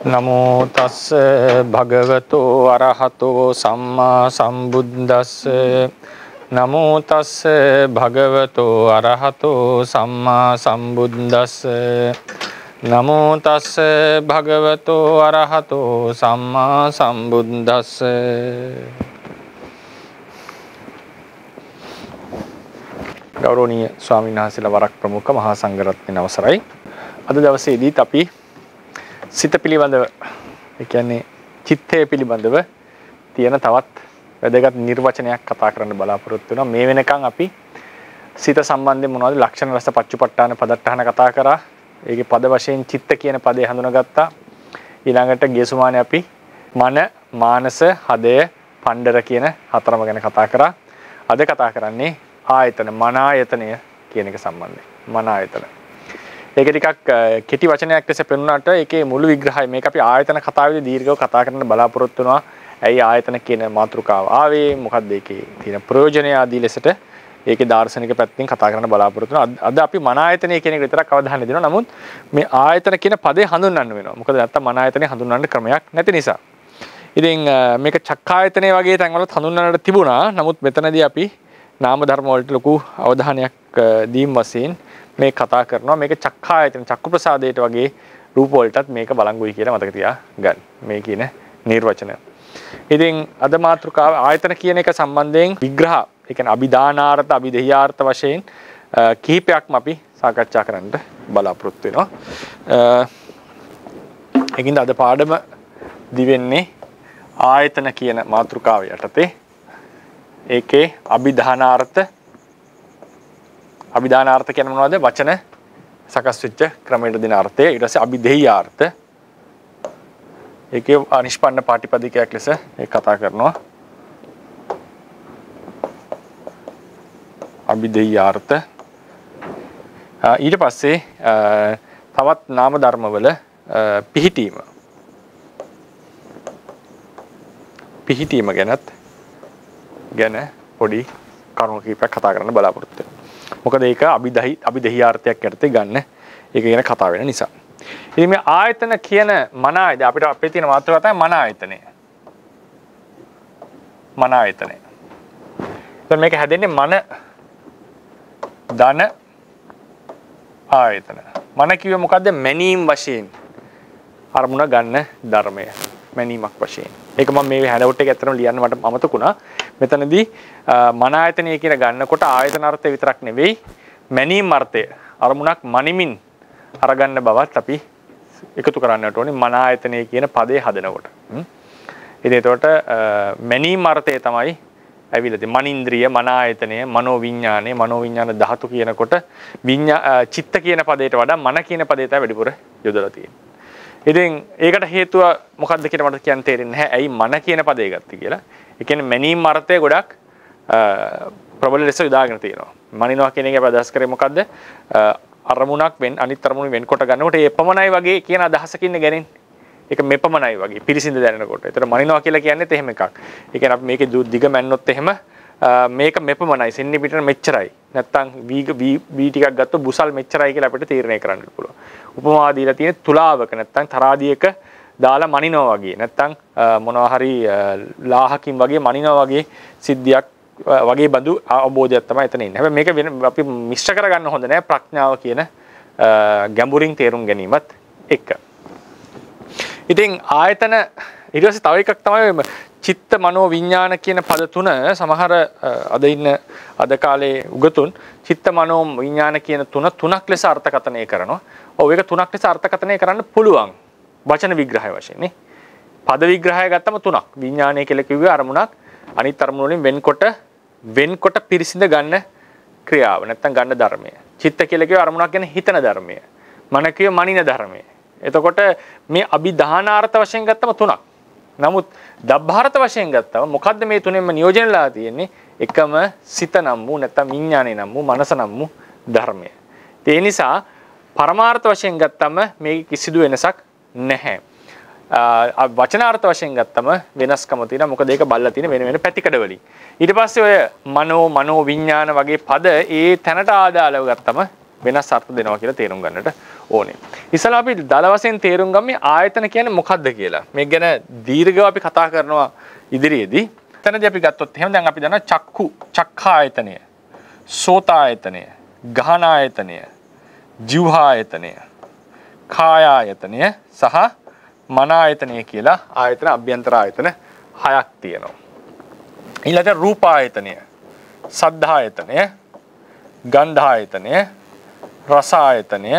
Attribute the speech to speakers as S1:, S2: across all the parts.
S1: නමෝ තස්ස භගවතු අරහතෝ සම්මා සම්බුද්දස්ස නමෝ තස්ස භගවතු අරහතෝ සම්මා සම්බුද්දස්ස නමෝ තස්ස භගවතු අරහතෝ සම්මා සම්බුද්දස්ස. ගෞරවනීය ස්වාමීන් වහන්සේලා වරක් ප්‍රමුඛ මහා සංඝරත්නයේ අවසරයි. අද දවසේදීත් අපි සිත පිළිබඳව, ඒ කියන්නේ චිත්තය පිළිබඳව තියෙන තවත් වැදගත් නිර්වචනයක් කතා කරන්න බලාපොරොත්තු වෙනවා. මේ වෙනකන් අපි සිත සම්බන්ධයෙන් මොනවද ලක්ෂණ රස පච්චුපට්ඨාන පදට්ටහන කතා කරා. ඒකේ පද වශයෙන් චිත්ත කියන පදේ හඳුනාගත්තා. ඊළඟට ගිය සුමානේ අපි මන, මානස, හදය, පණ්ඩර කියන හතරම ගැන කතා කරා. අද කතා කරන්නේ ආයතන, මන ආයතනය කියන එක සම්බන්ධයෙන්. මන ආයතන. ඒක ටිකක් කෙටි වචනයක් ලෙස පෙන්වුණාට ඒකේ මුළු විග්‍රහය මේක අපි ආයතන කතාවේදී දීර්ඝව කතා කරන්න බලාපොරොත්තු වෙනවා. ඇයි ආයතන කියන මාතෘකාව ආවේ, මොකක්ද ඒකේ තියෙන ප්‍රයෝජනය ආදී ලෙසට ඒකේ දාර්ශනික පැත්තෙන් කතා කරන්න බලාපොරොත්තු වෙනවා. අද අපි මන ආයතනය කියන එක විතරක් අවධානය දෙනවා. නමුත් මේ ආයතන කියන පදේ හඳුන්වන්න වෙනවා. මොකද නැත්තම් මන ආයතනය හඳුන්වන්න ක්‍රමයක් නැති නිසා. ඉතින් මේක චක්කායතනය වගේ තැන්වලත් හඳුන්වන්නට තිබුණා. නමුත් මෙතනදී අපි නාම ධර්ම වලට ලොකු අවධානයක් දීම් වශයෙන් මේ කතා කරනවා. මේක චක්ඛායතන, චක්කු ප්‍රසාදයට වගේ රූප වලටත් මේක බලංගුයි කියලා මතක තියාගන්න. මේ කියන නිර්වචනය. ඉතින් අද මාතෘකාව ආයතන කියන එක සම්බන්ධයෙන් විග්‍රහ, ඒ කියන්නේ අභිදානාර්ථ, අභිදේයාර්ථ වශයෙන් කිහිපයක්ම අපි සාකච්ඡා කරන්න බලාපොරොත්තු වෙනවා. ඒකින්ද අද පාඩම දිවෙන්නේ ආයතන කියන මාතෘකාව යටතේ. ඒකේ අභිදානාර්ථ කියන්නේ මොනවද? වචන සකස් වෙච්ච ක්‍රමයට දෙන අර්ථය. ඊට පස්සේ අභිදේයාර්ථ. ඒකේ අනිෂ්පන්න පාටිපදිකයක් ලෙස ඒක කතා කරනවා. අභිදේයාර්ථ. ඊට පස්සේ තවත් නාම ධර්මවල පිහිටීම ගැන පොඩි කරුණු කිහිපයක් කතා කරන්න බලාපොරොත්තු වෙනවා. මොකද ඒක අභිදේයාර්ථයක් යටතේ ගන්න ඒක ගැන කතා වෙන නිසා. ඉතින් මේ ආයතන කියන මන ආයතන අපිට අපේ තියෙන මාතෘකාව තමයි මන ආයතනය. මන ආයතනය. දැන් මේක හැදෙන්නේ මන ධන ආයතන. මන කිව්වේ මොකද්ද? මැනීම් වශයෙන් අරමුණ ගන්න ධර්මය. මැනීමක් වශයෙන්. ඒක මම මේ හැන්ඩවුට් එක ඇත්තටම ලියන්න මට අමතකුණා. මෙතනදී මන ආයතනය කියන ගන්නකොට ආයතන අර්ථය විතරක් නෙවෙයි, මැනීම් අර්ථය අරමුණක් මනිමින් අරගන්න බවත් අපි එකතු කරන්නට ඕනේ මන ආයතනය කියන පදේ හදනකොට. ඉතින් ඒතකොට මැනීම් අර්ථය තමයි ඇවිල්ලා තියෙන්නේ. මනින්ද්‍රිය, මන ආයතනය, මනෝවිඤ්ඤාණය, මනෝවිඤ්ඤාණ ධාතු කියනකොට චිත්ත කියන පදයට වඩා මන කියන පදේ තමයි වැඩිපුර යොදලා තියෙන්නේ. ඉතින් ඒකට හේතුව මොකක්ද කියලා මට කියන්න තේරෙන්නේ නැහැ. ඇයි මන කියන පදේ ගත්තේ කියලා. ඒ කියන්නේ මැනීම් අර්ථය ගොඩක් ප්‍රබල ලෙස යොදාගෙන තියෙනවා. මනිනවා කියන එකේ අදහස් කරේ මොකද්ද? අරමුණක් අනිත් අරමුණු වෙන්කොට ගන්නකොට ඒ එපමණයි වගේ කියන අදහසකින් ගන්නේ. ඒක මෙපමණයි වගේ පිරිසිඳ දැනෙනකොට. ඒතර මනිනවා කියලා කියන්නේත් එහෙම එකක්. ඒ කියන්නේ අපි මේකේ දිග මැන්නොත් එහෙම මේක මෙපමණයි සෙන්ටිමීටර මෙච්චරයි. නැත්තම් වී ටිකක් ගත්තොත් බුසල් මෙච්චරයි කියලා අපිට තීරණය කරන්න පුළුවන්. උපමා දීලා තියෙන තුලාවක නැත්තම් තරාදියක දාලා මනිනවා වගේ. නැත්තම් මොනවා හරි ලාහකින් වගේ මනිනවා වගේ සිද්ධියක් වගේ බඳු අවබෝධයක් තමයි එතන ඉන්නේ. හැබැයි මේක අපි මිශ්‍ර කරගන්න හොඳ නෑ ප්‍රඥාව කියන ගැඹුරින් තේරුම් ගැනීමත් එක්ක. ඉතින් ආයතන ඊට පස්සේ තව එකක් තමයි චිත්ත මනෝ විඥාන කියන පද තුන. සමහර අද කාලේ උගතුන් චිත්ත මනෝ විඥාන කියන තුනක් ලෙස අර්ථකථනය කරනවා. ඔව් ඒක තුනක් ලෙස අර්ථකථනය කරන්න පුළුවන් වචන විග්‍රහය වශයෙන් නේ. පද විග්‍රහය ගත්තම තුනක්. විඥානය කියලා කිව්වේ අරමුණක් අනිත් අරමුණ වලින් වෙන්කොට පිරිසිඳ ගන්න ක්‍රියාව නැත්තම් ගන්න ධර්මය. චිත්ත කියලා කිව්වේ අරමුණක් ගැන හිතන ධර්මය. මන කිව්වේ මනින ධර්මය. එතකොට මේ අභිධානාර්ථ වශයෙන් ගත්තම තුනක්. නමුත් දබ්බාර්ථ වශයෙන් ගත්තම මොකද්ද මේ තුනෙන්ම නියෝජනලා තියෙන්නේ? එකම සිත නම් වූ නැත්තම් විඥානය නම් වූ මනස නම් වූ ධර්මය. ඒ නිසා පරමාර්ථ වශයෙන් ගත්තම මේක කිසිදු වෙනසක් නැහැ. වචනාර්ථ වශයෙන් ගත්තම වෙනස්කම තියෙනවා. මොකද ඒක බල්ලා තියෙන වෙන පැතිකඩ වලින්. ඊට පස්සේ ඔය මනෝ විඥාන වගේ පද ඒ තැනට ආදාළව ගත්තම වෙනස් අර්ථ දෙනවා කියලා තේරුම් ගන්නට ඕනේ. ඉස්සලා අපි දල වශයෙන් තේරුම් ගමු මේ ආයතන කියන්නේ මොකක්ද කියලා. මේක ගැන දීර්ඝව අපි කතා කරනවා ඉදිරියේදී. එතනදී අපි ගත්තොත් එහෙනම් දැන් අපි දන්නවා චක්ඛායතනය, සෝතායතනය, ගහනායතනය, ජීවහායතනය, කායායතනය සහ මනායතනය කියලා ආයතන අභ්‍යන්තර ආයතන 6ක් තියෙනවා. ඊළඟට රූපායතනය, සද්ධායතනය, ගන්ධායතනය, රසායතනය,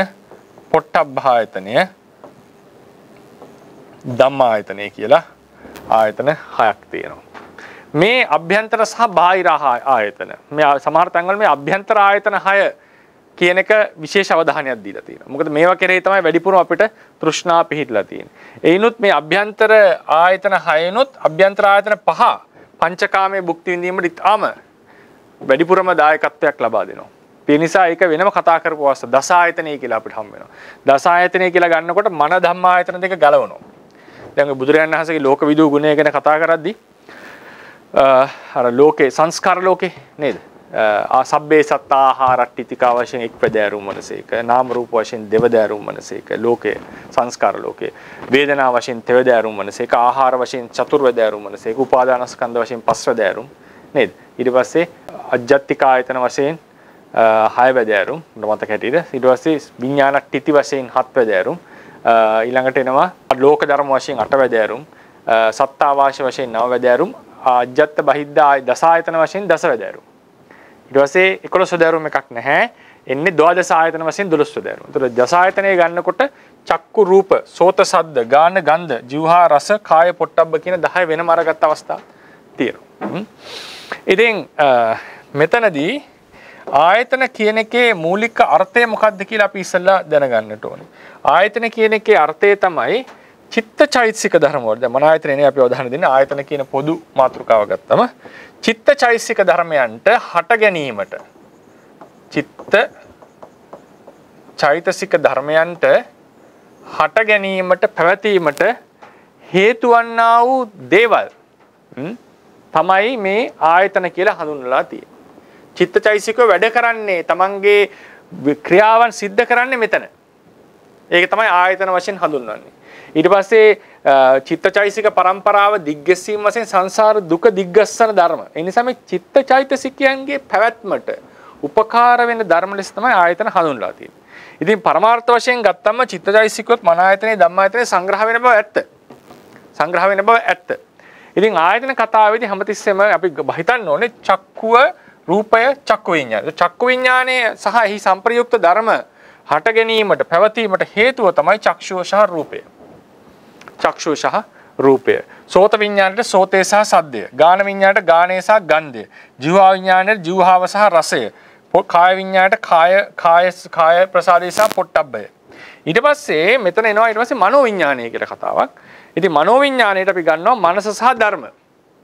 S1: පොට්ටබ්බායතනය, ධම්මායතනය කියලා ආයතන 6ක් තියෙනවා. මේ අභ්‍යන්තර සහ බාහිර ආයතන. මේ සමහර තැන්වල මේ අභ්‍යන්තර ආයතන 6 කියන එක විශේෂ අවධානයක් දීලා තියෙනවා. මොකද මේවා කෙරෙහි තමයි වැඩිපුරම අපිට තෘෂ්ණා පිහිටලා තියෙන්නේ. ඒිනුත් මේ අභ්‍යන්තර ආයතන 6නොත් අභ්‍යන්තර ආයතන 5 පංචකාමයේ භුක්ති විඳීමට ඉතාම වැඩිපුරම දායකත්වයක් ලබා දෙනවා. ඒ නිසා ඒක වෙනම කතා කරපු අවස්ථා දස ආයතනය කියලා අපිට හම් වෙනවා. දස ආයතනය කියලා ගන්නකොට මන ධම්ම ආයතන දෙක ගලවනවා. දැන් බුදුරජාණන් වහන්සේගේ ලෝක විදූ ගුණය ගැන කතා කරද්දී අර ලෝකේ සංස්කාර ලෝකේ නේද? සබ්බේ සත්තා ආහාරට්ටිතිකා වශයෙන් එක් ප්‍රදෑරුම් මනසේක, නාම රූප වශයෙන් දෙවදෑරුම් මනසේක, ලෝකේ සංස්කාර ලෝකේ, වේදනා වශයෙන් තෙවදෑරුම් මනසේක, ආහාර වශයෙන් චතුර්වදෑරුම් මනසේක, උපාදානස්කන්ධ වශයෙන් පස්වදෑරුම් නේද? ඊට පස්සේ අජ්ජත්තික ආයතන වශයෙන් 6 වැදෑරුම් මතක හැටියට. ඊට පස්සේ විඥානට්ටිති වශයෙන් 7 වැදෑරුම්. ඊළඟට එනවා ලෝක ධර්ම වශයෙන් 8 වැදෑරුම්, සත්තාවාශ වශයෙන් 9 වැදෑරුම්, අජ්ජත් බහිද්දා දස ආයතන වශයෙන් 10 වැදෑරුම්. ඊට පස්සේ 11 වැදෑරුම් එකක් නැහැ. එන්නේ ද්වාදස ආයතන වශයෙන් 12 වැදෑරුම්. ඒතර දස ආයතනය ගන්නකොට චක්කු රූප, සෝත සද්ද, ගාන ගන්ධ, જીවහා රස, කාය පොට්ටබ්බ කියන 10 වෙනම අරගත් අවස්ථා තියෙනවා. ඉතින් මෙතනදී ආයතන කියන එකේ මූලික අර්ථය මොකක්ද කියලා අපි ඉස්සෙල්ලා දැනගන්නට ඕනේ. ආයතන කියන එකේ අර්ථය තමයි චිත්තචෛතසික ධර්ම වල. දැන් මන ආයතනනේ අපි අවධානය දෙන්නේ ආයතන කියන පොදු මාතෘකාව ගත්තම චිත්තචෛතසික ධර්මයන්ට හට ගැනීමට චෛතසික ධර්මයන්ට හට ගැනීමට පැවතීමට හේතු වන්නා වූ දේවල් තමයි මේ ආයතන කියලා හඳුන්වලා තියෙන්නේ. චිත්තචෛතසික වැඩ කරන්නේ තමන්ගේ ක්‍රියාවන් සිද්ධ කරන්නේ මෙතන. ඒක තමයි ආයතන වශයෙන් හඳුන්වන්නේ. ඊට පස්සේ චිත්තචෛතසික පරම්පරාව දිග්ගැසීම වශයෙන් සංසාර දුක දිග්ගස්සන ධර්ම. ඒ නිසා මේ චිත්තචෛතසිකයන්ගේ පැවැත්මට උපකාර වෙන ධර්ම ලෙස තමයි ආයතන හඳුන්වලා තියෙන්නේ. ඉතින් පරමාර්ථ වශයෙන් ගත්තම චිත්තචෛතසිකවත් මන ආයතනේ ධම්මායතනේ සංග්‍රහ වෙන බව ඇත්ත. සංග්‍රහ වෙන බව ඇත්ත. ඉතින් ආයතන කතාවේදී හැමතිස්සෙම අපි හිතන්න ඕනේ චක්කුව, රූපය, චක්කු විඤ්ඤාණය. චක්කු විඤ්ඤාණය සහ එහි සංප්‍රයුක්ත ධර්ම හට ගැනීමට පැවතීමට හේතුව තමයි චක්ෂුව සහ රූපය. චක්ෂුව සහ රූපය. සෝත විඤ්ඤාණයට සෝතේ සහ සද්දය. ගාන විඤ්ඤාණයට ගානේ සහ ගන්ධය. જીවහා විඤ්ඤාණයට જીවහාව සහ රසය. කාය විඤ්ඤාණයට කාය ප්‍රසාදේ සහ පොට්ටබ්බය. ඊට පස්සේ මෙතන එනවා ඊට පස්සේ මනෝ විඤ්ඤාණය කියලා කතාවක්. ඉතින් මනෝ විඤ්ඤාණයට අපි ගන්නවා මනස සහ ධර්ම.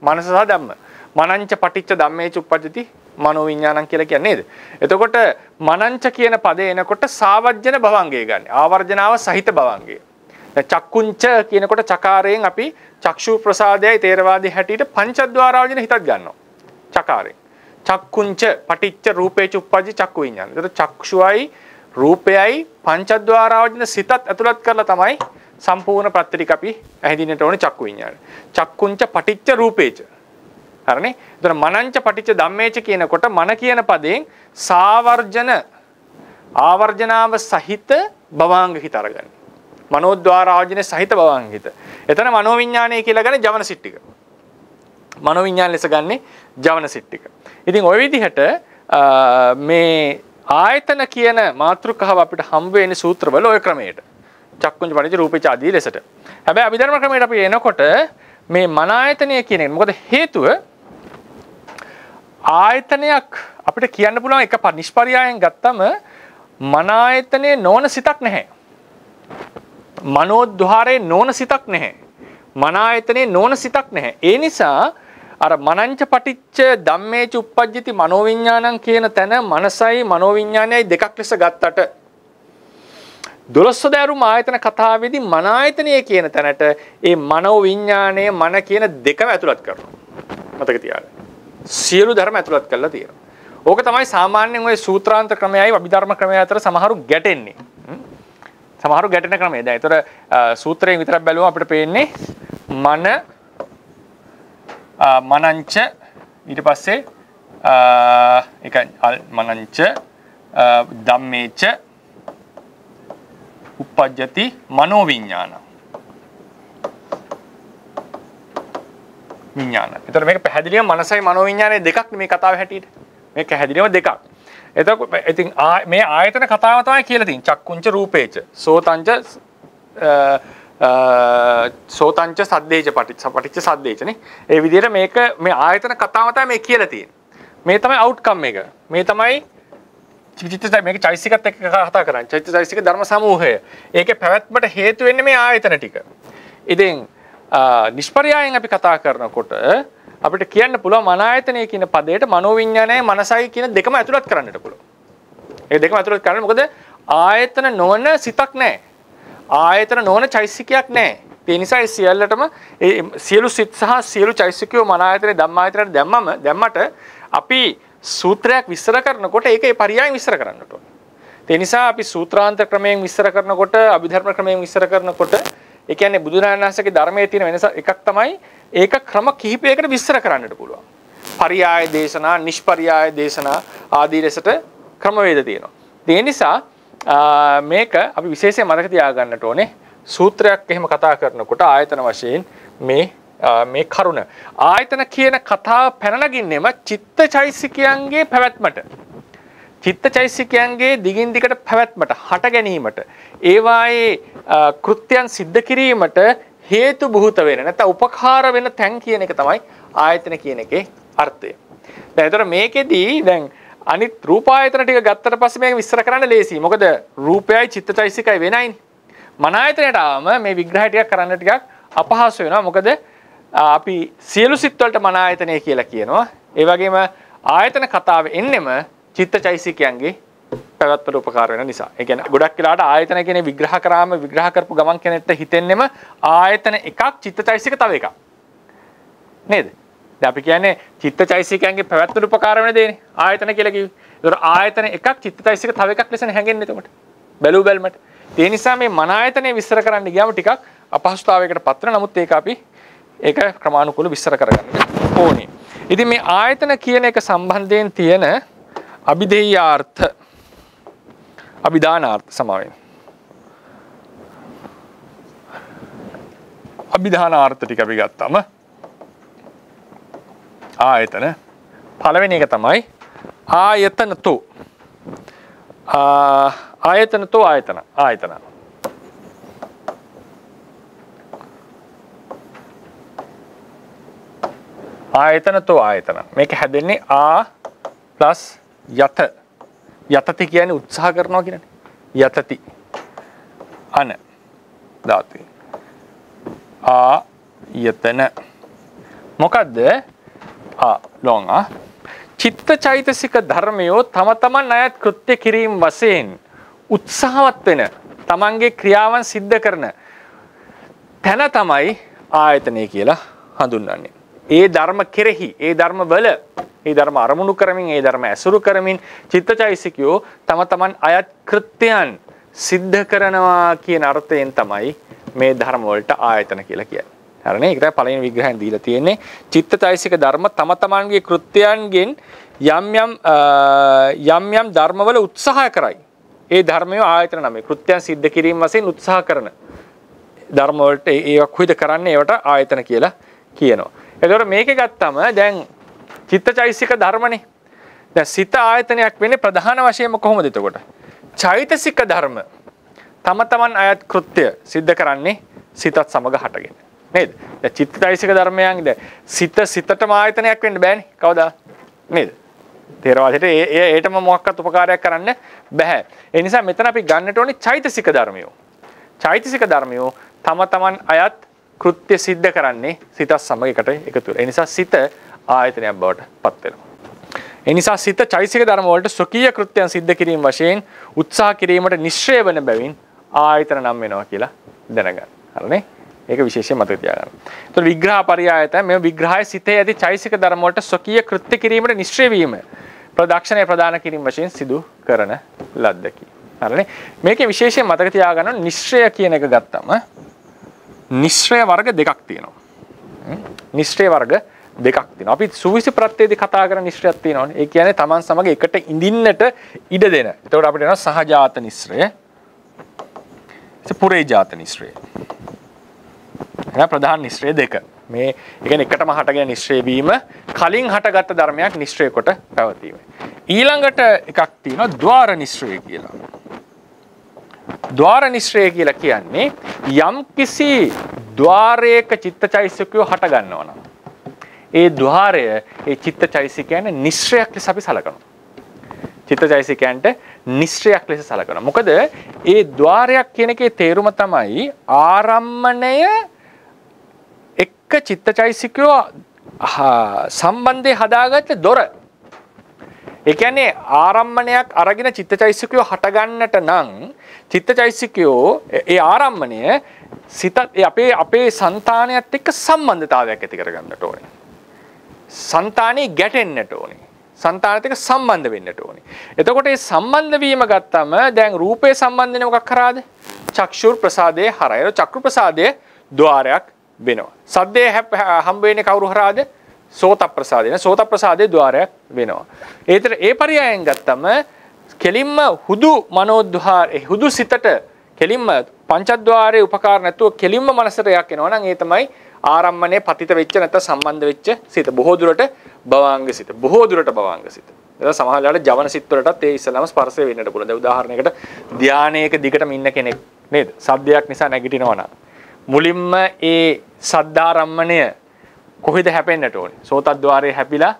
S1: මනස සහ ධම්ම. මනංච පටිච්ච ධම්මේච උප්පජ්ජති මනෝ විඤ්ඤාණං කියලා කියන්නේ නේද? එතකොට මනංච කියන පදේ එනකොට සාවජ්ජන භවංගය ගන්න. ආවර්ජනාව සහිත භවංගය. දැන් චක්කුංච කියනකොට චකාරයෙන් අපි චක්ෂු ප්‍රසාදයයි තේරවාදී හැටියට පංචද්වාරාවජන හිතක් ගන්නවා. චකාරයෙන්. චක්කුංච පටිච්ච රූපේච උප්පජ්ජති චක්කු විඤ්ඤාණය. එතකොට චක්ෂුවයි රූපයයි පංචද්වාරාවජන සිතත් ඇතුළත් කරලා තමයි සම්පූර්ණ ප්‍රත්‍ය ටික අපි ඇහිදින්නට ඕනේ චක්කු විඤ්ඤාණය. චක්කුංච පටිච්ච රූපේච හරිනේ. එතන මනංච පටිච්ච ධම්මේච කියනකොට මන කියන පදයෙන් සාවර්ජන ආවර්ජනාව සහිත භවාංග හිත අරගන්න. මනෝද්වාරාවජන සහිත භවාංග හිත. එතන මනෝ විඤ්ඤාණය කියලා ගන්නේ ජවන සිත් ටික. මනෝ විඤ්ඤාණ ලෙස ගන්නේ ජවන සිත් ටික. ඉතින් ওই විදිහට මේ ආයතන කියන මාතෘකාව අපිට හම්බ වෙන්නේ සූත්‍රවල ওই ක්‍රමයට. චක්කුංච පටිච්ච රූපේච ආදී ලෙසට. හැබැයි අභිධර්ම ක්‍රමයට අපි එනකොට මේ මන ආයතනය කියන එක මොකද හේතුව ආයතනයක් අපිට කියන්න පුළුවන් එක නිෂ්පර්යායෙන් ගත්තම මන ආයතනයේ නොවන සිතක් නැහැ. මනෝද්වාරයේ නොවන සිතක් නැහැ. මන ආයතනයේ නොවන සිතක් නැහැ. ඒ නිසා අර මනංච පටිච්ච ධම්මේච උප්පජ්ජති මනෝවිඤ්ඤාණං කියන තැන මනසයි මනෝවිඤ්ඤාණයයි දෙකක් ලෙස ගත්තට 12 දෑරුම් ආයතන කතාවේදී මන ආයතනය කියන තැනට ඒ මනෝවිඤ්ඤාණය මන කියන දෙකම ඇතුළත් කරනවා. මතක තියාගන්න. සියලු ධර්ම ඇතුළත් කරලා තියෙනවා. ඕක තමයි සාමාන්‍යයෙන් ওই සූත්‍රාන්ත ක්‍රමයයි අභිධර්ම ක්‍රමය අතර සමහරු ගැටෙන්නේ. සමහරු ගැටෙන ක්‍රමය. දැන් ඒතර සූත්‍රයෙන් විතරක් බැලුවම අපිට පේන්නේ මනංච ඊට පස්සේ ඒක මනංච ධම්මේච uppajjati මනෝවිඤ්ඤාණ. විඤ්ඤාණ. ඒතර මේක පැහැදිලිවම මනසයි මනෝවිඤ්ඤාණය දෙකක් මේ කතාවේ හැටියට. මේක පැහැදිලිවම දෙකක්. එතකොට ඉතින් මේ ආයතන කතාව තමයි කියලා තියෙන්නේ. චක්කුංච රූපේච සෝතංච සෝතංච සද්දේච පටිච්ච සද්දේචනේ. ඒ විදිහට මේක මේ ආයතන කතාව තමයි මේ කියලා තියෙන්නේ. මේ තමයි අවුට්කම් එක. මේ තමයි මේක චෛතසිකත් එක්ක කතා කරන්නේ. චෛතසික ධර්ම සමූහය. ඒකේ පැවැත්මට හේතු වෙන්නේ මේ ආයතන ටික. ඉතින් නිෂ්පර්යායෙන් අපි කතා කරනකොට අපිට කියන්න පුළුවන් මන ආයතනය කියන පදයට මනෝවිඤ්ඤාණය මනසයි කියන දෙකම ඇතුළත් කරන්නට පුළුවන්. ඒ දෙකම ඇතුළත් කරන්න මොකද ආයතන නොවන සිතක් නැහැ. ආයතන නොවන චෛතසිකයක් නැහැ. ඒ නිසා ඒ සියල්ලටම ඒ සියලු සිත් සහ සියලු චෛතසිකයෝ මන ආයතනේ ධම්මායතනට දැම්මට අපි සූත්‍රයක් විස්තර කරනකොට ඒක ඒ පරියායෙන් විස්තර කරන්නට ඕනේ. ඒ නිසා අපි සූත්‍රාන්ත ක්‍රමයෙන් විස්තර කරනකොට අභිධර්ම ක්‍රමයෙන් විස්තර කරනකොට ඒ කියන්නේ බුදුරජාණන් වහන්සේගේ ධර්මයේ තියෙන වෙනස එකක් තමයි ඒක ක්‍රම කිහිපයකට විස්තර කරන්නට පුළුවන්. පරියාය දේශනා, නිෂ්පරියාය දේශනා ආදී ලෙසට ක්‍රමවේද තියෙනවා. ඒ නිසා මේක අපි විශේෂයෙන් මතක තියාගන්නට ඕනේ. සූත්‍රයක් එහෙම කතා කරනකොට ආයතන වශයෙන් මේ කරුණ ආයතන කියන කතාව පැන නගින්නෙම චිත්තචෛසිකයන්ගේ පැවැත්මට. චිත්තචෛසිකයන්ගේ දිගින් දිගට පැවැත්මට, හට ගැනීමට, ඒවායේ කෘත්‍යයන් සිද්ධ කිරීමට හේතු බහූත වෙන නැත්නම් උපකාර වෙන තැන් කියන එක තමයි ආයතන කියන එකේ අර්ථය. දැන් ඒතර මේකෙදී දැන් අනිත් රූපායතන ටික ගත්තට පස්සේ මේක විස්තර කරන්න ලේසියි. මොකද රූපයයි චිත්තචෛසිකයි වෙනයිනේ. මන ආයතනයට ආවම මේ විග්‍රහය ටිකක් කරන්න ටිකක් අපහසු වෙනවා. මොකද අපි සියලු සිත් වලට මන ආයතනය කියලා කියනවා. ඒ වගේම ආයතන කතාව එන්නෙම චිත්තචෛසිකයන්ගේ පැවැත්මට උපකාර වෙන නිසා. ඒ කියන්නේ ගොඩක් වෙලාවට ආයතන කියන්නේ විග්‍රහ කරපු ගමන් කෙනෙක්ට හිතෙන්නෙම ආයතන එකක් චිත්තචෛසික තව එකක්. නේද? දැන් අපි කියන්නේ චිත්තචෛසිකයන්ගේ පැවැත්මට උපකාර වෙන දේනේ ආයතන කියලා කිව්වේ. ඒතර ආයතන එකක් චිත්තචෛසික තව එකක් ලෙසනේ හැඟෙන්නේ එතකොට. බැලු බැලමට. ඒ නිසා මේ මන ආයතනය විස්තර කරන්න ගියාම ටිකක් අපහසුතාවයකට පත් වෙනවා. නමුත් ඒක අපි ඒක ක්‍රමානුකූලව විස්තර කරගන්න ඕනේ. ඉතින් මේ ආයතන කියන එක සම්බන්ධයෙන් තියෙන අභිධේයාර්ථ අභිධානාර්ථ සමාවෙන් අභිධානාර්ථ ටික අපි ගත්තම ආයතන පළවෙනි එක තමයි ආයතනතෝ ආයතනතෝ ආයතන ආයතනතෝ ආයතන මේක හැදෙන්නේ ආ ප්ලස් යත යතති කියන්නේ උත්සාහ කරනවා කියන්නේ යතති අන ධාතුයි ආයතන මොකද්ද ලොං චිත්තචෛතසික ධර්මයෝ තම තමන් අයත් කෘත්‍ය කිරීම වශයෙන් උත්සාහවත් වෙන තමන්ගේ ක්‍රියාවන් සිද්ධ කරන තැන තමයි ආයතනය කියලා හඳුන්වන්නේ. ඒ ධර්ම කෙරෙහි, ඒ ධර්ම වල, ඒ ධර්ම අරමුණු කරමින්, ඒ ධර්ම ඇසුරු කරමින් චිත්තචෛසිකයෝ තම තමන් අයත් කෘත්‍යයන් සිද්ධ කරනවා කියන අර්ථයෙන් තමයි මේ ධර්ම වලට ආයතන කියලා කියන්නේ. හරිනේ? ඒක තමයි පළවෙනි විග්‍රහයෙන් දීලා තියෙන්නේ. චිත්තචෛසික ධර්ම තම තමන්ගේ කෘත්‍යයන්ගෙන් යම් යම් ධර්මවල උත්සාහ කරයි. ඒ ධර්මය ආයතන නමයි. කෘත්‍යයන් සිද්ධ කිරීම වශයෙන් උත්සාහ කරන ධර්ම වලට ඒවා කොහෙද කරන්නේ? ඒවට ආයතන කියලා කියනවා. එතකොට මේකේ ගත්තම දැන් චිත්තචෛසික ධර්මනේ. දැන් සිත ආයතනයක් වෙන්නේ ප්‍රධාන වශයෙන්ම කොහොමද එතකොට? චෛතසික ධර්ම තම තමන් අයත් කෘත්‍ය සිද්ධ කරන්නේ සිතත් සමග හටගෙන. නේද? දැන් චිත්තචෛසික ධර්මයන් දැන් සිතටම ආයතනයක් වෙන්න බෑනේ. කවදා? නේද? තේරවාදයට ඒටම මොකක්වත් උපකාරයක් කරන්න බෑ. ඒ නිසා මෙතන අපි ගන්නට ඕනේ චෛතසික ධර්මයෝ. චෛතසික ධර්මයෝ තම තමන් අයත් කෘත්‍ය සිද්ධ කරන්නේ සිතත් සමග එකට එකතු වෙලා. ඒ නිසා සිත ආයතනයක් බවට පත් වෙනවා. ඒ නිසා සිත චෛතසික ධර්ම වලට ස්වකීය කෘත්‍යයන් සිද්ධ කිරීම වශයෙන් උත්සාහ කිරීමට නිශ්චය වන බැවින් ආයතන නම් වෙනවා කියලා දැනගන්න. හරිනේ? ඒක විශේෂයෙන් මතක තියාගන්න. ඒතකොට විග්‍රහ පරියායත මේ විග්‍රහය සිතේ ඇති චෛතසික ධර්ම වලට ස්වකීය කෘත්‍ය කිරීමට නිශ්චය වීම ප්‍රදක්ෂණය ප්‍රදාන කිරීම වශයෙන් සිදු කරන ලද්දකි. හරිනේ. මේකේ විශේෂයෙන් මතක තියාගන්න නිශ්චය කියන එක ගත්තම නිශ්චය වර්ග දෙකක් තියෙනවා. නිශ්චය වර්ග දෙකක් තියෙනවා. අපි සුවිසි ප්‍රත්‍යයේදී කතා කරන නිශ්චයක් තියෙනවානේ. ඒ කියන්නේ Taman සමග එකට ඉඳින්නට ඉඩ දෙන. එතකොට අපිට එනවා සහජාත නිශ්චය. පුරේජාත නිශ්චය. එනවා ප්‍රධාන නිශ්චය දෙක. මේ ඒ කියන්නේ එකටම හටගෙන නිශ්චය වීම කලින් හටගත් ධර්මයක් නිශ්චය කොට පැවතීම. ඊළඟට එකක් තියෙනවා ద్వාර නිශ්චය කියලා. ద్వාර නිශ්චය කියලා කියන්නේ යම් කිසි ద్వාරයක චිත්තචෛතසිකය හට ගන්නවා නම් ඒ ద్వාරය ඒ චිත්තචෛතසිකයන් නිශ්චයක් ලෙස අපි සලකනවා. චිත්තචෛතසිකයන්ට නිශ්චයක් ලෙස සලකනවා. මොකද ඒ ద్వාරයක් කියන එකේ තේරුම තමයි ආරම්මණය එක්ක චිත්තචෛතසිකය සම්බන්ධය හදාගත්ත දොර. ඒ කියන්නේ ආරම්මණයක් අරගෙන චිත්තචෛතසිකය හට ගන්නට නම් චිත්තචෛතසිකය ඒ ආරම්මණය සිත අපේ సంతානයත් එක්ක සම්බන්ධතාවයක් ඇති කරගන්නට ඕනේ. సంతානේ ගැටෙන්නට ඕනේ. సంతානත් එක්ක සම්බන්ධ වෙන්නට ඕනේ. එතකොට මේ සම්බන්ධ වීම ගත්තම දැන් රූපේ සම්බන්ධනේ මොකක් කරාද? චක්ෂුර් ප්‍රසාදයේ හරය. චක්කු ප්‍රසාදයේ ద్వාරයක් වෙනවා. සද්දේ හම්බ වෙන්නේ කවුරු හරහාද? සෝත ප්‍රසාදේ. සෝත ප්‍රසාදයේ ద్వාරයක් වෙනවා. ඒතර ඒ පරයයන් ගත්තම කෙලින්ම හුදු මනෝද්වාරේ හුදු සිතට කෙලින්ම පංචද්වාරයේ උපකාර නැතුව කෙලින්ම මනසට යක් එනවා නම් ඒ තමයි ආරම්මණය පතිත වෙච්ච නැත්නම් සම්බන්ධ වෙච්ච සිත. බොහෝ දුරට භවාංග සිත. බොහෝ දුරට භවාංග සිත. ඒක සමහරවිට ජවන සිත් වලටත් ඒ ඉස්සලම ස්පර්ශය වෙන්නට පුළුවන්. දැන් උදාහරණයකට ධානයක දිගටම ඉන්න කෙනෙක් නේද? සද්දයක් නිසා නැගිටිනවා නම් මුලින්ම ඒ සද්දාරම්මණය කොහෙද හැපෙන්නට ඕනේ? සෝතද්්වාරයේ හැපිලා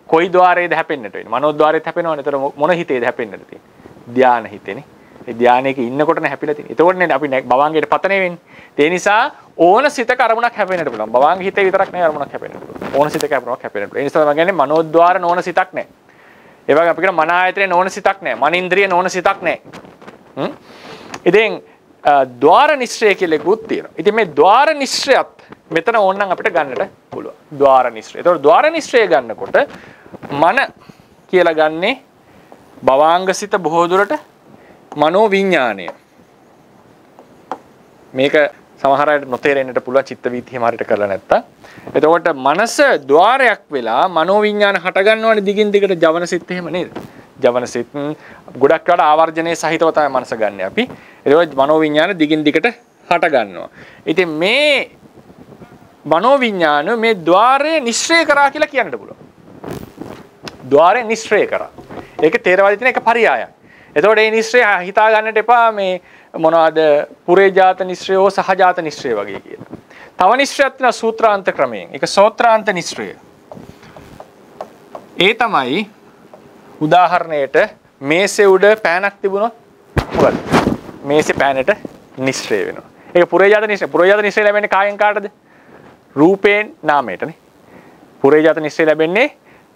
S1: කොයි ద్వාරයේද හැපෙන්නට වෙන්නේ? මනෝද්වාරයේත් හැපෙනවනේ. ඒතර මොන හිතේද හැපෙන්නට තියෙන්නේ? ධාන හිතේනේ. ඒ ධානයක ඉන්නකොටනේ හැපිලා තියෙන්නේ. එතකොටනේ අපි භවංගයට පතනේ වෙන්නේ. ඒ නිසා ඕන සිතක අරමුණක් හැපෙන්නට පුළුවන්. භවංග හිතේ විතරක් නෙවෙයි අරමුණක් හැපෙන්නට පුළුවන්. ඕන සිතක අරමුණක් හැපෙන්නට පුළුවන්. ඒ නිසා මම කියන්නේ මනෝද්වාර නොවන සිතක් නැහැ. ඒ වගේ අපි කියන මන ආයතනේ නොවන සිතක් නැහැ. මන ඉන්ද්‍රිය නොවන සිතක් නැහැ. ඉතින් ద్వාර නිශ්චය කියලා එකකුත් තියෙනවා. ඉතින් මේ ద్వාර නිශ්චයත් මෙතන ඕනනම් අපිට ගන්නට පුළුවන්. ద్వාර නිශ්චය. ඒතකොට ద్వාර නිශ්චය ගන්නකොට මන කියලා ගන්නේ භවාංගසිත බොහෝ දුරට මනෝ විඥාණය. මේක සමහර අයට නොතේරෙන්නට පුළුවන් චිත්ත වීති හිම හරියට කරලා නැත්තම්. එතකොට මනස ద్వාරයක් වෙලා මනෝ විඥාන හට ගන්නවනේ දිගින් දිගට ජවන සිත් එහෙම නේද? ජවන සිත් ගොඩක් වෙලාවට ආවර්ජනයේ සහිතව තමයි මනස ගන්න අපි. ඒකෝට මනෝ විඥාන දිගින් දිගට හට ගන්නවා. ඉතින් මේ මනෝ විඥාන මේ ద్వාරය නිශ්චය කරා කියලා කියන්නට පුළුවන්. ద్వාරය නිශ්චය කරා. ඒක තේරවාදී තියෙන එක පරයයක්. එතකොට මේ නිශ්චය හිතා ගන්නට එපා මේ මොනවාද පුරේජාත නිශ්චයෝ සහජාත නිශ්චය වගේ කියලා. තව නිශ්චයක් තියෙනවා සූත්‍රාන්ත ක්‍රමයෙන්. ඒක සෝත්‍රාන්ත නිශ්චය. ඒ තමයි උදාහරණයට මේසේ උඩ පෑනක් තිබුණොත් මොකද? මේසේ පෑනට නිශ්චය වෙනවා. ඒක පුරේජාත නිශ්චය. පුරේජාත නිශ්චය ලැබෙන්නේ කායෙන් කාටද? රූපයෙන් නාමයටනේ. පුරේජාත නිශ්චය ලැබෙන්නේ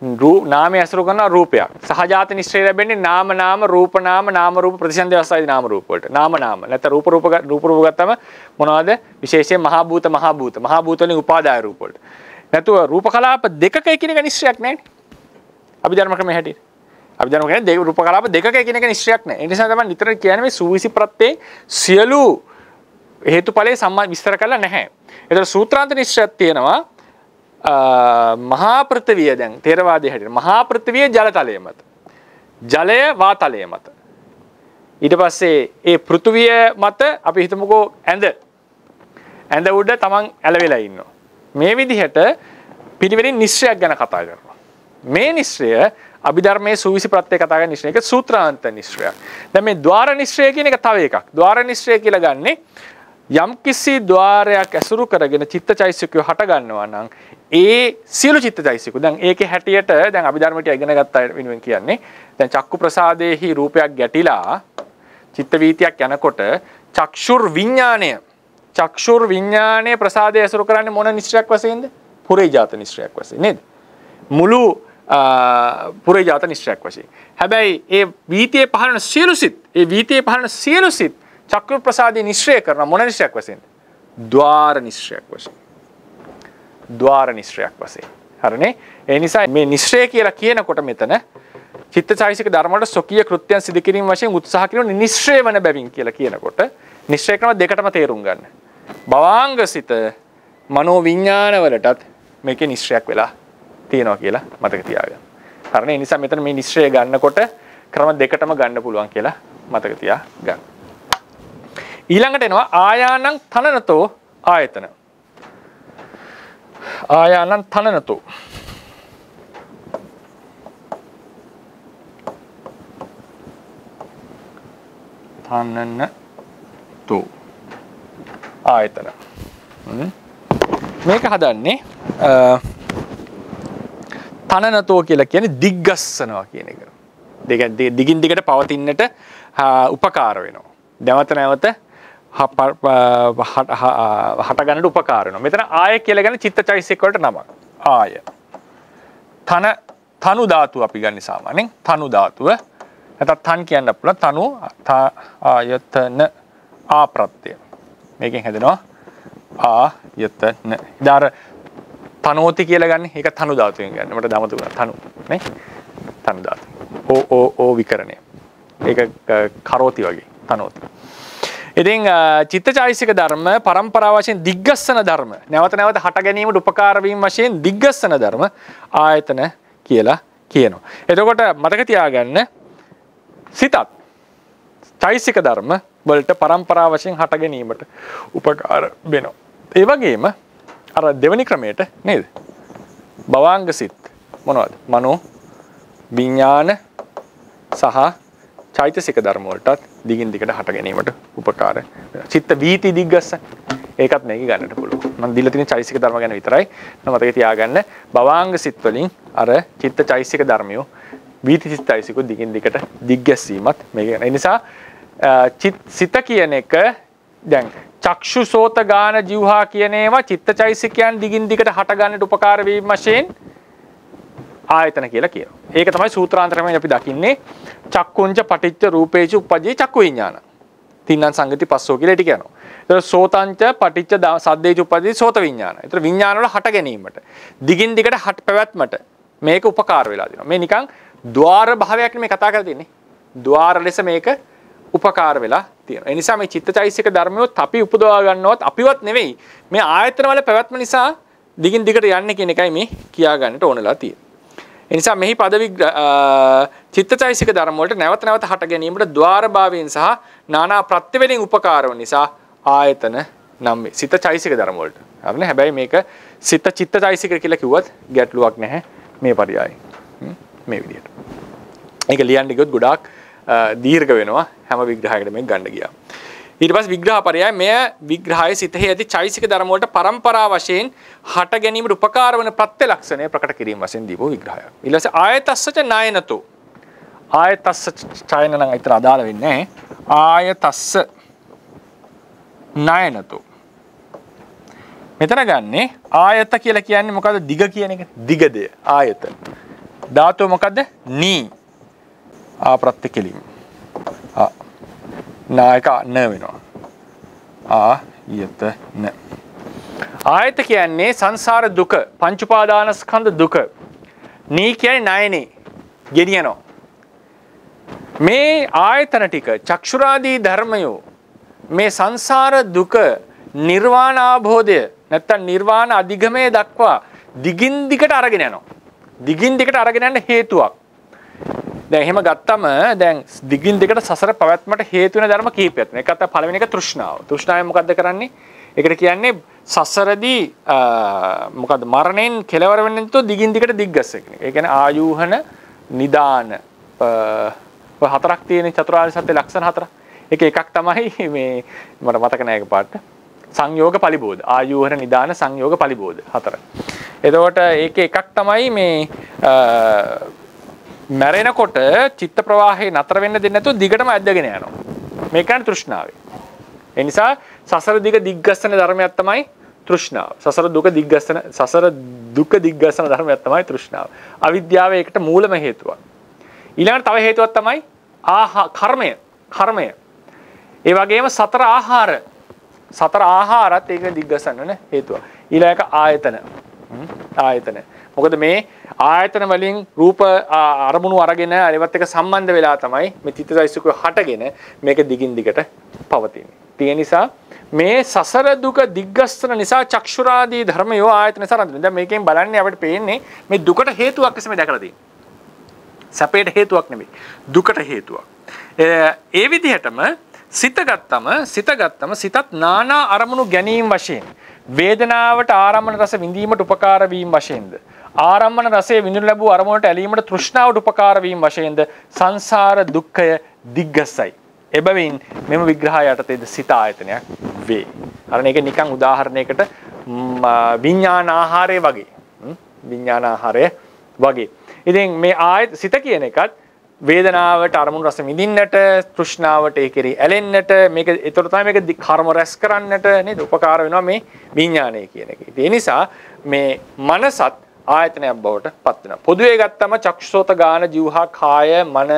S1: නාමය ඇසුරු කරන රූපයක්. සහජාත නිශ්චය ලැබෙන්නේ නාම නාම රූප නාම රූප ප්‍රතිසන්දි අවස්ථාවේදී නාම රූප වලට. නාම නැත්නම් රූප ගත්තම මොනවද? විශේෂයෙන් මහා භූත වලින් උපාදාය රූප වලට. නැතුව රූප කලාප දෙකක එකිනෙක නිශ්චයක් නැහැ. අභිධර්ම ක්‍රමයේ හැටියට. අභිධර්ම කියන්නේ රූප කලාප දෙකක එකිනෙක නිශ්චයක් නැහැ. ඒ නිසා තමයි නිතර කියන්නේ මේ සූවිසි ප්‍රත්‍යේ සියලු හේතුඵලයේ සම්මා විස්තර කරලා නැහැ. ඒතර සූත්‍රාන්ත නිශ්චයක් තියෙනවා. මහා පෘථිවිය දැන් තේරවාදී හැටියට මහා පෘථිවිය ජලතලය මත. ජලය වාතලය මත. ඊට පස්සේ ඒ පෘථිවිය මත අපි හිතමුකෝ ඇඳ උඩ තමන් ඇලවිලා ඉන්නවා. මේ විදිහට පිළිවෙලින් නිශ්චයක් ගැන කතා කරනවා. මේ නිශ්චය අභිධර්මයේ සූවිසි ප්‍රත්‍ය කතා කරන නිශ්චය. ඒක සූත්‍රාන්ත නිශ්චයක්. දැන් මේ ద్వාර නිශ්චය කියන එක තව එකක්. ద్వාර නිශ්චය කියලා ගන්නේ යම් කිසි ద్వාරයක් ඇසුරු කරගෙන චිත්තචෛතසිකය හට ගන්නවා නම් ඒ සියලු චිත්තචෛතසික දැන් ඒකේ හැටියට දැන් අභිධර්මයට ඉගෙන ගත්ත අය වෙනුවෙන් කියන්නේ දැන් චක්කු ප්‍රසාදයේහි රූපයක් ගැටිලා චිත්ත වීතියක් යනකොට චක්ෂුර් විඥානයේ ප්‍රසාදය ඇසුරු කරන්නේ මොන නිශ්චයක් වශයෙන්ද? පුරේජාත නිශ්චයක් වශයෙන් නේද? මුළු පුරේජාත නිශ්චයක් වශයෙන්. හැබැයි ඒ වීතියේ පහළන සියලු සිත් චක්‍ර ප්‍රසාදේ නිශ්චය කරන මොන නිශ්චයක් වශයෙන්ද? ద్వාර නිශ්චයක් වශයෙන්. ద్వාර නිශ්චයක් වශයෙන්. හරිනේ? ඒ නිසා මේ නිශ්චය කියලා කියනකොට මෙතන චිත්තචෛසික ධර්ම වල සොකීය කෘත්‍යයන් සිදු කිරීම වශයෙන් උත්සාහ කිරීම නිශ්චය වන බැවින් කියලා කියනකොට නිශ්චය ක්‍රම දෙකටම තේරුම් ගන්න. භවාංගසිත මනෝ විඥාන වලටත් මේකේ නිශ්චයක් වෙලා තියෙනවා කියලා මතක තියාගන්න. හරිනේ. ඒ නිසා මෙතන මේ නිශ්චය ගන්නකොට ක්‍රම දෙකටම ගන්න පුළුවන් කියලා මතක තියාගන්න. ඊළඟට එනවා ආයානං තනනතෝ ආයතන. ආයානං තනනතෝ තනනතෝ ආයතන. මේක හදන්නේ තනනතෝ කියලා කියන්නේ දිග්ගස්සනවා කියන එක. දිගින් දිගට පවතින්නට උපකාර වෙනවා. නැවත නැවත හට ගන්නට උපකාර වෙනවා. මෙතන ආය කියලා කියන්නේ චිත්තචෛසික වලට නමක්. ආය. තනු ධාතුව අපි ගන්න සාමාන්‍යයෙන් තනු ධාතුව. නැත්නම් තන් කියන්න පුළුවන් තනු ආයතන ආප්‍රත්‍ය. මේකෙන් හැදෙනවා ආයතන. ඊදාර තනෝති කියලා ගන්න. ඒක තනු ධාතුවෙන් ගන්න. මට දමතු තනු නේ. තනු ධාතුව. ඕ විකරණය. ඒක කරෝති වගේ තනෝති. ඉතින් චිත්තචෛසික ධර්ම පරම්පරාව වශයෙන් දිග්ගස්සන ධර්ම නැවත නැවත හට ගැනීමට උපකාර වීම වශයෙන් දිග්ගස්සන ධර්ම ආයතන කියලා කියනවා. එතකොට මතක තියාගන්න සිතත් චෛසික ධර්ම වලට පරම්පරාව වශයෙන් හට ගැනීමට උපකාර වෙනවා. ඒ වගේම අර දෙවෙනි ක්‍රමයට නේද? භවාංග සිත් මොනවද? මනෝ විඥාන සහ චෛතසික ධර්ම වලටත් දිගින් දිගට හට ගැනීමට උපකාර වෙනවා. චිත්ත වීති දිග්ගස්සන ඒකත් මේක ගන්නට පුළුවන්. මම දීලා තියෙන චෛතසික ධර්ම ගැන විතරයි. මතක තියාගන්න භවාංග සිත් වලින් අර චිත්ත චෛතසික ධර්මියෝ වීති චිත්ත චෛතසික දිගින් දිගට දිග්ගැසීමත් මේක. ඒ නිසා සිත කියන එක දැන් චක්ෂු සෝත ගාන જીවහා කියන ඒවා චිත්ත චෛතසිකයන් දිගින් දිගට හට ගන්නට උපකාර වීම වශයෙන් ආයතන කියලා කියනවා. ඒක තමයි සූත්‍රාන්තරයෙන් අපි දකින්නේ චක්කුංච පටිච්ච රූපේච උපජ්ජේ චක්කු විඥාන. තින්නම් සංගති පස්සෝ කියලා ඊට කියනවා. ඒතර සෝතංච පටිච්ච සද්දේච උපජ්ජේ සෝත විඥාන. ඒතර විඥාන වල හට ගැනීමට දිගින් දිගට හට පැවැත්මට මේක උපකාර වෙලා දෙනවා. මේ නිකන් ద్వාර භාවයක් නෙමෙයි කතා කරලා තියෙන්නේ. ద్వාර ලෙස මේක උපකාර වෙලා තියෙනවා. ඒ නිසා මේ චිත්තචෛසික ධර්මියොත් අපි උපදවා ගන්නවත් අපිවත් නෙවෙයි මේ ආයතන වල පැවැත්ම නිසා දිගින් දිගට යන්නේ කියන එකයි මේ කියා ගන්නට ඕනලා තියෙන්නේ. ඒ නිසා මෙහි පද චිත්තචෛසික ධර්ම වලට නැවත නැවත හට ගැනීමට ద్వාර භාවයෙන් සහ නානා ප්‍රත්‍ය වලින් උපකාර වන නිසා ආයතන නම් වේ. සිතචෛසික ධර්ම වලට. හරිනේ. හැබැයි මේක සිත චිත්තචෛසික කියලා කිව්වත් ගැටලුවක් නැහැ මේ පරියායයි. මේ විදිහට. ඒක ලියන්න ගියොත් ගොඩාක් දීර්ඝ වෙනවා හැම විග්‍රහයකටම මේක ගන්න ගියා. ඊට පස්සේ විග්‍රහ පරයය මෙය විග්‍රහයේ සිතෙහි ඇති චෛසික ධර්ම වලට පරම්පරා වශයෙන් හට ගැනීමට උපකාර වන ප්‍රත්‍ය ලක්ෂණය ප්‍රකට කිරීම වශයෙන් දීපෝ විග්‍රහයක්. ඊට පස්සේ ආයතස්සච නායනතෝ. ආයතස්ස ඡායන නම් අතර අදාළ වෙන්නේ නැහැ. ආයතස්ස නායනතෝ. මෙතන ගන්නේ ආයත කියලා කියන්නේ මොකද්ද? දිග කියන එක. දිගදය ආයත. ධාතුව මොකද්ද? නී. ආප්‍රත්‍ය කෙලිම. නායක න වෙනවා. ආයතන. ආයත කියන්නේ සංසාර දුක, පංච උපාදානස්කන්ධ දුක. නී කියන්නේ ණයනේ. ගෙනියනවා. මේ ආයතන ටික චක්ෂුරාදී ධර්මයෝ මේ සංසාර දුක නිර්වාණ අවබෝධය නැත්තම් නිර්වාණ අධිගමයේ දක්වා දිගින් දිගට අරගෙන යනවා. දිගින් දිගට අරගෙන යන්න හේතුවක්. දැන් එහෙම ගත්තම දැන් දිගින් දිගට සසර පැවැත්මට හේතු වෙන ධර්ම කීපයක් තියෙනවා. ඒකත් පළවෙනි එක තෘෂ්ණාව. තෘෂ්ණාවෙන් මොකද්ද කරන්නේ? ඒකට කියන්නේ සසරදී මොකද්ද මරණයෙන් කෙලවර වෙන්නේ නැතුව දිගින් දිගට දිග්ගස්ස කියන එක. ඒ කියන්නේ ආයෝහන නිදාන හතරක් තියෙන චතුරාර්ය සත්‍ය ලක්ෂණ හතරක්. ඒක එකක් තමයි මේ මට මතක නැහැ එකපාරට. සංයෝග පරිබෝධ. ආයෝහන නිදාන සංයෝග පරිබෝධ හතර. එතකොට ඒකේ එකක් තමයි මේ මැරෙනකොට චිත්ත ප්‍රවාහය නතර වෙන්න දෙන්නේ නැතුව දිගටම ඇදගෙන යනවා. මේක කියන්නේ තෘෂ්ණාවයි. ඒ නිසා සසර දිග දිග්ගස්සන ධර්මයක් තමයි තෘෂ්ණාව. සසර දුක දිග්ගස්සන ධර්මයක් තමයි තෘෂ්ණාව. අවිද්‍යාව ඒකට මූලම හේතුවක්. ඊළඟට තව හේතුවක් තමයි කර්මය. ඒ වගේම සතර ආහාරත් ඒක දිග්ගස්සන වෙන හේතුවක්. ඊළඟ ආයතන. මොකද මේ ආයතන වලින් රූප අරමුණු අරගෙන ඒවත් එක්ක සම්බන්ධ වෙලා තමයි මේ චිත්තචෛතසික හටගෙන මේක දිගින් දිගට පවතින්නේ. ඒ නිසා මේ සසර දුක දිග්ගස්තන නිසා චක්ෂුරාදී ධර්මයෝ ආයතන සරඳන. දැන් මේකෙන් බලන්නේ අපිට පේන්නේ මේ දුකට හේතුවක් ලෙස මේ දැකලා තියෙන්නේ. සැපයට හේතුවක් නෙමෙයි. දුකට හේතුවක්. ඒ විදිහටම සිත ගත්තම සිතත් නානා අරමුණු ගැනීම වශයෙන් වේදනාවට ආරම්මන රස විඳීමට උපකාර වීම වශයෙන්ද ආරම්මන රසයේ විඳිනු ලැබූ අරමුණට ඇලීමට තෘෂ්ණාවට උපකාර වීම වශයෙන්ද සංසාර දුක්ඛය දිග්ගසයි. එබැවින් මෙම විග්‍රහය යටතේද සිත ආයතනයක් වේ. අර මේක නිකන් උදාහරණයකට විඥානාහාරය වගේ. විඥානාහාරය වගේ. ඉතින් මේ සිත කියන එකත් වේදනාවට අරමුණු රස විඳින්නට තෘෂ්ණාවට ඒ කෙරෙහි ඇලෙන්නට මේක ඒතර තමයි මේක කර්ම රැස් කරන්නට නේද උපකාර වෙනවා මේ විඥානය කියන එක. ඒ නිසා මේ මනසත් ආයතනයක් බවට පත් වෙනවා. පොදුවේ ගත්තම චක්ෂුසෝත ගාන જીවහා කාය මන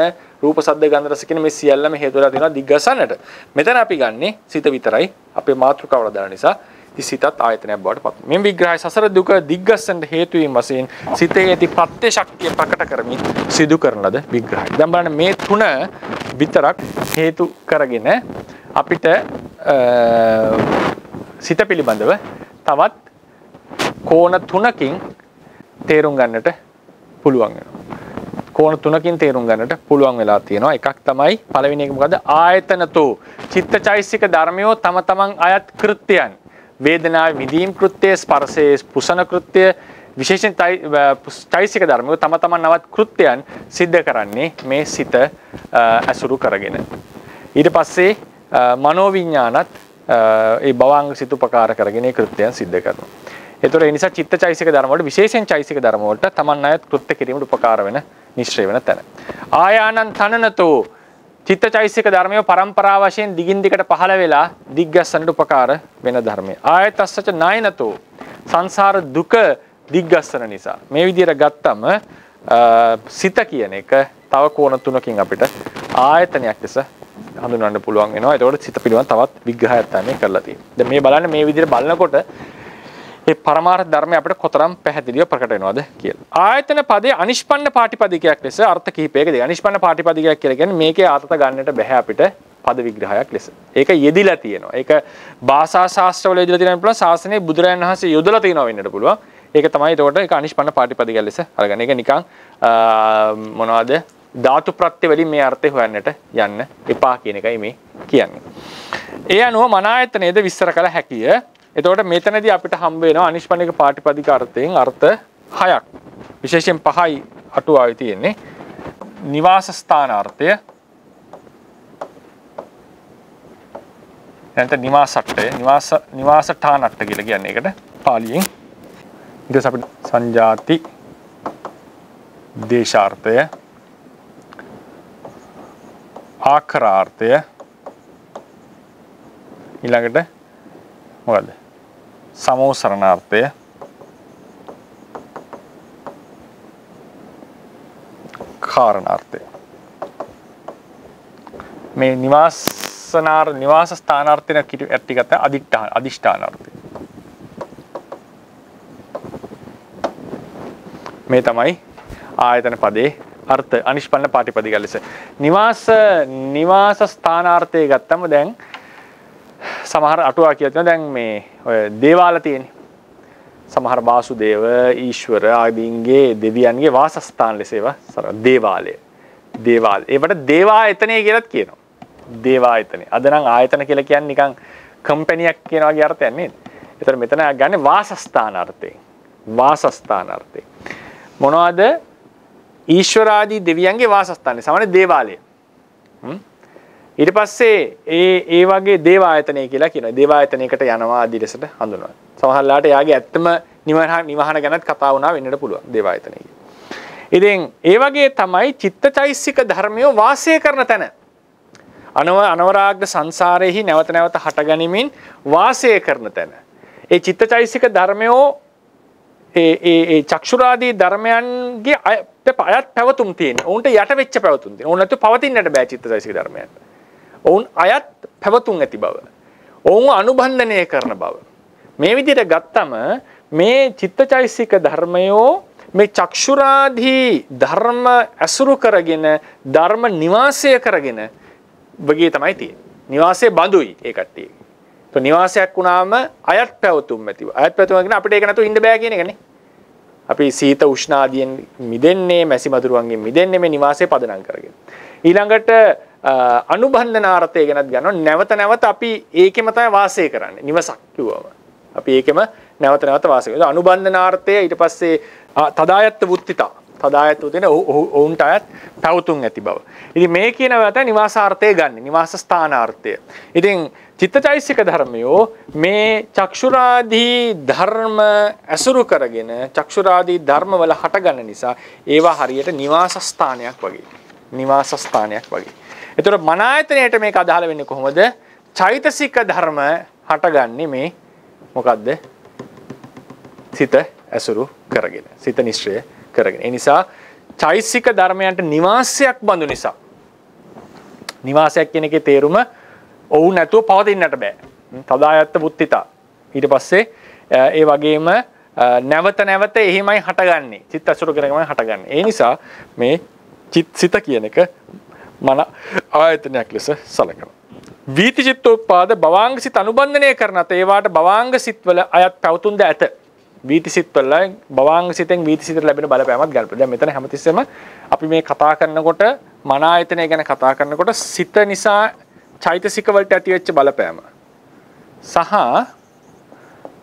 S1: රූප සද්ද ගන්ධ රස කියන මේ සියල්ලම හේතු වෙලා තියෙනවා දිග්ගසන්නට. මෙතන අපි ගන්නේ සිත විතරයි අපේ මාතෘකාවල දාන නිසා සිතත් ආයතනයක් බවට පත් වෙනවා. මේ විග්‍රහය සසර දුක දිග්ගසන්නට හේතු වීම වශයෙන් සිතේ ඇති ප්‍රත්‍ය ශක්තිය ප්‍රකට කරමින් සිදු කරන ලද විග්‍රහය. දැන් බලන්න මේ තුන විතරක් හේතු කරගෙන අපිට සිත පිළිබඳව තවත් කෝණ තුනකින් තේරුම් ගන්නට පුළුවන් වෙනවා. කෝණ තුනකින් තේරුම් ගන්නට පුළුවන් වෙලා තියෙනවා. එකක් තමයි පළවෙනි එක මොකද්ද? ආයතනතෝ චිත්තචෛසික ධර්මයෝ තම තමන් අයත් කෘත්‍යයන්. වේදනාවේ විදීම් කෘත්‍ය, ස්පර්ශයේ පුසන කෘත්‍ය, විශේෂයෙන් චෛසික ධර්මයෝ තම තමන් නවත් කෘත්‍යයන් සිද්ධ කරන්නේ මේ සිත අසුරු කරගෙන. ඊට පස්සේ මනෝවිඤ්ඤාණත් ඒ භවංග සිත උපකාර කරගෙන ඒ කෘත්‍යයන් සිද්ධ කරනවා. ඒතර ඒ නිසා චිත්තචෛසික ධර්ම වලට විශේෂයෙන් චෛසික ධර්ම වලට තමන් අයත් කෘත්‍ය කිරීමට උපකාර වෙන නිශ්චය වෙන තැන. ආයානං තනනතෝ චිත්තචෛසික ධර්මය පරම්පරා වශයෙන් දිගින් දිගට පහළ වෙලා දිග්ගස්සනට උපකාර වෙන ධර්මය. ආයතස්සච නායනතෝ සංසාර දුක දිග්ගස්සන නිසා. මේ විදිහට ගත්තම සිත කියන එක තව කෝණ තුනකින් අපිට ආයතනයක් ලෙස හඳුන්වන්න පුළුවන් වෙනවා. ඒතකොට සිත පිළිබඳ තවත් විග්‍රහයක් තමයි කරලා තියෙන්නේ. දැන් මේ බලන්න මේ විදිහට බලනකොට ඒ පරමාර්ථ ධර්මය අපිට කොතරම් පැහැදිලිව ප්‍රකට වෙනවද කියලා. ආයතන පදයේ අනිෂ්පන්න පාටිපදිකයක් ලෙස අර්ථ කිහිපයක දෙක. අනිෂ්පන්න පාටිපදිකයක් කියලා කියන්නේ මේකේ අර්ථ ගන්නට බෑ අපිට පද විග්‍රහයක් ලෙස. ඒක යෙදිලා තියෙනවා. ඒක භාෂා ශාස්ත්‍රවල යෙදිලා තියෙනවා පුළුවන්. ශාසනයේ බුදුරජාණන් වහන්සේ යොදලා තියෙනවා වෙන්නට පුළුවන්. ඒක තමයි ඒකට ඒක අනිෂ්පන්න පාටිපදිකයක් ලෙස අරගන්න. ඒක නිකන් මොනවද? ධාතු ප්‍රත්‍ය වලින් මේ අර්ථය හොයන්නට යන්න එපා කියන එකයි මේ කියන්නේ. ඒ අනුව මන ආයතනයේද විස්තර කළ හැකිය. එතකොට මෙතනදී අපිට හම්බ වෙනවා අනිෂ්පන්නික පාටිපදික අර්ථයෙන් අර්ථ 6ක්. විශේෂයෙන් 5යි අටුවාවේ තියෙන්නේ. නිවාස ස්ථානාර්ථය. නැත්නම් නිවාසට්ඨය, නිවාසඨානට්ඨ කියලා කියන්නේ ඒකට පාලියෙන්. ඊට පස්සේ අපිට සංජාති දේශාර්ථය, ආඛරාර්ථය ඊළඟට මොකද්ද? සමෝසරණාර්ථය, කාරණාර්ථය. මේ නිවාස ස්ථානාර්ථය ටිකත් අදිෂ්ඨානාර්ථය. මේ තමයි ආයතන පදේ අර්ථ අනිෂ්පන්න පාටිපදික ලෙස. නිවාස ස්ථානාර්ථය ගත්තම දැන් සමහර අටුවා කියලා තියෙනවා දැන් මේ ඔය දේවාල තියෙන්නේ. සමහර වාසුදේව, ඊශ්වර ආදීන්ගේ දෙවියන්ගේ වාසස්ථාන ලෙස ඒවා දේවාලය. ඒවට දේවායතනය කියලාත් කියනවා. දේවායතනය. අද නම් ආයතන කියලා කියන්නේ නිකන් කම්පැනියක් කියන වගේ අර්ථයක් නේද? ඒතර මෙතන ගන්නේ වාසස්ථානාර්ථයෙන්. වාසස්ථානාර්ථය. මොනවද? ඊශ්වර ආදී දෙවියන්ගේ වාසස්ථානේ. සමහර දේවාලය. ඊට පස්සේ ඒ වගේ දේවායතනය කියලා කියනවා. දේවායතනයකට යනවා ආදී ලෙසට හඳුන්වනවා. සමහරලාට යාගේ ඇත්තම නිවහන ගැනත් කතා වුණා වෙන්නට පුළුවන් දේවායතනය. ඉතින් ඒ වගේ තමයි චිත්තචෛසික ධර්මය වාසය කරන තැන. අනවරාග්ග සංසාරයේහි නැවත නැවත හටගනිමින් වාසය කරන තැන. ඒ චිත්තචෛසික ධර්මයෝ ඒ චක්ෂුරාදී ධර්මයන්ගේ අයත් පැවතුම් තියෙන. ඔවුන්ට යට වෙච්ච පැවතුම් තියෙන. ඔවුන් නැතු පවතින්නට බෑ චිත්තචෛසික ධර්මයන්. ඔවුන් අයත් පැවතුම් ඇති බව. ඔවුන් අනුබන්ධනය කරන බව. මේ විදිහට ගත්තම මේ චිත්තචෛසික ධර්මයෝ මේ චක්ෂුරාදී ධර්ම ඇසුරු කරගෙන ධර්ම නිවාසය කරගෙන වගේ තමයි තියෙන්නේ. නිවාසයේ බඳුයි ඒ කට්ටිය. તો නිවාසයක් වුණාම අයත් පැවතුම් ඇතිව. අයත් පැවතුම් කියන අපිට ඒක නැතුව ඉන්න බෑ කියන එකනේ. අපි සීත උෂ්ණ ආදියෙන් මිදෙන්නේ මැසි මදුරුවන්ගෙන් මිදෙන්නේ මේ නිවාසයේ පදනම් කරගෙන. ඊළඟට අනුබන්ධනාර්ථය ගැනත් ගන්නවා. නැවත නැවත අපි ඒකෙම තමයි වාසය කරන්නේ. නිවසක් කිව්වම. අපි ඒකෙම නැවත නැවත වාසය කරනවා. අනුබන්ධනාර්ථය ඊට පස්සේ තදායත්ත වුත්තිතා. තදායත්ත වුත්තින ඔවුන්ට අයත් පැවතුම් ඇති බව. ඉතින් මේ කියන වැට නිවාසාර්ථය ගන්න. නිවාස ස්ථානාර්ථය. ඉතින් චිත්තචෛසික ධර්මයෝ මේ චක්ෂුරාදී ධර්ම ඇසුරු කරගෙන චක්ෂුරාදී ධර්ම වල හටගන්න නිසා ඒවා හරියට නිවාස ස්ථානයක් වගේ. නිවාස ස්ථානයක් වගේ. ඒතර මන ආයතනයට මේක අදාළ වෙන්නේ කොහොමද? චෛතසික ධර්ම හටගන්නේ මේ මොකද්ද? සිත ඇසුරු කරගෙන. සිත නිශ්චය කරගෙන. ඒ නිසා චෛතසික ධර්මයන්ට නිවාසයක් බඳු නිසා. නිවාසයක් කියන එකේ තේරුම ඔවුන් නැතුව පවතින්නට බෑ. තදායත්ත බුද්ධිතා. ඊට පස්සේ ඒ වගේම නැවත නැවත එහෙමයි හටගන්නේ. චිත්ත අසුර කරගෙනමයි හටගන්නේ. ඒ නිසා මේ සිත කියන එක මන ආයතනයක් ලෙස සැලකනවා. වීති චිත්තෝපාද භවාංග සිත අනුබන්ධනය කරන අත ඒවාට භවාංග සිත්වල අයත් පැවතුම්ද ඇත. වීති සිත්වල භවාංග සිතෙන් වීති සිතට ලැබෙන බලපෑමත් ගන්න. දැන් මෙතන හැමතිස්සෙම අපි මේ කතා කරනකොට මන ආයතනය ගැන කතා කරනකොට සිත නිසා චෛතසික වලට ඇති වෙච්ච බලපෑම සහ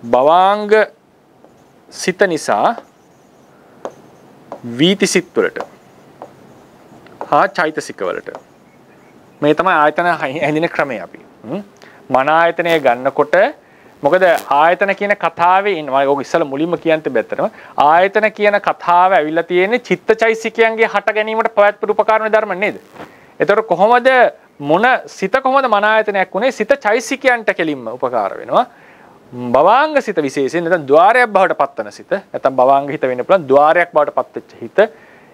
S1: භවාංග සිත නිසා වීති සිත් වලට හා චෛතසික වලට මේ තමයි ආයතන හැඳින ක්‍රමය අපි මන ආයතනය ගන්නකොට මොකද ආයතන කියන කතාවේ ඉන්නවා ඔක ඉස්සලා මුලින්ම කියන්ට බැත්තරම ආයතන කියන කතාව ඇවිල්ලා තියෙන්නේ චිත්තචෛසිකයන්ගේ හට ගැනීමට පැවැත්ම උපකාරණ ධර්ම නේද? එතකොට කොහොමද මොන සිත කොහොමද මන ආයතනයක් උනේ? සිත චෛසිකයන්ට කෙලින්ම උපකාර වෙනවා. භවාංග සිත විශේෂයෙන් නැත්නම් ద్వාරයක් බවට පත්වන සිත නැත්නම් භවාංග හිත වෙන්න පුළුවන් ద్వාරයක් බවට පත්වෙච්ච හිත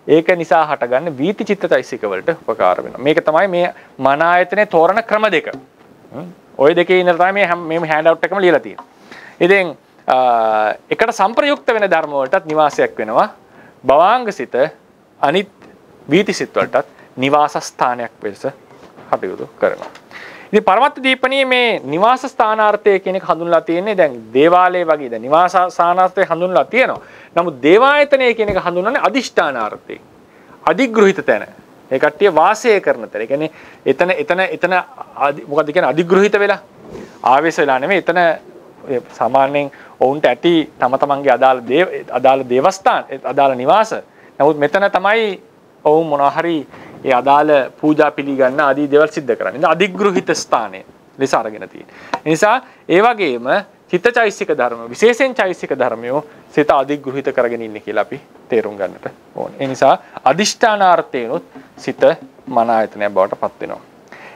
S1: ඒක නිසා හටගන්න වීති චිත්ත චෛසික වලට උපකාර වෙනවා. මේක තමයි මේ මන ආයතනයේ තෝරන ක්‍රම දෙක. ওই දෙකේ ඉඳලා තමයි මේ හෑන්ඩ් අවුට් එකම ලියලා තියෙන්නේ. ඉතින් එකට සංප්‍රයුක්ත වෙන ධර්ම වලටත් නිවාසයක් වෙනවා. භවාංග සිත අනිත් වීති සිත් වලටත් නිවාස ස්ථානයක් වෙලස කටයුතු කරනවා. ඉතින් පරමත්ත දීපණියේ මේ නිවාස ස්ථානාර්ථය කියන එක හඳුන්වලා තියෙන්නේ දැන් දේවාලය වගේ දැන් නිවාස ස්ථානාර්ථය හඳුන්වලා තියෙනවා. නමුත් දේවායතනය කියන එක හඳුන්වන්නේ අදිෂ්ඨානාර්ථයෙන්. අධිග්‍රහිත තැන. ඒ කට්ටිය වාසය කරන තැන. ඒ කියන්නේ එතන මොකද්ද කියන්නේ අධිග්‍රහිත වෙලා ආවේශ වෙලා නෙමෙයි එතන සාමාන්‍යයෙන් ඔවුන්ට ඇති තම තමන්ගේ අදාළ දේවස්ථාන අදාළ නිවාස. නමුත් මෙතන තමයි ඔවුන් මොනවා හරි ඒ අදාළ පූජා පිළිගන්න ආදී දේවල් සිද්ධ කරන්නේ. ඉතින් අධිග්‍රහිත ස්ථානය ලෙස අරගෙන තියෙනවා. ඒ නිසා ඒ වගේම චිත්තචෛසික ධර්ම විශේෂයෙන් චෛසික ධර්මයෝ සිත අධිග්‍රහිත කරගෙන ඉන්නේ කියලා අපි තේරුම් ගන්නට ඕනේ. ඒ නිසා අදිෂ්ඨානාර්ථයනොත් සිත මන ආයතනය බවට පත් වෙනවා.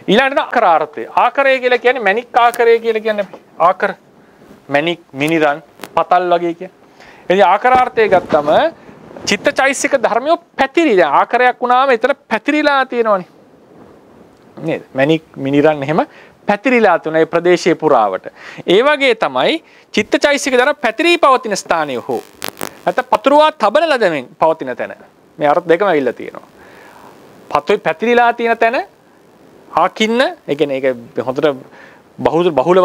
S1: ඊළඟට ආකාරාර්ථය. ආකාරය කියලා කියන්නේ මණික් ආකාරය කියලා කියන්නේ ආකාර මණික් මිනිරන් පතල් වගේ කියන්නේ. ඉතින් ආකාරාර්ථය ගත්තම චිත්තචෛසික ධර්මයෝ පැතිරි දැන් ආකාරයක් වුණාම එතන පැතිරිලා තියෙනවනේ. නේද? මණික් මිනිරන් එහෙම පැතිරිලා තුන ඒ ප්‍රදේශයේ පුරාවට. ඒ වගේ තමයි චිත්තචෛසික ධර්ම පැතිරී පවතින ස්ථානය හෝ නැත්නම් පතුරවා තබන ලදමින් පවතින තැන. මේ අර්ථ දෙකම ඇවිල්ලා තියෙනවා. පතුයි පැතිරිලා තියෙන තැන ආකින්න ඒ කියන්නේ ඒක හොඳට බහුල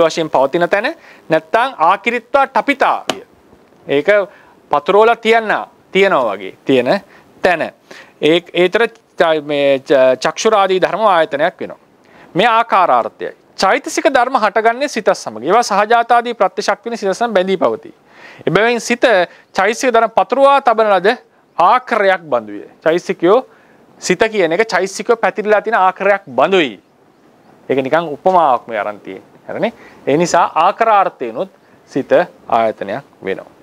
S1: වශයෙන් පවතින තැන නැත්නම් ආකිරිත්වා ටපිතා. ඒක පතුරවල තියනවා වගේ තියෙන තැන. ඒතර මේ චක්ෂුරාදී ධර්ම ආයතනයක් වෙනවා. මේ ආකාරාර්ථයයි. චෛතසික ධර්ම හටගන්නේ සිත සමග. ඒවා සහජාතාදී ප්‍රත්‍යක්ෂ සිත සමග බැඳී පවතී. එබැවින් සිත චෛතසික ධර්ම පතුරවා තබන ලද ආකාරයක් බඳුය. චෛතසිකයෝ සිත කියන එක චෛතසිකයෝ පැතිරිලා තියෙන ආකාරයක් බඳුයි. ඒක නිකන් උපමාවක් මේ අරන් තියෙන්නේ. හරිනේ? ඒ නිසා ආකාරාර්ථයනොත් සිත ආයතනයක් වෙනවා.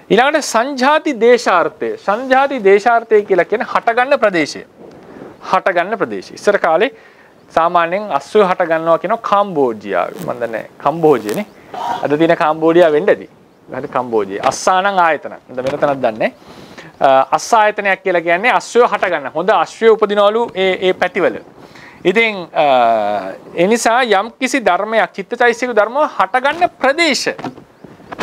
S1: ඊළඟට සංජාති දේශාර්ථය. සංජාති දේශාර්ථය කියලා කියන්නේ හටගන්න ප්‍රදේශය. හටගන්න ප්‍රදේශය. ඉස්සර කාලේ සාමාන්‍යයෙන් අස්සු හට ගන්නවා කියනවා කම්බෝජියා. මම දන්නේ කම්බෝජියනේ. අද තියෙන කම්බෝඩියා වෙන්න ඇති. හරි කම්බෝජිය. අස්සානං ආයතන. මම වෙන තැනක් දන්නේ. අස්ස ආයතනයක් කියලා කියන්නේ අස්සු හට ගන්න. හොඳ අශ්වය උපදිනවලු ඒ පැතිවල. ඉතින් ඒ නිසා යම් කිසි ධර්මයක් චිත්තචෛසික ධර්ම හටගන්න ප්‍රදේශ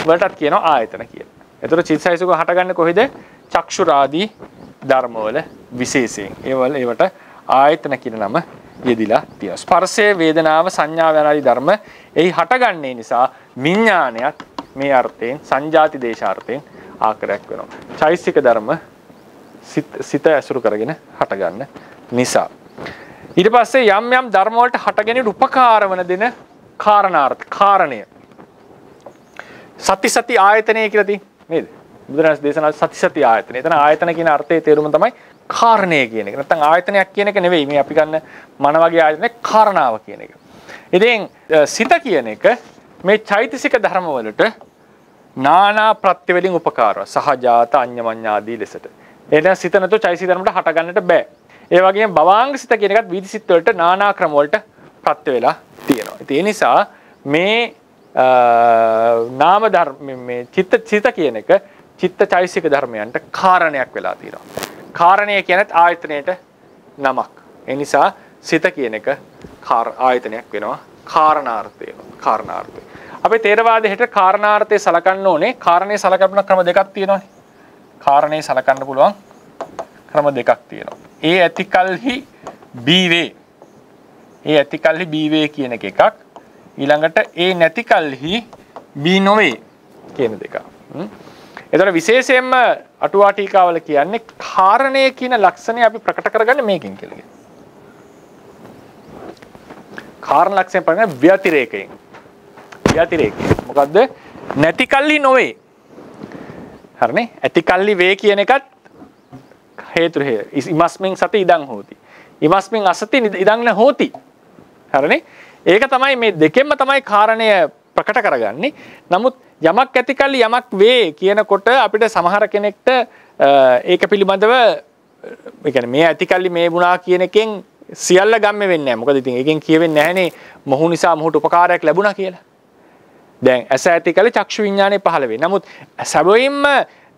S1: වලටත් කියනවා ආයතන කියලා. එතකොට චිත්තචෛතසික හටගන්නේ කොහෙද? චක්ෂුරාදී ධර්මවල විශේෂයෙන්. ඒවට ආයතන කියන නම යෙදිලා තියෙනවා. ස්පර්ශයේ වේදනාව සංඥාව යනාදී ධර්ම එහි හටගන්නේ නිසා විඥානයත් මේ අර්ථයෙන් සංජාති දේශාර්ථයෙන් ආකාරයක් වෙනවා. චෛතසික ධර්ම සිත ඇසුරු කරගෙන හටගන්න නිසා. ඊට පස්සේ යම් යම් ධර්ම වලට හටගෙන උපකාර වන දෙන කාරණය සති ආයතනය කියලා තියෙන්නේ නේද? බුදුරජාණන් දේශනා සති ආයතනය. එතන ආයතන කියන අර්ථයේ තේරුම තමයි කාරණය කියන එක. නැත්නම් ආයතනයක් කියන එක නෙවෙයි මේ අපි ගන්න මන වගේ ආයතනයක් කාරණාව කියන එක. ඉතින් සිත කියන එක මේ චෛතසික ධර්ම වලට නානා ප්‍රත්‍ය වලින් උපකාරව සහජාත අඤ්ඤමඤ්ඤාදී ලෙසට. එතන සිත නැතු චෛතසික ධර්මයට හට ගන්නට බෑ. ඒ වගේම භවාංග සිත කියන එකත් වීති සිත් වලට නානා ක්‍රම වලට ප්‍රත්‍ය වෙලා තියෙනවා. ඒ නිසා මේ නාම ධර්ම මේ චිත්ත කියන එක චිත්ත චෛතසික ධර්මයන්ට කාරණයක් වෙලා තියෙනවා. කාරණය කියන්නේ ආයතනයට නමක්. ඒ නිසා සිත කියන එක ආයතනයක් වෙනවා. කාරණාර්ථය. අපේ තේරවාදයේ හිට කාරණාර්ථය සලකන්න ඕනේ. කාරණේ සලකන ක්‍රම දෙකක් තියෙනවානේ. කාරණේ සලකන්න පුළුවන් ක්‍රම දෙකක් තියෙනවා. ඒ ඇතිකල්හි බීවේ. ඒ ඇතිකල්හි බීවේ කියන එකක්. ඊළඟට ඒ නැතිකල්හි බී නොවේ කියන දෙක. එතකොට විශේෂයෙන්ම අටුවා ටීකාවල කියන්නේ කාරණය කියන ලක්ෂණය අපි ප්‍රකට කරගන්නේ මේකෙන් කියලා කියනවා. කාරණ ලක්ෂණය ප්‍රකට ව්‍යතිරේකයෙන්. මොකද්ද? නැතිකල්හි නොවේ. හරිනේ? ඇතිකල්හි වේ කියන එකත් හේතු හේය. ඉමස්මින් සති ඉදං හෝති. ඉමස්මින් අසති ඉදං න හෝති. හරිනේ? ඒක තමයි මේ දෙකෙන්ම තමයි කාරණය ප්‍රකට කරගන්නේ. නමුත් යමක් ඇතිකල්ලි යමක් වේ කියනකොට අපිට සමහර කෙනෙක්ට ඒක පිළිබඳව ඒ කියන්නේ මේ ඇතිකල්ලි මේ වුණා කියන එකෙන් සියල්ල ගම්ම වෙන්නේ නැහැ. මොකද ඉතින් ඒකෙන් කියවෙන්නේ නැහනේ මොහු නිසා මොහුට උපකාරයක් ලැබුණා කියලා. දැන් ඇස ඇතිකල්ලි චක්ෂු විඥානේ පහළ වෙයි. නමුත් සැබවින්ම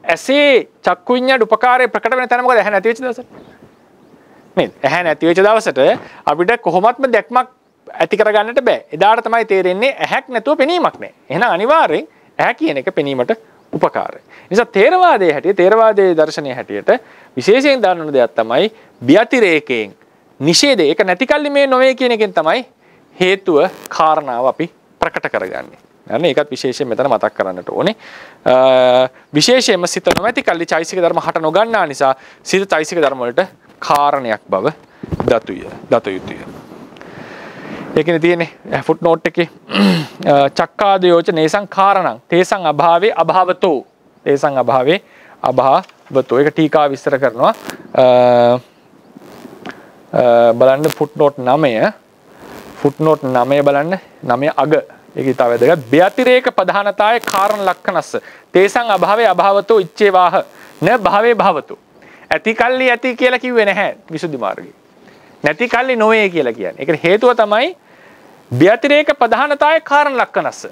S1: ඇසේ චක්කු විඥාට උපකාරය ප්‍රකට වෙන තැන මොකද? ඇහැ නැති වෙච්ච දවසට. නේද? ඇහැ නැති වෙච්ච දවසට අපිට කොහොමත්ම දැක්මක් ඇති කරගන්නට බෑ. එදාට තමයි තේරෙන්නේ ඇහැක් නැතුව පෙනීමක් නැහැ. එහෙනම් අනිවාර්යෙන් ඇහැ කියන එක පෙනීමට උපකාරයි. නිසා තේරවාදයේ දර්ශනයේ හැටියට විශේෂයෙන් දන්වන දෙයක් තමයි ව්‍යතිරේකයෙන් නිෂේධය. ඒක නැතිකල්ලි මේ නොවේ කියන එකෙන් තමයි හේතුව කාරණාව අපි ප්‍රකට කරගන්නේ. හරිනේ? ඒකත් විශේෂයෙන් මෙතන මතක් කරන්නට ඕනේ. විශේෂයෙන්ම සිත නොමැති කල්ලි චෛතසික ධර්ම හට නොගන්නා නිසා සිත චෛතසික ධර්ම වලට කාරණයක් බව දත යුතුය. ඒකනේ තියෙන්නේ ෆුට් නෝට් එකේ චක්කාදයෝච නේසං කාරණං තේසං අභාවේ අභාවතෝ ඒක ටීකා විස්තර කරනවා. බලන්න ෆුට් නෝට් 9 බලන්න 9 අග ඒක ඉතාල වැදගත්. ව්‍යතිරේක ප්‍රධානතාය කාරණ ලක්ඛනස්ස තේසං අභාවේ අභාවතෝ ඉච්ඡේවාහ න භාවේ භාවතෝ. ඇති කල්ලි ඇති කියලා කිව්වේ නැහැ විසුද්ධි මාර්ගයේ. නැති කල්ලි නොවේ කියලා කියන්නේ. ඒකට හේතුව තමයි ව්‍යතිරේක ප්‍රධානතාය කාරණ ලක්ඛනස්ස.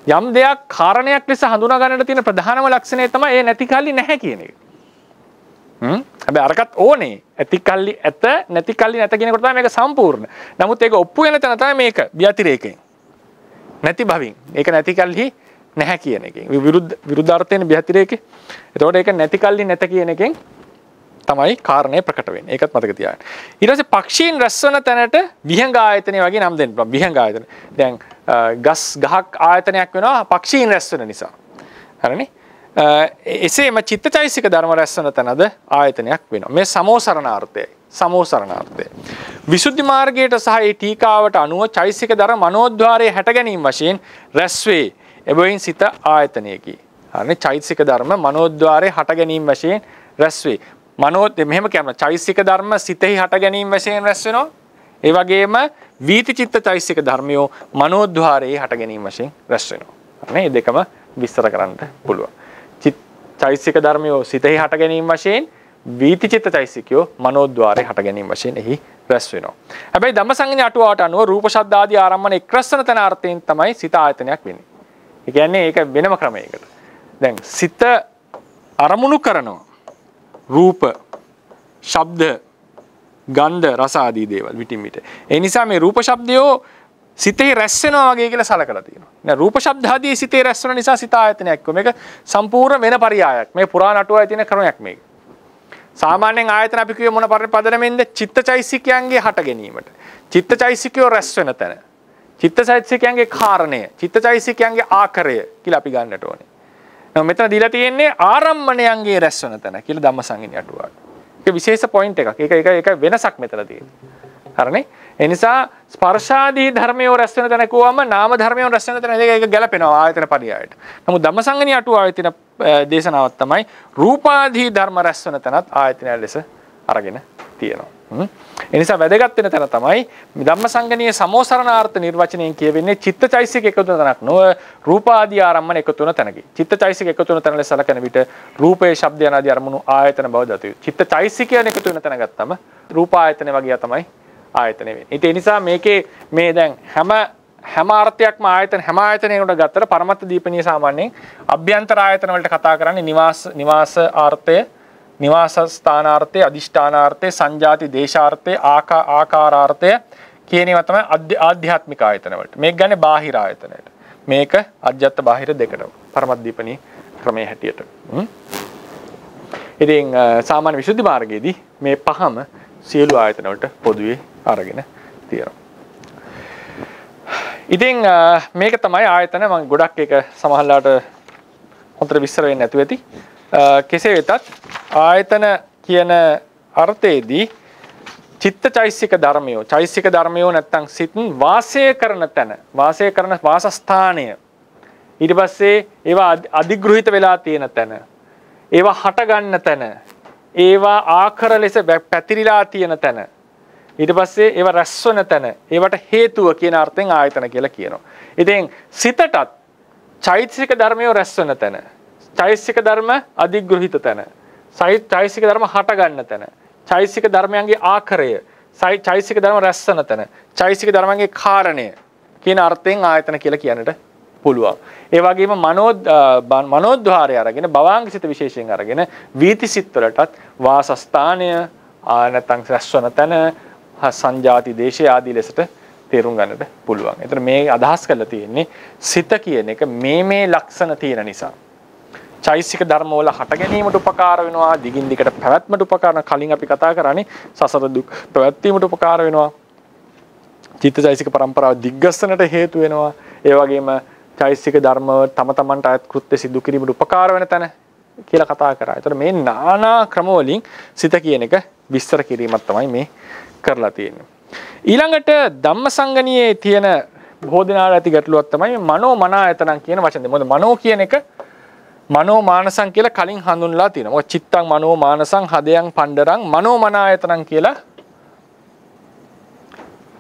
S1: යම් දෙයක් කාරණයක් ලෙස හඳුනා ගන්නට තියෙන ප්‍රධානම ලක්ෂණය තමයි ඒ නැති කල්ලි නැහැ කියන එක. හැබැයි අරකට ඕනේ. ඇති කල්ලි ඇත නැති කල්ලි නැත කියනකොට තමයි මේක සම්පූර්ණ. නමුත් ඒක ඔප්පු වෙන තැන තමයි මේක ව්‍යතිරේකයෙන්. නැති භවින්. ඒක නැති කල්හි නැහැ කියන එකෙන්. විරුද්ධාර්ථයෙන් ව්‍යතිරේකේ. එතකොට ඒක නැති කල්ලි නැත කියන එකෙන් තමයි කාරණේ ප්‍රකට වෙන්නේ. ඒකත් මතක තියාගන්න. ඊට පස්සේ පක්ෂීන් රැස්වන තැනට විහංග ආයතනය වගේ නම් දෙන්න පුළුවන්. විහංග ආයතන. දැන් ගහක් ආයතනයක් වෙනවා පක්ෂීන් රැස්වන නිසා. හරිනේ? එසේම චිත්තචෛතසික ධර්ම රැස්වන තැනද ආයතනයක් වෙනවා. මේ සමෝසරණාර්ථයයි. විසුද්ධි මාර්ගයට සහ ඒ ටීකාවට අනුව චෛතසික ධර්ම මනෝද්වාරයේ හැට ගැනීම වශයෙන් රැස්වේ. එබැවින් සිත ආයතනයකි. හරිනේ? චෛතසික ධර්ම මනෝද්වාරයේ හට ගැනීම වශයෙන් රැස්වේ. මෙහෙම කියනවා චෛතසික ධර්ම සිතෙහි හට ගැනීම වශයෙන් රැස් වෙනවා. ඒ වගේම වීති චිත්ත චෛතසික ධර්මයෝ මනෝද්වාරයේ හට ගැනීම වශයෙන් රැස් වෙනවා. හරිනේ? මේ දෙකම විස්තර කරන්න පුළුවන්. චෛතසික ධර්මයෝ සිතෙහි හට ගැනීම වශයෙන් වීති චිත්ත චෛතසිකයෝ මනෝද්වාරයේ හට ගැනීම වශයෙන් එහි රැස් වෙනවා. හැබැයි ධම්මසංගණී අටුවාවට අනුව රූප ශබ්ද ආදී ආරම්මන එක්රස්වන තන අර්ථයෙන් තමයි සිත ආයතනයක් වෙන්නේ. ඒ කියන්නේ ඒක වෙනම ක්‍රමයකට. දැන් සිත අරමුණු කරනවා. රූප, ශබ්ද, ගන්ධ, රස ආදී දේවල් විටින් විට. ඒ නිසා මේ රූප ශබ්දයෝ සිතේ රැස් වෙනවා වගේ කියලා සලකලා තියෙනවා. දැන් රූප ශබ්ද ආදී සිතේ රැස් වෙන නිසා සිත ආයතනයක් වෙනවා. මේක සම්පූර්ණ වෙන පරියායක්. මේ පුරාණ අටුවාවේ තියෙන ක්‍රමයක් මේක. සාමාන්‍යයෙන් ආයතන අපි කියුවේ මොන පදනමෙන්ද? චිත්තචෛසිකයන්ගේ හට ගැනීමට. චිත්තචෛසිකයෝ රැස් වෙන තැන. චිත්තචෛසිකයන්ගේ කාරණය, චිත්තචෛසිකයන්ගේ ආකාරය කියලා අපි ගන්නට ඕනේ. නම මෙතන දීලා තියෙන්නේ ආරම්මණයන්ගේ රැස් වෙන තැන කියලා ධම්මසංගිනී අටුවාව. ඒක විශේෂ පොයින්ට් එකක්. ඒක වෙනසක් මෙතන තියෙන්නේ. හරිනේ? ඒ නිසා ස්පර්ශාදී ධර්මයෝ රැස් වෙන තැන කිව්වම නාම ධර්මයෝ රැස් වෙන තැන ඒක ගැලපෙනවා ආයතන පරියායට. නමුත් ධම්මසංගිනී අටුවාවේ තියෙන දේශනාවක් තමයි රූපාදී ධර්ම රැස් වෙන තැනත් ආයතනය ලෙස අරගෙන තියෙනවා. ඒ නිසා වැදගත් වෙන තැන තමයි ධම්මසංගිනී සමෝසරණාර්ථ නිර්වචනයෙන් කියවෙන්නේ චිත්තචෛසික එකතු වෙන තැනක් නොව රූපාදී ආරම්මන එකතු වෙන තැනකි. චිත්තචෛසික එකතු වෙන තැන ලෙස සලකන විට රූපේ ශබ්ද යනාදී අරමුණු ආයතන බව දත යුතුයි. චිත්තචෛසිකයන් එකතු වෙන තැන ගත්තම රූප ආයතන වගේ තමයි ආයතන වෙන්නේ. ඒ නිසා මේකේ මේ දැන් හැම අර්ථයක්ම හැම ආයතනයකට ගත්තට පරමත්ත දීපනීය සාමාන්‍යයෙන් අභ්‍යන්තර ආයතන වලට කතා කරන්නේ නිවාස ආර්ථය, නිවාස ස්ථානාර්ථය, අදිෂ්ඨානාර්ථය, සංජාති දේශාර්ථය, ආකාරාර්ථය කියන ඒවා තමයි ආධ්‍යාත්මික ආයතන වලට. මේක ගන්නේ බාහිර ආයතනයට. මේක අජ්ජත් බාහිර දෙකට. පරමත්ත දීපනීය ක්‍රමයේ හැටියට. ඉතින් සාමාන්‍ය විසුද්ධි මාර්ගයේදී මේ පහම සියලු ආයතන වලට පොදුවේ අරගෙන තියෙනවා. ඉතින් මේක තමයි ආයතන මම ගොඩක් එක සමහරලාට හොඳට විස්තර වෙන්නේ නැතුව ඇති. කෙසේ වෙතත් ආයතන කියන අර්ථයේදී චිත්තචෛසික ධර්මයෝ නැත්තම් සිත් වාසය කරන තැන, වාසය කරන වාසස්ථානය. ඊට පස්සේ ඒවා අධිග්‍රහිත වෙලා තියෙන තැන, ඒවා හට ගන්න තැන, ඒවා ආකාර ලෙස පැතිරිලා තියෙන තැන. ඊට පස්සේ ඒවා රැස්වන තැන, ඒවට හේතුව කියන අර්ථයෙන් ආයතන කියලා කියනවා. ඉතින් සිතටත් චෛතසික ධර්මයෝ රැස්වන තැන, චෛතසික ධර්ම අධිග්‍රහිත තැන, චෛතසික ධර්ම හට ගන්න තැන, චෛතසික ධර්මයන්ගේ ආකාරය, චෛතසික ධර්ම රැස්වන තැන, චෛතසික ධර්මයන්ගේ කාරණය කියන අර්ථයෙන් ආයතන කියලා කියන්නට පුළුවන්. ඒ වගේම මනෝද්වාරය අරගෙන භවාංග සිත විශේෂයෙන් අරගෙන වීති සිත් වලටත් වාසස්ථානය නැත්නම් රැස්වන තැන, සංජාති දේශය ආදී ලෙසට තේරුම් ගන්නට පුළුවන්. ඒතර මේ අදහස් කරලා තියෙන්නේ සිත කියන එක මේ ලක්ෂණ තියෙන නිසා. චෛසික ධර්ම වල හට ගැනීමට උපකාර වෙනවා, දිගින් දිගට පැවැත්මට උපකාර වෙනවා. කලින් අපි කතා කරන්නේ සසර දුක් පැවැත්වීමට උපකාර වෙනවා. චිත්තචෛසික පරම්පරාව දිග්ගස්සනට හේතු වෙනවා. ඒ වගේම චෛසික ධර්ම තම තමන්ට අයත් කෘත්‍ය සිදු කිරීමට උපකාර වෙන තැන කියලා කතා කරා. ඒතර මේ নানা ක්‍රම වලින් සිත කියන එක විස්තර කිරීමක් තමයි මේ කරලා තියෙන්නේ. ඊළඟට ධම්මසංගණියේ තියෙන බොහෝ දෙනාට ඇති ගැටලුවක් තමයි මනෝ මනායතනං කියන වචනේ. මොකද මනෝ කියන එක මනෝ මානසං කියලා කලින් හඳුන්වලා තියෙනවා. මොකද චිත්තං මනෝ මානසං හදයන් පණ්ඩරං මනෝ මනායතනං කියලා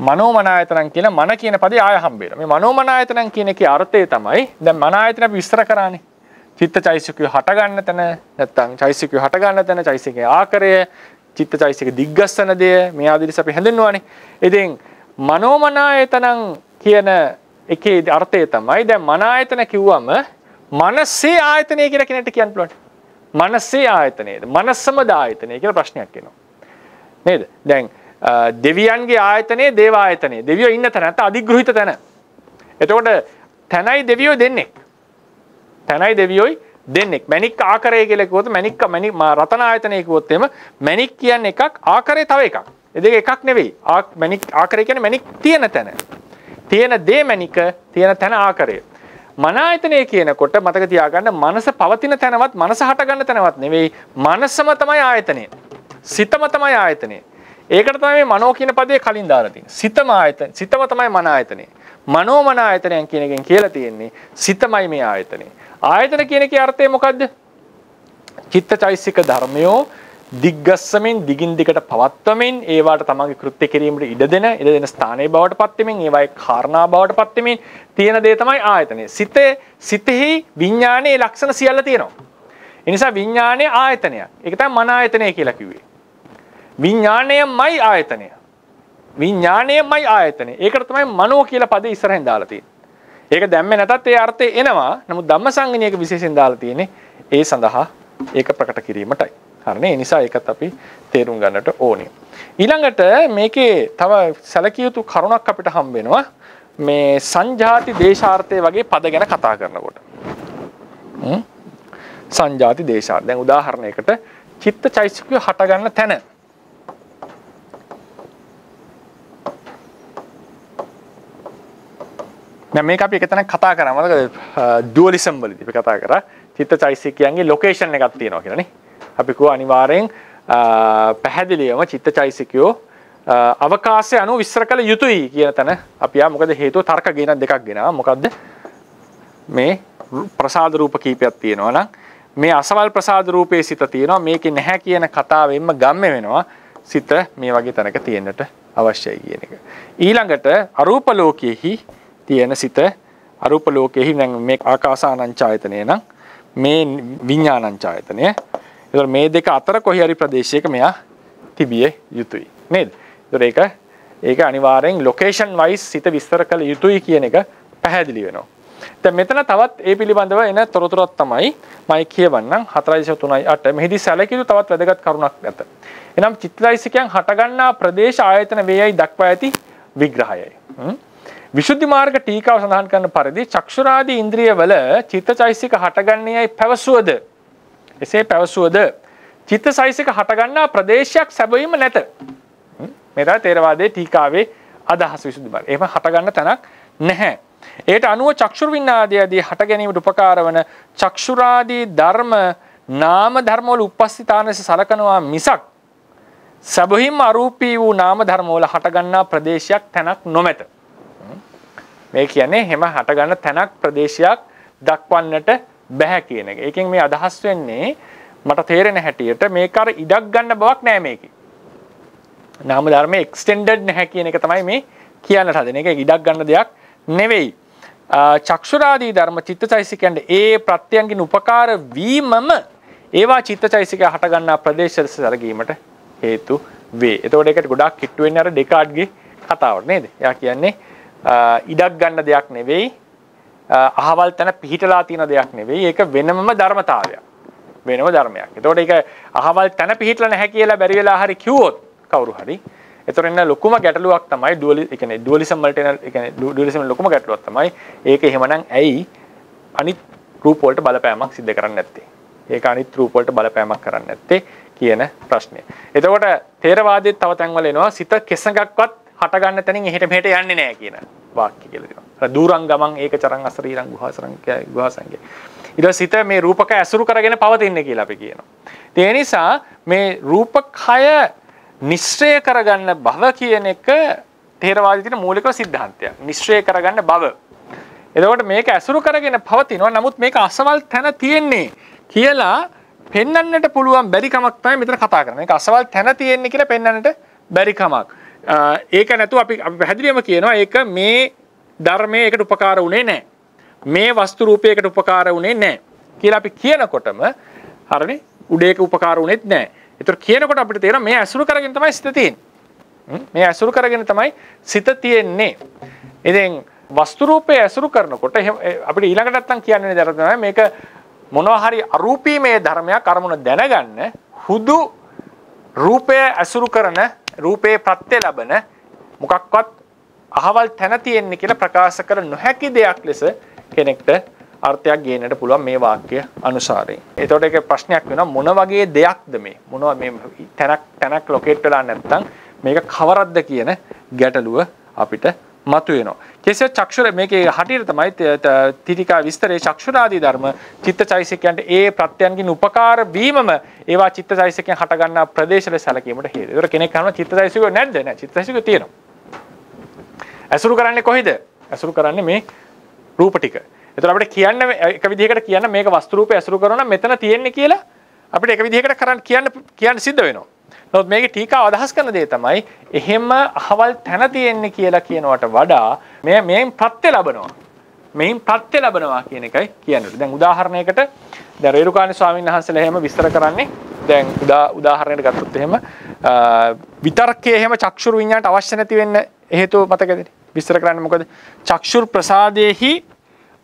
S1: මනෝ මනායතනං කියන මන කියන පදේ ආය හම්බ වෙනවා. මේ මනෝ මනායතනං කියන එකේ අර්ථය තමයි දැන් මන ආයතන අපි විස්තර කරානේ. චිත්තචෛසිකය හට ගන්න තැන නැත්නම් චෛසිකය හට ගන්න තැන චෛසිකයේ ආකාරය චිත්තචෛසික දිග්ගස්සන දෙය මේ ආදී ලෙස අපි හඳුන්වන්නේ. ඉතින් මනෝමනායතනං කියන එකේ අර්ථය තමයි දැන් මන ආයතන කිව්වම මනසේ ආයතනය කියලා කෙනෙක්ට කියන්න පුළුවන්. මනසේ ආයතනයද මනසමද ආයතනය කියලා ප්‍රශ්නයක් එනවා. නේද? දැන් දෙවියන්ගේ ආයතනයේ දේව ආයතනයේ දෙවියෝ ඉන්න තැන නැත්නම් අධිග්‍රහිත තැන. එතකොට තැනයි දෙවියෝ දෙන්නේ. තැනයි දෙවියෝයි දෙන්නෙක්. මණික් ආකාරය කියලා කිව්වොත් මණික් රතන ආයතනය කිව්වොත් එහෙම මණික් කියන්නේ එකක්, ආකාරය තව එකක්. ඒ දෙක එකක් නෙවෙයි. මණික් ආකාරය කියන්නේ මණික් තියෙන තැන. තියෙන දේ මණික, තියෙන තැන ආකාරය. මන ආයතනය කියනකොට මතක තියාගන්න මනස පවතින තැනවත් මනස හට ගන්න තැනවත් නෙවෙයි. මනසම තමයි ආයතනය. සිතම තමයි ආයතනය. ඒකට තමයි මේ මනෝ කියන පදේ කලින් දාලා තියෙන්නේ. සිතම ආයතන. සිතම තමයි මන ආයතනය. මනෝමන ආයතනයන් කියන එකෙන් කියලා තියෙන්නේ සිතමයි මේ ආයතනය. ආයතන කියන එකේ අර්ථය මොකද්ද? චිත්තචෛසික ධර්මයෝ දිග්ගස්සමින් දිගින් දිගට පවත්වමින් ඒවාට තමන්ගේ කෘත්‍ය කිරීමට ඉඩ දෙන ස්ථානයේ බවට පත් වෙමින් ඒවායේ කාරණා බවට පත් වෙමින් තියෙන දේ තමයි ආයතනය. සිතෙහි විඥානයේ ලක්ෂණ සියල්ල තියෙනවා. ඒ නිසා විඥානයේ ආයතනයක්. ඒක තමයි මන ආයතනය කියලා කිව්වේ. විඥානයමයි ආයතනය. විඥානයමයි ආයතනය. ඒකට තමයි මනෝ කියලා පදේ ඉස්සරහින් දාලා තියෙන්නේ. ඒක දැම්මේ නැතත් ඒ අර්ථය එනවා. නමුත් ධම්මසංගණියක විශේෂයෙන් දාලා තියෙන්නේ ඒ සඳහා ඒක ප්‍රකට කිරීමටයි. හරිනේ. ඒ නිසා ඒකත් අපි තේරුම් ගන්නට ඕනේ. ඊළඟට මේකේ තව සැලකිය යුතු කරුණක් අපිට හම්බ වෙනවා. මේ සංජාති දේශාර්ථය වගේ පද ගැන කතා කරනකොට. සංජාති දේශාර්ථ. දැන් උදාහරණයකට චිත්තචෛතසිකය හට ගන්න තැන. දැන් මේක අපි එක තැනක් කතා කරා. මොකද ඩුවලිසම් වලදී අපි කතා කරා චිත්තචෛතසිකයන්ගේ ලොකේෂන් එකක් තියෙනවා කියලා නේ. අපි කිව්වා අනිවාර්යෙන් පැහැදිලිවම චිත්තචෛතසිකයෝ අවකාශය අනුව විස්තර කළ යුතුයි කියන තැන අපි මොකද හේතුව තර්ක ගෙන දෙකක් ගෙනවා. මොකද්ද මේ ප්‍රසාද රූප කීපයක් තියෙනවා නම් මේ අසවල් ප්‍රසාද රූපයේ සිත තියෙනවා මේකේ නැහැ කියන කතාවෙන්ම ගම්ම වෙනවා සිත මේ වගේ තැනක තියෙන්නට අවශ්‍යයි කියන එක. ඊළඟට අරූප ලෝකයේහි තියෙන සිත අරූප ලෝකයේහි දැන් මේ ආකාසානංචායතනය නම් මේ විඥානංචායතනය. ඒතර මේ දෙක අතර කොහේ හරි ප්‍රදේශයක මෙයා තිබිය යුතුයි නේද? ඒතර ඒක අනිවාර්යෙන් ලොකේෂන් වයිස් සිත විස්තර කළ යුතුයි කියන එක පැහැදිලි වෙනවා. දැන් මෙතන තවත් ඒ පිළිබඳව එන තොරතුරක් තමයි මම කියවන්නම් 4.3.8 මෙහිදී සැලකිය යුතු තවත් වැදගත් කරුණක් නැත. එනම් චිත්තචෛතසිකයන් හටගන්නා ප්‍රදේශ ආයතන වේයයි දක්වා ඇති විග්‍රහයයි. විසුද්ධි මාර්ග ටීකාව සඳහන් කරන පරිදි චක්ෂුරාදී ඉන්ද්‍රියවල චිත්තචෛතසික හටගන්නේයි පැවසුවද එසේ පැවසුවද චිත්තචෛතසික හටගන්නා ප්‍රදේශයක් සැබවීම නැත. මේ තමයි තේරවාදයේ ටීකාවේ අදහස විසුද්ධි මාර්ග. එහෙම හටගන්න තැනක් නැහැ. ඒට අනුව චක්ෂුර විඤ්ඤාණයදී හට ගැනීමට උපකාර වන චක්ෂුරාදී ධර්ම නාම ධර්ම වල උපස්ථිතානස සලකනවා මිසක් සබහිම් අරූපී වූ නාම ධර්ම වල හටගන්නා ප්‍රදේශයක් තැනක් නොමැත. මේ කියන්නේ හැම හටගන්න තැනක් ප්‍රදේශයක් දක්වන්නට බෑ කියන එක. ඒකෙන් මේ අදහස් වෙන්නේ මට තේරෙන හැටියට මේක අර ඉඩක් ගන්න බවක් නෑ මේකේ. නාම ධර්මයේ එක්ස්ටෙන්ඩඩ් නැහැ කියන එක තමයි මේ කියන්නට හදන්නේ. ඒක ඉඩක් ගන්න දෙයක් නෙවෙයි. චක්ෂුරාදී ධර්ම චිත්තචෛතසිකයන්ට ඒ ප්‍රත්‍යයන්ගෙන් උපකාර වීමම ඒවා චිත්තචෛතසිකය හට ගන්නා ප්‍රදේශ සැලකීමට හේතු වේ. එතකොට ඒකට ගොඩාක් කිට්ටු වෙන්නේ අර ඩෙකාඩ්ගේ කතාවට නේද? එයා කියන්නේ ඉඩක් ගන්න දෙයක් නෙවෙයි, අහවල් තැන පිහිටලා තියෙන දෙයක් නෙවෙයි. ඒක වෙනමම ධර්මතාවයක්. වෙනම ධර්මයක්. එතකොට ඒක අහවල් තැන පිහිටලා නැහැ කියලා බැරි වෙලා හරි කිව්වොත් කවුරු හරි ඒතර එන්න ලොකුම ගැටලුවක් තමයි ඩුවලිසම් වලට එන ඩුවලිසම් ලොකුම ගැටලුවක් තමයි ඒක එහෙමනම් ඇයි අනිත් රූප වලට බලපෑමක් සිද්ධ කරන්නේ නැත්තේ? ඒක අනිත් රූප වලට බලපෑමක් කරන්නේ නැත්තේ කියන ප්‍රශ්නය. එතකොට තේරවාදයේ තව තැන්වල එනවා සිත කෙසඟක්වත් හට ගන්න තැනින් එහෙට මෙහෙට යන්නේ නැහැ කියන වාක්‍ය කියලා දෙනවා. දූරං ගමන් ඒක චරං අසරීරං ගුහාසංඛ්‍ය. ඊට සිත මේ රූපක ඇසුරු කරගෙන පවතින්නේ කියලා අපි කියනවා. ඒ නිසා මේ රූපකය නිශ්චය කරගන්න බව කියන එක තේරවාදයේ තියෙන මූලික සිද්ධාන්තයක්. නිශ්චය කරගන්න බව. එතකොට මේක ඇසුරු කරගෙන පවතිනවා. නමුත් මේක අසවල් තැන තියෙන්නේ කියලා පෙන්වන්නට පුළුවන් බැරි කමක් තමයි මෙතන කතා කරන්නේ. මේක අසවල් තැන තියෙන්නේ කියලා පෙන්වන්නට බැරි කමක්. ඒක නැතුව අපි පැහැදිලිවම කියනවා ඒක මේ ධර්මයේ ඒකට උපකාර වුණේ නැහැ. මේ වස්තු රූපයකට උපකාර වුණේ නැහැ කියලා අපි කියනකොටම හරිනේ උඩේක උපකාර වුණෙත් නැහැ. ඒතර කියනකොට අපිට තේරෙනවා මේ ඇසුරු කරගෙන තමයි සිත තියෙන්නේ. මේ ඇසුරු කරගෙන තමයි සිත තියෙන්නේ. ඉතින් වස්තු රූපේ ඇසුරු කරනකොට අපිට ඊළඟට නැත්තම් කියන්නේ දර තමයි මේක මොනවා හරි අරූපීමේ ධර්මයක් අරමුණ දැනගන්න හුදු රූපය ඇසුරු කරන රූපේ ප්‍රත්‍ය ලැබෙන මොකක්වත් අහවල් තැන තියෙන්නේ කියලා ප්‍රකාශ කර නොහැකි දෙයක් ලෙස කෙනෙක්ට අර්ථයක් ගේන්නට පුළුවන් මේ වාක්‍ය අනුසාරයෙන්. ඒතකොට ඒක ප්‍රශ්නයක් වෙනවා මොන වගේ දෙයක්ද මේ? මොනවා මේ තැනක් ලොකේට් වෙලා නැත්නම් මේක කවරක්ද කියන ගැටලුව අපිට මතුවෙනවා. කෙසේ චක්ෂුර මේකේ හටියට තමයි තිටිකා විස්තරේ චක්ෂුරාදී ධර්ම චිත්තචෛතසිකයන්ට ඒ ප්‍රත්‍යයන්කින් උපකාර වීමම ඒවා චිත්තචෛතසිකයන් හට ගන්නා ප්‍රදේශවල සැලකීමට හේතු. ඒතර කෙනෙක් අහනවා චිත්තචෛතසිකය නැද්ද? නැහැ. චිත්තචෛතසිකය තියෙනවා. ඇසුරු කරන්නේ කොහෙද? ඇසුරු කරන්නේ මේ රූප ටික. ඒතර අපිට කියන්න එක විදිහකට කියන්න මේක වස්තු රූපය ඇසුරු කරනවා නම් මෙතන තියෙන්නේ කියලා අපිට එක විදිහකට කියන්න සිද්ධ වෙනවා. නමුත් මේකේ ටීකාව අදහස් කරන දේ තමයි එහෙම අහවල් තැන තියෙන්නේ කියලා කියනවට වඩා මේන් ප්‍රත්‍ය ලැබනවා. මේන් ප්‍රත්‍ය ලැබනවා කියන එකයි කියන්නේ. දැන් උදාහරණයකට දැන් රේරුකාණේ ස්වාමීන් වහන්සේලා එහෙම විස්තර කරන්නේ දැන් උදාහරණයකට ගත්තොත් එහෙම විතර්කයේ එහෙම චක්ෂුරු විඤ්ඤාණයට අවශ්‍ය නැති වෙන්න හේතුව මතකද? විස්තර කරන්නේ මොකද? චක්ෂුර් ප්‍රසාදේහි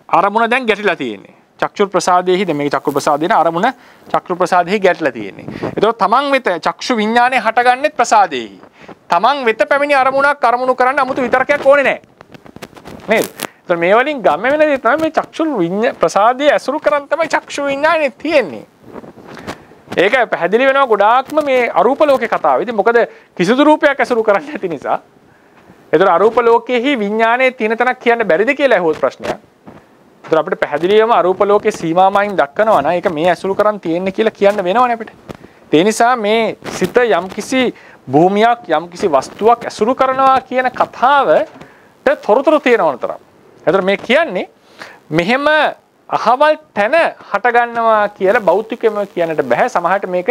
S1: අරමුණ දැන් ගැටිලා තියෙන්නේ. චක්ෂුර් ප්‍රසාදේහි දැන් මේක චක්ෂුර් ප්‍රසාදේන අරමුණ චක්ෂුර් ප්‍රසාදේහි ගැටලා තියෙන්නේ. ඒතකොට තමන් වෙත චක්ෂු විඤ්ඤාණය හටගන්නෙත් ප්‍රසාදේහි. තමන් වෙත පැමිණි අරමුණක් අරමුණු කරන්න 아무තු විතරකයක් ඕනේ නැහැ. නේද? ඒතර මේ වලින් ගම්ම වෙන දේ තමයි මේ චක්ෂු ප්‍රසාදයේ ඇසුරු කරන් තමයි චක්ෂු විඥානේ තියෙන්නේ. ඒක පැහැදිලි වෙනවා ගොඩාක්ම මේ අරූප ලෝකේ කතාව. ඉතින් මොකද කිසිදු රූපයක් ඇසුරු කරන්නේ නැති නිසා. ඒතර අරූප ලෝකයේහි විඥානයේ තියෙන තැනක් කියන්න බැරිද කියලා ඇහුවොත් ප්‍රශ්නයක්. ඒතර අපිට පැහැදිලිවම අරූප ලෝකේ සීමාමයින් දක්වනවා නම් ඒක මේ ඇසුරු කරන් තියෙන්නේ කියලා කියන්න වෙනවනේ අපිට. ඒ නිසා මේ සිත යම්කිසි භූමියක් යම්කිසි වස්තුවක් ඇසුරු කරනවා කියන කතාවට තොරතුරු තියෙනවන තරම්. ඒතර මේ කියන්නේ මෙහෙම අහවල් තැන හට ගන්නවා කියලා භෞතිකම කියන්නට බෑ. සමහරට මේක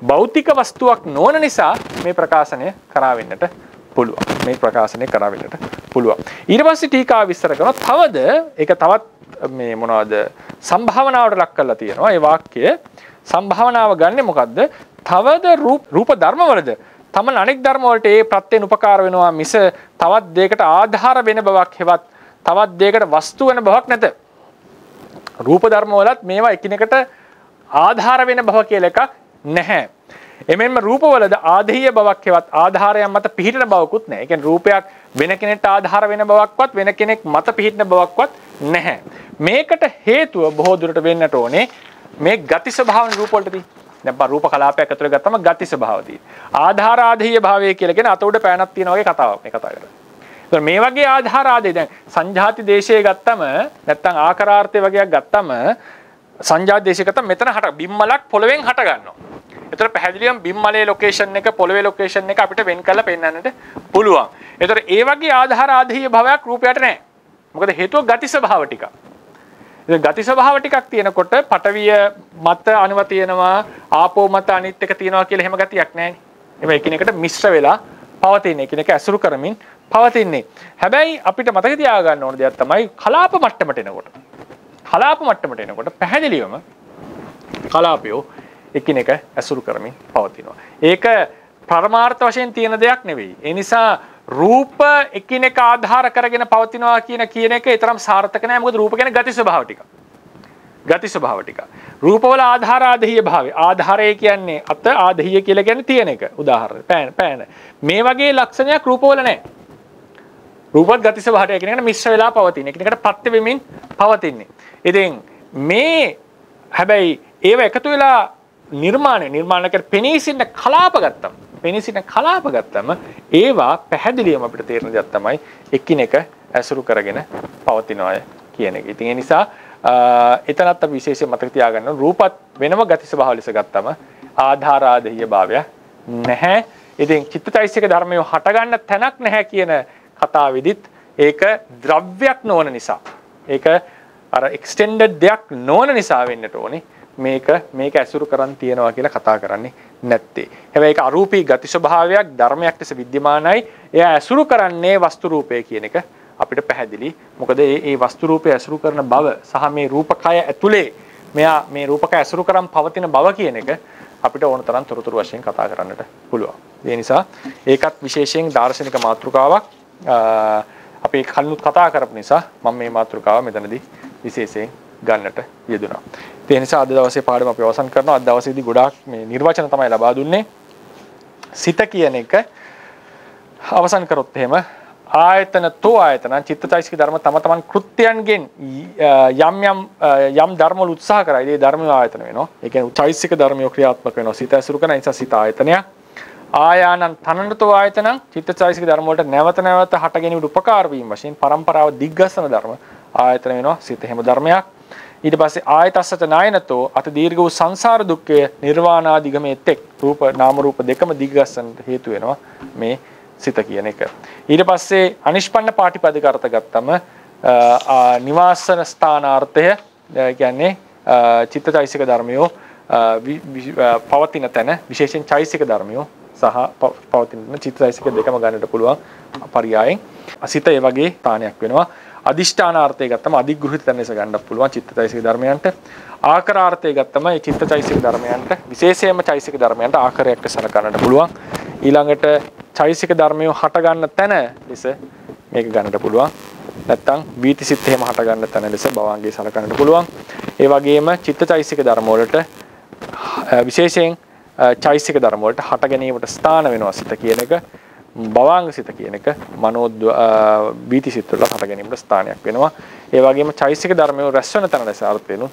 S1: භෞතික වස්තුවක් නොවන නිසා මේ ප්‍රකාශනය කරා වෙන්නට පුළුවන්. මේ ප්‍රකාශනය කරා වෙන්නට පුළුවන්. ඊට පස්සේ ටීකාව විස්තර කරනවා තවද ඒක තවත් මේ මොනවද සම්භාවනාවට ලක් කරලා තියෙනවා. ඒ වාක්‍යය සම්භාවනාව ගන්නෙ මොකද්ද? තවද රූප ධර්ම වලද තමන් අනෙක් ධර්ම වලට ඒ ප්‍රත්‍යයෙන් උපකාර වෙනවා මිස තවත් දෙයකට ආධාර වෙන බවක් හෙවත් තවත් දෙයකට වස්තු වෙන බවක් නැත. රූප ධර්ම වලත් මේවා එකිනෙකට ආධාර වෙන බව කියලා එකක් නැහැ. එමෙන්ම රූප වලද ආධේය බවක් හෙවත් ආධාරයන් මත පිහිටන බවකුත් නැහැ. ඒ කියන්නේ රූපයක් වෙන කෙනෙක්ට ආධාර වෙන බවක්වත් වෙන කෙනෙක් මත පිහිටන බවක්වත් නැහැ. මේකට හේතුව බොහෝ දුරට වෙන්නට ඕනේ මේ ගති ස්වභාවන රූප වලට තියෙන. දැන් රූප කලාපයක් ඇතුළේ ගත්තම ගති ස්වභාව තියෙන. ආධාර ආධේය භාවය කියලා කියන අත උඩ පෑනක් තියෙන වගේ කතාවක් මේ කතා කරන්නේ. ඒතර මේ වගේ ආධාර ආදී දැන් සංජාති දේශයේ ගත්තම නැත්තම් ආකාරාර්ථය වගේක් ගත්තම සංජාති දේශය ගත්තම මෙතන හට බිම්මලක් පොළවෙන් හට ගන්නවා. ඒතර පැහැදිලිවම බිම්මලේ ලොකේෂන් එක පොළවේ ලොකේෂන් එක අපිට වෙන් කරලා පෙන්වන්නට පුළුවන්. ඒතර ඒ වගේ ආධාර ආධේය භාවයක් රූපයට නැහැ. මොකද හේතුව ගති ස්වභාව ටික. ගති ස්වභාව ටිකක් තියෙනකොට පටවිය මත අණුව තියෙනවා ආපෝ මත අනිත් එක තියෙනවා කියලා එහෙම ගතියක් නැහැ. ඒවා එකිනෙකට මිශ්‍ර වෙලා පවතින එකිනෙක ඇසුරු කරමින් පවතින්නේ. හැබැයි අපිට මතක තියාගන්න ඕන දෙයක් තමයි කලාප මට්ටමට එනකොට. කලාප මට්ටමට එනකොට පැහැදිලිවම කලාපයෝ එකිනෙක ඇසුරු කරමින් පවතිනවා. ඒක පරමාර්ථ වශයෙන් තියෙන දෙයක් නෙවෙයි. ඒ නිසා රූප එකිනෙක ආධාර කරගෙන පවතිනවා කියන එක ඊතරම් සාර්ථක නෑ. මොකද රූප කියන්නේ ගති ස්වභාව ටික. ගති ස්වභාව ටික. රූපවල ආධාර ආධේය භාවය. ආධාරය කියන්නේ අත ආධේය කියලා කියන්නේ තියෙන එක. උදාහරණ පෑන. මේ වගේ ලක්ෂණයක් රූපවල නෑ. රූපත් ගති ස්වභාවයට එකිනෙකට මිශ්‍ර වෙලා පවතින. එකිනෙකට පත්‍ය වෙමින් පවතින්නේ. ඉතින් මේ හැබැයි ඒව එකතු වෙලා නිර්මාණ කර පෙනී සිටින කලාප ගත්තම ඒවා පැහැදිලිවම අපිට තේරෙන දෙයක් තමයි එකිනෙක ඇසුරු කරගෙන පවතිනවා කියන එක. ඉතින් ඒ නිසා එතනත් අපි විශේෂයෙන් මතක තියාගන්න ඕන රූපත් වෙනම ගති ස්වභාව ලෙස ගත්තම ආධාර ආධේය භාවය නැහැ. ඉතින් චිත්තචෛතසික ධර්මය හට ගන්න තැනක් නැහැ කියන කතාවෙදිත් ඒක ද්‍රව්‍යයක් නොවන නිසා ඒක අර එක්ස්ටෙන්ඩඩ් දෙයක් නොවන නිසා වෙන්නට ඕනේ මේක ඇසුරු කරන් තියනවා කියලා කතා කරන්නේ නැත්තේ. හැබැයි ඒක අරූපී ගති ස්වභාවයක් ධර්මයක් ලෙස විද්‍යමානයි. එයා ඇසුරු කරන්නේ වස්තු රූපය කියන එක අපිට පැහැදිලි. මොකද මේ වස්තු රූපය ඇසුරු කරන බව සහ මේ රූපකය ඇතුලේ මෙයා මේ රූපකය ඇසුරු කරන් පවතින බව කියන එක අපිට ඕන තරම් තොරතුරු වශයෙන් කතා කරන්නට පුළුවන්. ඒ නිසා ඒකත් විශේෂයෙන් දාර්ශනික මාතෘකාවක්. අපි කලිනුත් කතා කරපු නිසා මම මේ මාතෘකාව මෙතනදී විශේෂයෙන් ගන්නට යෙදුණා. ඒ නිසා අද දවසේ පාඩම අපි අවසන් කරනවා. අද දවසේදී ගොඩාක් මේ නිර්වචන තමයි ලබා දුන්නේ. සිත කියන එක අවසන් කරොත් එහෙම ආයතනතෝ ආයතන චිත්තචෛතසික ධර්ම තම තමන් කෘත්‍යයන්ගෙන් යම් ධර්ම වල උත්සාහ කරයි. ඒ ධර්ම ආයතන වෙනවා. ඒ කියන්නේ චෛතසික ධර්මිය ක්‍රියාත්මක වෙනවා. සිත ඇසුරු කරන නිසා සිත ආයතනයක්. ආයානං තනනතෝ ආයතනං චිත්තචෛතසික ධර්ම වලට නැවත නැවත හට ගැනීමට උපකාර වීම වශයෙන් පරම්පරාව දිග්ගස්සන ධර්ම ආයතන වෙනවා. සිත හැම ධර්මයක්. ඊට පස්සේ ආයතස්සත නායනතෝ අත දීර්ඝ වූ සංසාර දුක්ඛය නිර්වාණාදිගමේ තෙක් රූප නාම රූප දෙකම දිග්ගස්සනට හේතු වෙනවා මේ සිත කියන එක. ඊට පස්සේ අනිෂ්පන්න පාටිපදික අර්ථ ගත්තම නිවාසන ස්ථානාර්ථය කියන්නේ චිත්තචෛතසික ධර්මයෝ පවතින තැන විශේෂයෙන් චෛතසික ධර්මයෝ සහ පවතින චිත්තචෛතසික දෙකම ගන්නට පුළුවන් පරියායෙන් අසිත ඒ වගේ ස්ථානයක් වෙනවා. අදිෂ්ඨානාර්ථය ගත්තම අධිග්‍රහිත තැන ලෙස ගන්නත් පුළුවන් චිත්තචෛතසික ධර්මයන්ට. ආකාරාර්ථය ගත්තම මේ චිත්තචෛතසික ධර්මයන්ට විශේෂයෙන්ම චෛතසික ධර්මයන්ට ආකාරයක් සලකන්නට පුළුවන්. ඊළඟට චෛතසික ධර්මයෝ හට ගන්න තැන ලෙස මේක ගන්නට පුළුවන්. නැත්තම් වීතිසිත එහෙම හට ගන්න තැන ලෙස භවංගේ සලකන්නට පුළුවන්. ඒ වගේම චිත්තචෛතසික ධර්ම වලට විශේෂයෙන් චෛතසික ධර්ම වලට හට ගැනීමට ස්ථාන වෙනවා සිත කියන එක. භවාංග සිත කියන එක මනෝ බීති සිත් වල හට ගැනීමට ස්ථානයක් වෙනවා. ඒ වගේම චෛසික ධර්මයේ රැස් වෙන තැන ලෙස අර්ථයෙන්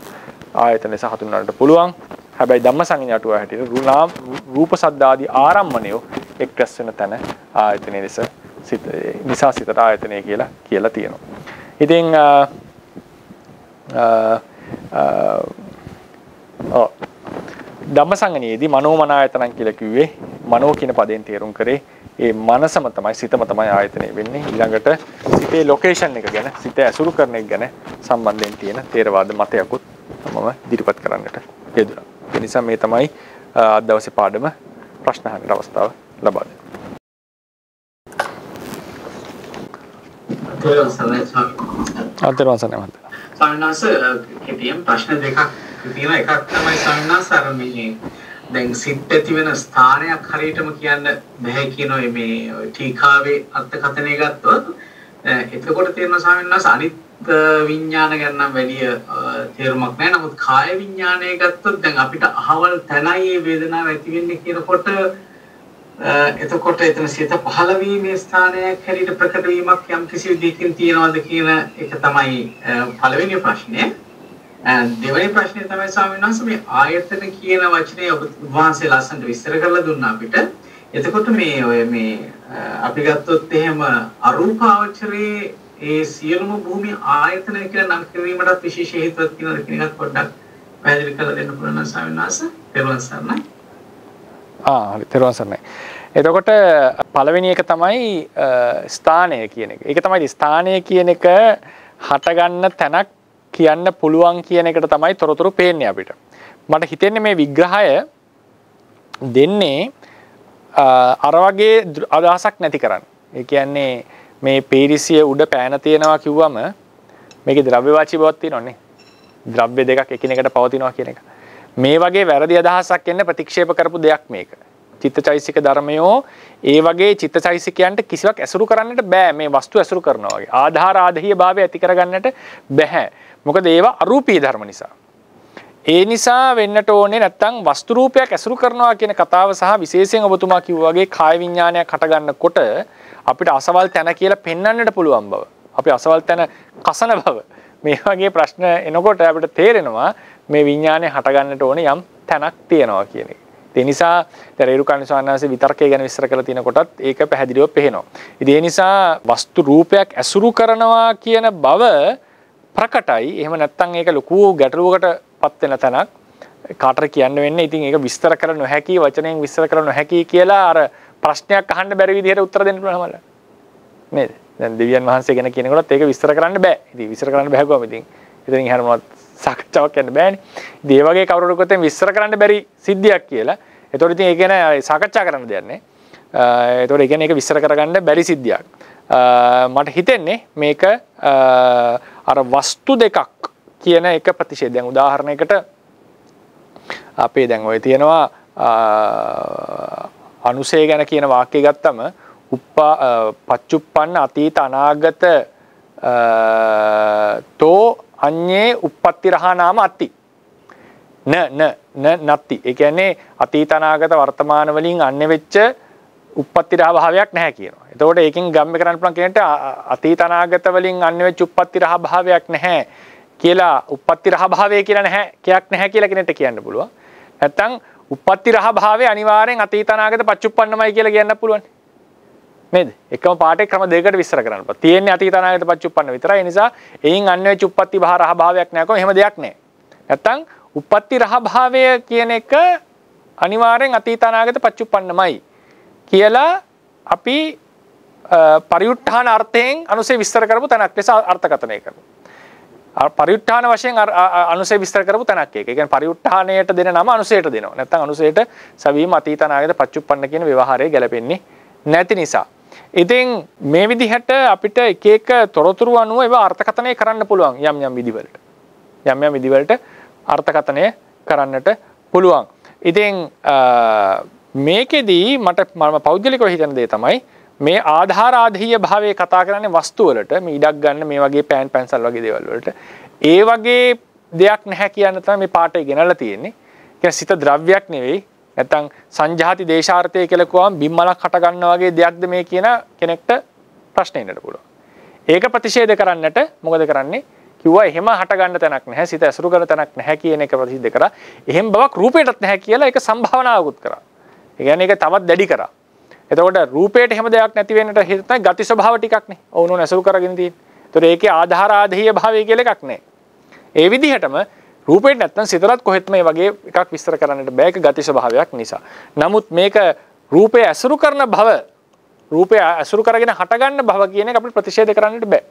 S1: ආයතන ලෙස හඳුන්වන්නට පුළුවන්. හැබැයි ධම්ම සංඥාටුව හැටියට රූප සද්ද ආදී ආරම්මණය එක් රැස් වෙන තැන ආයතනයේ ලෙස සිත නිසා සිතට ආයතනය කියලා තියෙනවා. ඉතින් ධම්මසංගණියේදී මනෝමනායතනං කියලා කිව්වේ මනෝ කියන පදයෙන් තේරුම් කරේ ඒ මනසම තමයි සිතම තමයි ආයතනය වෙන්නේ. ඊළඟට සිතේ ලොකේෂන් එක ගැන සිත ඇසුරු කරන එක ගැන සම්බන්ධයෙන් තියෙන තේරවාද මතයකුත් මම ඉදිරිපත් කරන්නට යෙදුණා. ඒ නිසා මේ තමයි අද දවසේ පාඩම ප්‍රශ්න අහන්න අවස්ථාව ලබා දෙන්නේ.
S2: සාමාන්‍යස කෙටියෙන් ප්‍රශ්න දෙකක් තියෙනවා. එකක් තමයි සාමාන්‍යස අර මේ දැන් සිත් ඇති වෙන ස්ථානයක් හරියටම කියන්න බෑ කියනවා මේ ටීකාවේ අර්ථකථනය ගත්තොත්. එතකොට තේරෙනවා සාමාන්‍යස අනිත් විඥාන ගැන නම් වැඩි තේරුමක් නැහැ. නමුත් කාය විඥානය ගත්තොත් දැන් අපිට අහවල් තැනයි මේ වේදනාව ඇති වෙන්නේ කියනකොට එතකොට එතන සිත පහළ වීමේ ස්ථානයක් හැටියට ප්‍රකට වීමක් යම් කිසි විදිහකින් තියනවාද කියන එක තමයි පළවෙනි ප්‍රශ්නේ. දෙවෙනි ප්‍රශ්නේ තමයි ස්වාමීන් වහන්සේ මේ ආයතන කියන වචනේ ඔබ වහන්සේ ලස්සනට විස්තර කරලා දුන්නා අපිට. එතකොට මේ ඔය මේ අපි ගත්තොත් එහෙම අරූපාවචරයේ ඒ සියලුම භූමි ආයතන කියලා නම් කිරීමටත් විශේෂ හේතුවක් තියෙනවද කියන එකත් පොඩ්ඩක් පැහැදිලි කරලා දෙන්න පුළුවන් නම් ස්වාමීන් වහන්සේ. පෙරවන් සර්ණයි.
S1: හරි තෙරුවන් සරණයි. එතකොට පළවෙනි එක තමයි ස්ථානය කියන එක. ඒක තමයි ස්ථානය කියන එක හටගන්න තැනක් කියන්න පුළුවන් කියන එකට තමයි තොරතුරු පේන්නේ අපිට. මට හිතෙන්නේ මේ විග්‍රහය දෙන්නේ අර වගේ අදහසක් නැති කරන්න. ඒ කියන්නේ මේ පීරිසිය උඩ පෑන තියෙනවා කිව්වම මේකේ ද්‍රව්‍යවාචී බවක් තියෙනවනේ. ද්‍රව්‍ය දෙකක් එකිනෙකට පවතිනවා කියන එක. මේ වගේ වැරදි අදහසක් එන්න ප්‍රතික්ෂේප කරපු දෙයක් මේක. චිත්තචෛසික ධර්මයෝ ඒ වගේ චිත්තචෛසිකයන්ට කිසිවක් ඇසුරු කරන්නට බෑ. මේ වස්තු ඇසුරු කරනවා වගේ. ආධාර ආධේය භාවය ඇති කරගන්නට බෑ. මොකද ඒවා අරූපී ධර්ම නිසා. ඒ නිසා වෙන්නට ඕනේ නැත්තම් වස්තු රූපයක් ඇසුරු කරනවා කියන කතාව සහ විශේෂයෙන් ඔබතුමා කිව්වා වගේ කාය විඥානයක් හටගන්නකොට අපිට අසවල් තැන කියලා පෙන්වන්නට පුළුවන් බව. අපි අසවල් තැන කසන බව. මේ වගේ ප්‍රශ්න එනකොට අපිට තේරෙනවා මේ විඥානය හටගන්නට ඕනේ යම් තැනක් තියෙනවා කියන එක. ඒ නිසා දරේරුකාණි ස්වාමීන් විතර්කය ගැන විස්තර කරලා තින කොටත් ඒක පැහැදිලිව පේනවා. ඉතින් ඒ නිසා වස්තු රූපයක් ඇසුරු කරනවා කියන බව ප්‍රකටයි. එහෙම නැත්නම් ඒක ලොකු ගැටලුවකටපත් වෙන තැනක්. කාටද කියන්න වෙන්නේ. ඉතින් ඒක විස්තර කර නොහැකි වචනයෙන් විස්තර කර නොහැකි කියලා අර ප්‍රශ්නයක් අහන්න බැරි විදිහට උත්තර දෙන්න පුළුවන් මල. නේද? දැන් දෙවියන් වහන්සේ ගැන කියනකොටත් ඒක විස්තර කරන්න බෑ. ඉතින් විස්තර කරන්න බෑ කොහොමද? ඉතින් එහාට මොනවද සාකච්ඡාවක් යන්න බෑනේ. ඉතින් ඒ වගේ කවුරුරකට විස්තර කරන්න බැරි සිද්ධියක් කියලා. ඒතකොට ඉතින් ඒක ගැන සාකච්ඡා කරන්න දෙයක් නෑ. ඒතකොට ඒ කියන්නේ ඒක විස්තර කරගන්න බැරි සිද්ධියක්. මට හිතෙන්නේ මේක අර වස්තු දෙකක් කියන එක ප්‍රතිශේධ. දැන් උදාහරණයකට අපේ දැන් ඔය තියෙනවා අනුසය ගැන කියන වාක්‍යය ගත්තම පච්චුප්පන්න අතීත අනාගත තෝ අඤ්ඤේ උප්පත්ති රහා නාම අත්ති නත්ති. ඒ කියන්නේ අතීත අනාගත වර්තමාන වලින් අන්නේ වෙච්ච උප්පත්ති රහ භාවයක් නැහැ කියනවා. එතකොට ඒකෙන් ගම්ම කරන්න පුළුවන් කෙනෙක්ට අතීත අනාගත වලින් අන්නේ වෙච්ච උප්පත්ති රහ භාවයක් නැහැ කියලා උප්පත්ති රහ භාවය කියලා නැහැ කියලා කෙනෙක්ට කියන්න පුළුවන්. නැත්තම් උප්පත්ති රහ භාවය අනිවාර්යෙන් අතීත අනාගත පච්චුප්පන්නමයි කියලා කියන්න පුළුවන්. නේද? එකම පාඩේ ක්‍රම දෙකකට විස්තර කරන්න පුළුවන්. තියෙන්නේ අතීත අනාගත පච්චුප්පන්න විතරයි. ඒ නිසා එයින් අන්නේ වෙච්ච උප්පත්ති රහ භාවයක් නැහැ කොහොම එහෙම දෙයක් නැහැ. නැත්තම් උප්පත්ති රහ භාවය කියන එක අනිවාර්යෙන් අතීත අනාගත පච්චුප්පන්නමයි කියලා අපි පරිඋත්ථාන අර්ථයෙන් අනුසය විස්තර කරපු තැනක් ලෙස අර්ථකථනය කරනවා. පරිඋත්ථාන වශයෙන් අනුසය විස්තර කරපු තැනක් ඒක. ඒ කියන්නේ පරිඋත්ථානයට දෙන නම අනුසයට දෙනවා. නැත්නම් අනුසයට සවීම අතීත අනාගත පච්චුප්පන්න කියන ව්‍යවහාරය ගැලපෙන්නේ නැති නිසා. ඉතින් මේ විදිහට අපිට එක එක තොරතුරු අනුව ඒවා අර්ථකථනය කරන්න පුළුවන් යම් යම් විදිවලට. යම් යම් විදිවලට අර්ථකථනය කරන්නට පුළුවන්. ඉතින් මේකෙදී මට පෞද්ගලිකව හිතන දේ තමයි මේ ආධාර ආධේය භාවයේ කතා කරන්නේ වස්තු වලට මේ ඉඩක් ගන්න මේ වගේ පෑන් පැන්සල් වගේ දේවල් වලට ඒ වගේ දෙයක් නැහැ කියන්න තමයි මේ පාඩේ ගෙනල්ලා තියෙන්නේ. කියන්නේ සිත ද්‍රව්‍යයක් නෙවෙයි නැත්නම් සංජාති දේශාර්ථය කියලා කිව්වම බිම්මලක් හට ගන්නවා වගේ දෙයක්ද මේ කියන කෙනෙක්ට ප්‍රශ්න එන්නට පුළුවන්. ඒක ප්‍රතිෂේධ කරන්නට මොකද කරන්නේ? කිව්වා එහෙම හට ගන්න තැනක් නැහැ. සිත ඇසුරු කරන තැනක් නැහැ කියන එක ප්‍රතිසිද්ධ කරා. එහෙම බවක් රූපයටත් නැහැ කියලා ඒක සම්භාවනාවකුත් කරා. ඒ කියන්නේ ඒක තවත් දැඩි කරා. එතකොට රූපයට එහෙම දෙයක් නැති වෙන්නට හේතු තමයි ගති ස්වභාව ටිකක්නේ. ඔවුනෝ ඇසුරු කරගෙන තියෙන්නේ. ඒතකොට ඒකේ ආධාර ආධේය භාවය කියලා එකක් නැහැ. ඒ විදිහටම රූපේට නැත්නම් සිතලත් කොහෙත් මේ වගේ එකක් විස්තර කරන්නට බෑ. ඒක ගති ස්වභාවයක් නිසා. නමුත් මේක රූපය ඇසුරු කරන භව, රූපය ඇසුරු කරගෙන හටගන්න භව කියන එක අපිට ප්‍රතිෂේධ කරන්නට බෑ.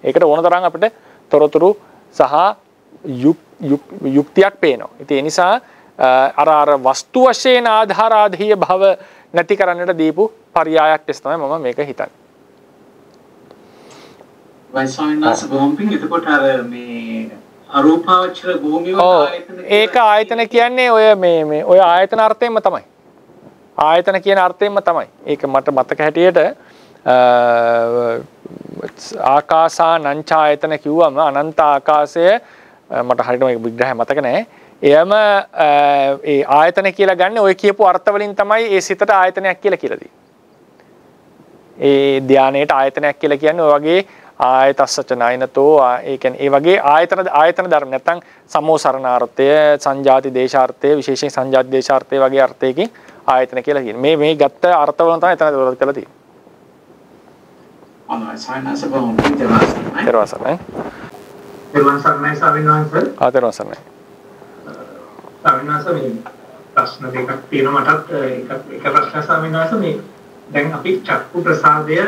S1: ඒකට ඕන තරම් අපිට තොරතුරු සහ යුක්තියක් පේනවා. ඉතින් ඒ නිසා අර වස්තු වශයෙන් ආධාර ආධේය භව නැති කරන්නට දීපු පරියායක් ලෙස තමයි මම මේක හිතන්නේ.
S2: වයිසෝයිනස් බොම්බින් එතකොට අර මේ අරූපාවචර භූමිය ආයතන
S1: ඒක ආයතන කියන්නේ ඔය මේ ඔය ආයතන අර්ථයෙන්ම තමයි. ආයතන කියන අර්ථයෙන්ම තමයි. ඒක මට මතක හැටියට ආකාසා නංචායතන කිව්වම අනන්ත ආකාශය මට හරියටම ඒක විග්‍රහය මතක නැහැ. එයම ඒ ආයතන කියලා ගන්න ඔය කියපු අර්ථ වලින් තමයි ඒ සිතට ආයතනයක් කියලා දී. ඒ ධානයේට ආයතනයක් කියලා කියන්නේ ඔය වගේ ආයතස්සච නයනතෝ ඒ කියන්නේ ඒ වගේ ආයතන ධර්ම නැත්නම් සමෝසරණාර්ථය සංජාති දේශාර්ථය විශේෂයෙන් සංජාති දේශාර්ථය වගේ අර්ථයකින් ආයතන කියලා කියන්නේ මේ ගත්ත අර්ථවල තමයි එතන දොරක් කියලා තියෙන්නේ.
S2: අනයි සයිනස් බොම්බින් දෙවාසනයි.
S1: දරවසනයි.
S2: දෙවාසනයි සවිනාංශ.
S1: දරවසනයි.
S2: සවිනාංශ මේ ප්‍රශ්න දෙකක් තියෙනවා මටත් එක ප්‍රශ්න සවිනාංශ මේ දැන් අපි චක්කු ප්‍රසාදය